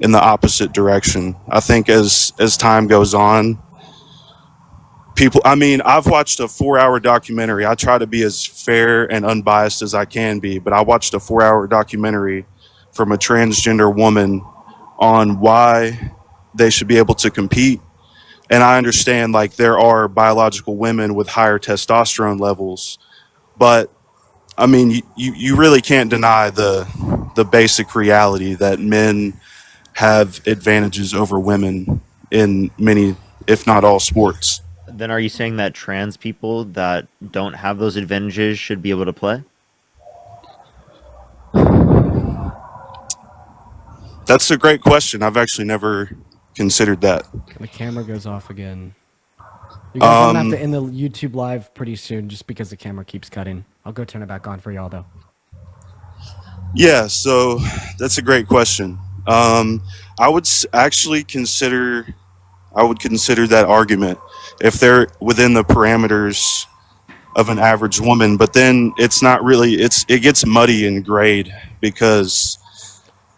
in the opposite direction. I think as time goes on, people, I mean, I've watched a 4-hour documentary. I try to be as fair and unbiased as I can be, but I watched a 4-hour documentary from a transgender woman on why they should be able to compete. And I understand like there are biological women with higher testosterone levels, but I mean, you really can't deny the basic reality that men have advantages over women in many, if not all, sports. Then are you saying that trans people that don't have those advantages should be able to play? That's a great question. I've actually never considered that. The camera goes off again. You guys, I'm going to have to end the YouTube live pretty soon just because the camera keeps cutting. I'll go turn it back on for y'all, though. Yeah, so that's a great question. I would actually consider, I would consider that argument if they're within the parameters of an average woman, but then it's not really, it gets muddy and grayed because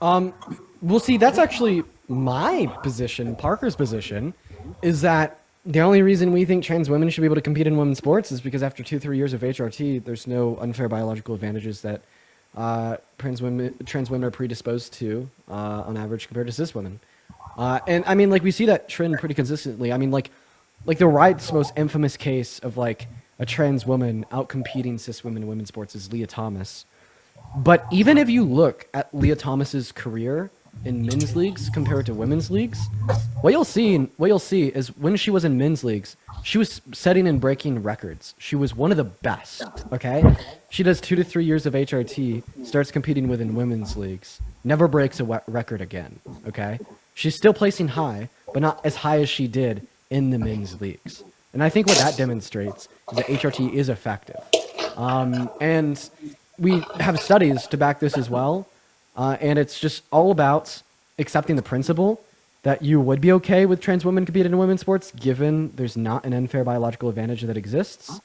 Well, see, that's actually my position, Parker's position, is that the only reason we think trans women should be able to compete in women's sports is because after 2-3 years of HRT, there's no unfair biological advantages that trans women are predisposed to on average compared to cis women. And I mean, like, we see that trend pretty consistently. I mean, like the right's most infamous case of like a trans woman outcompeting cis women in women's sports is Leah Thomas. But even if you look at Leah Thomas's career in men's leagues compared to women's leagues, what you'll see is when she was in men's leagues, she was setting and breaking records. She was one of the best. Okay, she does 2 to 3 years of HRT, starts competing within women's leagues, never breaks a record again. Okay, she's still placing high, but not as high as she did in the men's leagues. And I think what that demonstrates is that HRT is effective. And we have studies to back this as well. And it's just all about accepting the principle that you would be okay with trans women competing in women's sports, given there's not an unfair biological advantage that exists,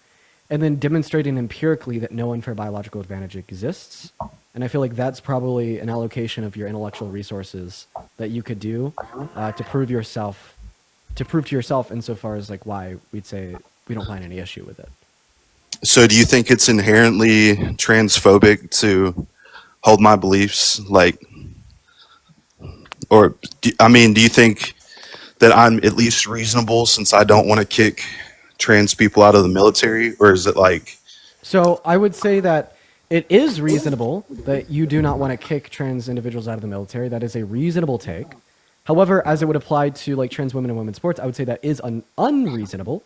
and then demonstrating empirically that no unfair biological advantage exists. And I feel like that's probably an allocation of your intellectual resources that you could do to prove to yourself insofar as like why we'd say we don't find any issue with it. So do you think it's inherently transphobic to hold my beliefs like, or I mean, do you think that I'm at least reasonable since I don't want to kick trans people out of the military, or is it like? So I would say that it is reasonable that you do not want to kick trans individuals out of the military. That is a reasonable take. However, as it would apply to like trans women in women's sports, I would say that is unreasonable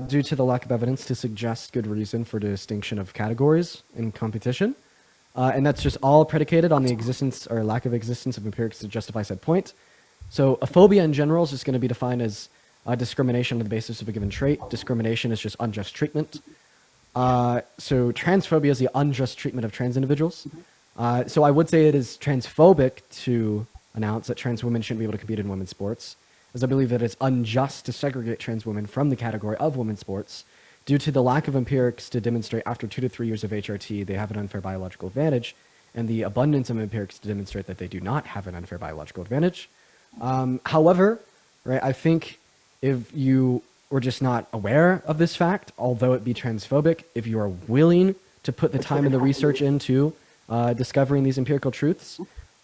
due to the lack of evidence to suggest good reason for distinction of categories in competition. And that's just all predicated on the existence or lack of existence of empirics to justify said point. So a phobia in general is just going to be defined as discrimination on the basis of a given trait. Discrimination is just unjust treatment. So transphobia is the unjust treatment of trans individuals. So I would say it is transphobic to announce that trans women shouldn't be able to compete in women's sports, as I believe that it's unjust to segregate trans women from the category of women's sports due to the lack of empirics to demonstrate after 2 to 3 years of HRT they have an unfair biological advantage, and the abundance of empirics to demonstrate that they do not have an unfair biological advantage. However, right, I think if you were just not aware of this fact, although it be transphobic, if you are willing to put the time and the research into discovering these empirical truths,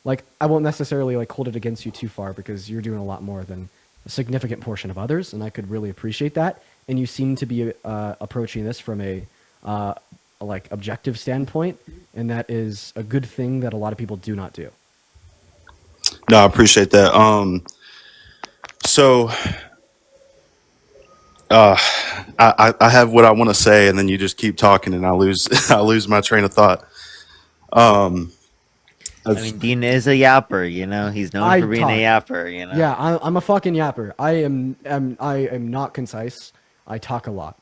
like I won't necessarily like hold it against you too far because you're doing a lot more than a significant portion of others, and I could really appreciate that. And you seem to be approaching this from a like objective standpoint, and that is a good thing that a lot of people do not do. No, I appreciate that. So I have what I want to say, and then you just keep talking, and I lose I lose my train of thought. I mean, Dean is a yapper, you know. He's known for being a yapper, you know. Yeah, I'm a fucking yapper. I am not concise. I talk a lot.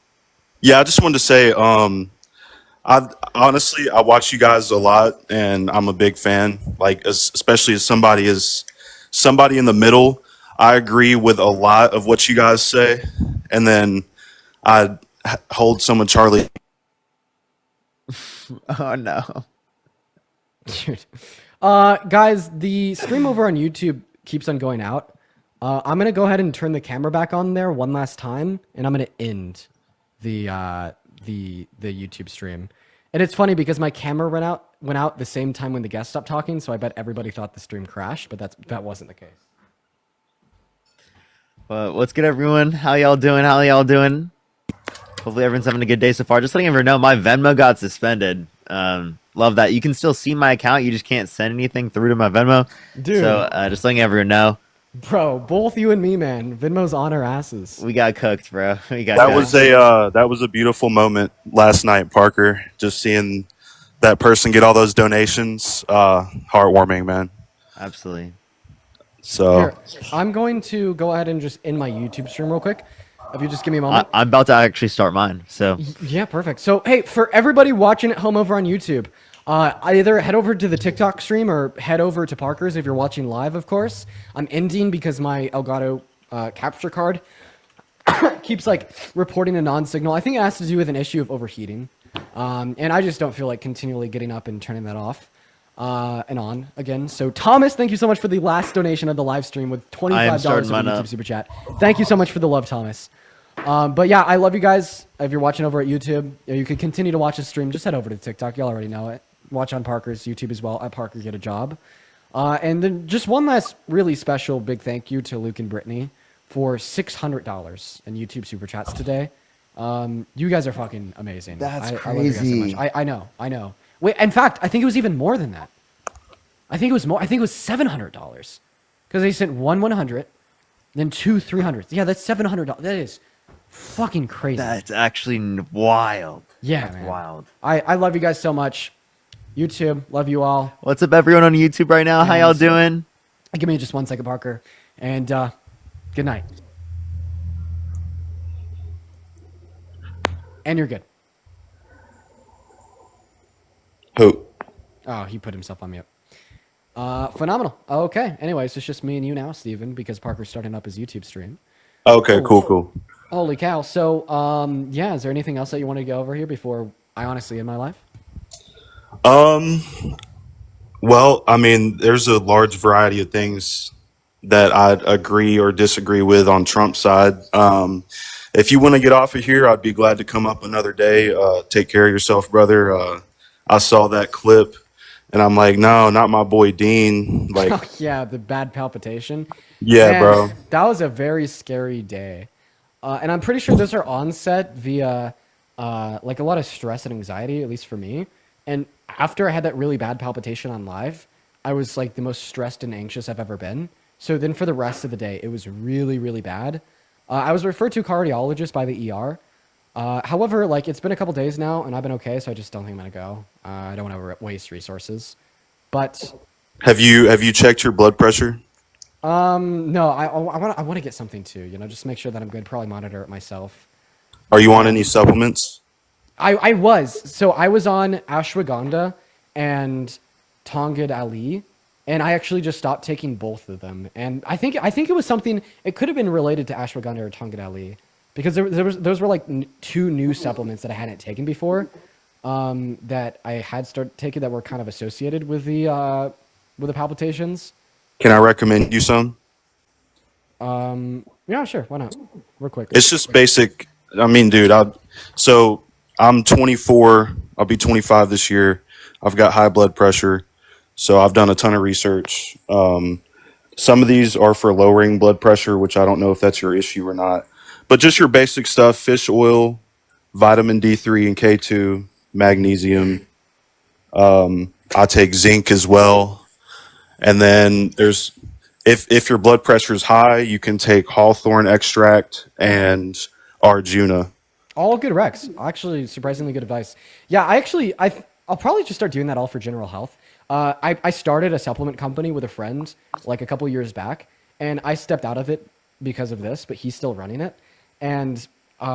Yeah, I just wanted to say, I honestly I watch you guys a lot, and I'm a big fan. Like, especially as somebody in the middle. I agree with a lot of what you guys say, and then I hold some of Charlie. Oh no. Dude. Guys, the stream over on YouTube keeps on going out. I'm gonna go ahead and turn the camera back on there one last time, and I'm gonna end the YouTube stream. And it's funny because my camera went out the same time when the guest stopped talking, so I bet everybody thought the stream crashed, but that wasn't the case. But what's good, everyone? How y'all doing? Hopefully everyone's having a good day so far. Just letting everyone know, my Venmo got suspended. Love that. You can still see my account. You just can't send anything through to my Venmo. Dude. So just letting everyone know. Bro, both you and me, man. Venmo's on our asses. We got cooked, bro. That was a beautiful moment last night, Parker. Just seeing that person get all those donations, heartwarming, man. Absolutely. So Here, I'm going to go ahead and just end my YouTube stream real quick. If you just give me a moment. I'm about to actually start mine. So yeah, perfect. So hey, for everybody watching at home over on YouTube, either head over to the TikTok stream or head over to Parker's if you're watching live, of course. I'm ending because my Elgato capture card keeps like reporting a non-signal. I think it has to do with an issue of overheating. And I just don't feel like continually getting up and turning that off and on again. So Thomas, thank you so much for the last donation of the live stream with $25 of YouTube Super Chat. Thank you so much for the love, Thomas. But yeah, I love you guys. If you're watching over at YouTube, you can continue to watch the stream. Just head over to TikTok. Y'all already know it. Watch on Parker's YouTube as well. At Parker Get a Job. And then just one last really special big thank you to Luke and Brittany for $600 in YouTube Super Chats today. You guys are fucking amazing. That's I crazy. love you guys so much. I know. Wait, in fact, I think it was even more than that. I think it was more. I think it was $700 because they sent one 100, then two 300. Yeah, that's $700. That is fucking crazy. That's actually wild. Yeah, that's man. wild. I love you guys so much. YouTube, love you all. What's up, everyone on YouTube right now? How y'all doing? Give me just 1 second, Parker. And good night. And you're good. Who? Oh, he put himself on mute. Phenomenal. Okay. Anyways, it's just me and you now, Steven, because Parker's starting up his YouTube stream. Okay, cool. Holy cow. So, yeah, is there anything else that you want to go over here before I honestly end my life? Well, I mean, there's a large variety of things that I'd agree or disagree with on Trump's side. If you want to get off of here, I'd be glad to come up another day. Take care of yourself, brother. I saw that clip and I'm like, no, not my boy Dean. Like, Oh, yeah, the bad palpitation. yeah, Man, bro. That was a very scary day. And I'm pretty sure those are onset via like a lot of stress and anxiety, at least for me. And after I had that really bad palpitation on live, I was like the most stressed and anxious I've ever been. So then for the rest of the day, it was really, really bad. I was referred to a cardiologist by the ER. However, like it's been a couple days now and I've been okay, so I just don't think I'm gonna go. I don't want to waste resources. But Have you checked your blood pressure? no, I want to get something too. You know, just make sure that I'm good. Probably monitor it myself. Are you on any supplements? I was. So I was on ashwagandha and Tongad Ali, and I actually just stopped taking both of them. And I think it was something. It could have been related to ashwagandha or Tongad Ali, because those were like two new supplements that I hadn't taken before, that I had started taking that were kind of associated with the palpitations. Can I recommend you some? Yeah, sure. Why not? Real quick. It's just basic. I mean, dude, I'm 24. I'll be 25 this year. I've got high blood pressure, so I've done a ton of research. Some of these are for lowering blood pressure, which I don't know if that's your issue or not. But just your basic stuff: fish oil, vitamin D3 and K2, magnesium. I take zinc as well, and then there's if your blood pressure is high, you can take hawthorn extract and Arjuna. All good recs. Actually, surprisingly good advice. Yeah, I'll probably just start doing that all for general health. I started a supplement company with a friend like a couple years back, and I stepped out of it because of this, but he's still running it. And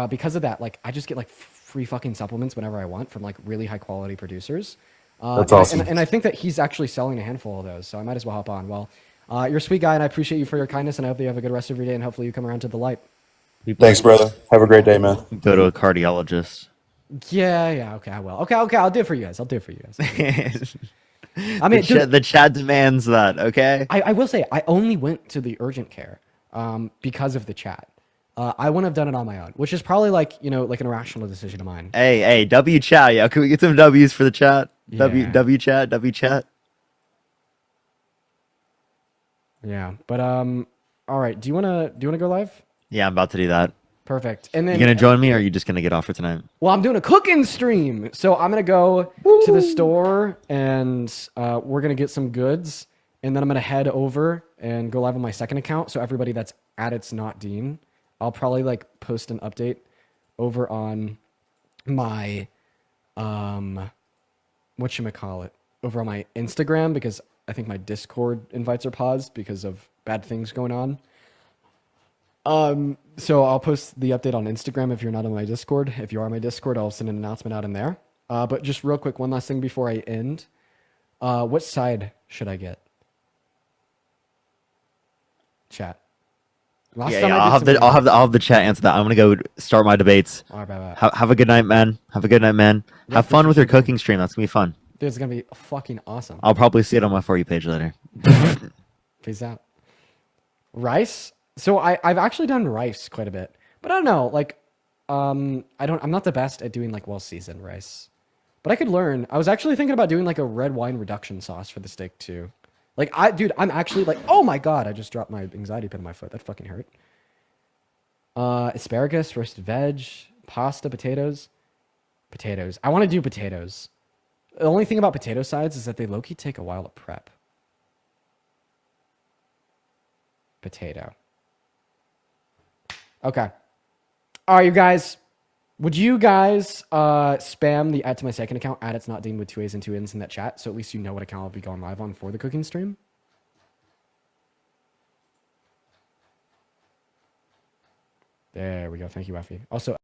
because of that, like I just get like free fucking supplements whenever I want from like really high quality producers. That's and awesome. and I think that he's actually selling a handful of those, so I might as well hop on. Well, you're a sweet guy, and I appreciate you for your kindness, and I hope that you have a good rest of your day, and hopefully you come around to the light. Thanks, brother. Have a great day, man. Go to a cardiologist. Yeah, okay, I will. Okay, I'll do it for you guys. I'll do it for you guys. I mean, The chat demands that. Okay. I will say I only went to the urgent care because of the chat. I wouldn't have done it on my own, which is probably like like an irrational decision of mine. Hey, W chat. Yeah, can we get some W's for the chat? Yeah. W chat. Yeah, but all right. Do you wanna go live? Yeah, I'm about to do that. Perfect. And then You gonna join me, or are you just gonna get off for tonight? Well, I'm doing a cooking stream, so I'm gonna go to the store and we're gonna get some goods, and then I'm gonna head over and go live on my second account. So everybody that's at It's Not Dean, I'll probably like post an update over on my whatchamacallit, over on my Instagram, because I think my Discord invites are paused because of bad things going on. So I'll post the update on Instagram if you're not on my Discord. If you are on my Discord, I'll send an announcement out in there. But just real quick, one last thing before I end. What side should I get? Chat. Last time I did I'll have the chat answer that. I'm gonna go start my debates. All right, bye. Have a good night, man. Have a good night, man. Yeah, Have fun with your cooking stream. That's gonna be fun. Dude, it's gonna be fucking awesome. I'll probably see it on my For You page later. Peace out. Rice? So I've actually done rice quite a bit, but I don't know, like, I'm not the best at doing like well-seasoned rice, but I could learn. I was actually thinking about doing like a red wine reduction sauce for the steak too. Like I'm actually like, oh my God, I just dropped my anxiety pin in my foot. That fucking hurt. Asparagus, roasted veg, pasta, potatoes. I want to do potatoes. The only thing about potato sides is that they low-key take a while to prep. Potato. Okay. All right, you guys. Would you guys spam the add to my second account, add It's Not Dean with 2 A's and 2 N's in that chat, so at least you know what account I'll be going live on for the cooking stream? There we go. Thank you, Effie. Also,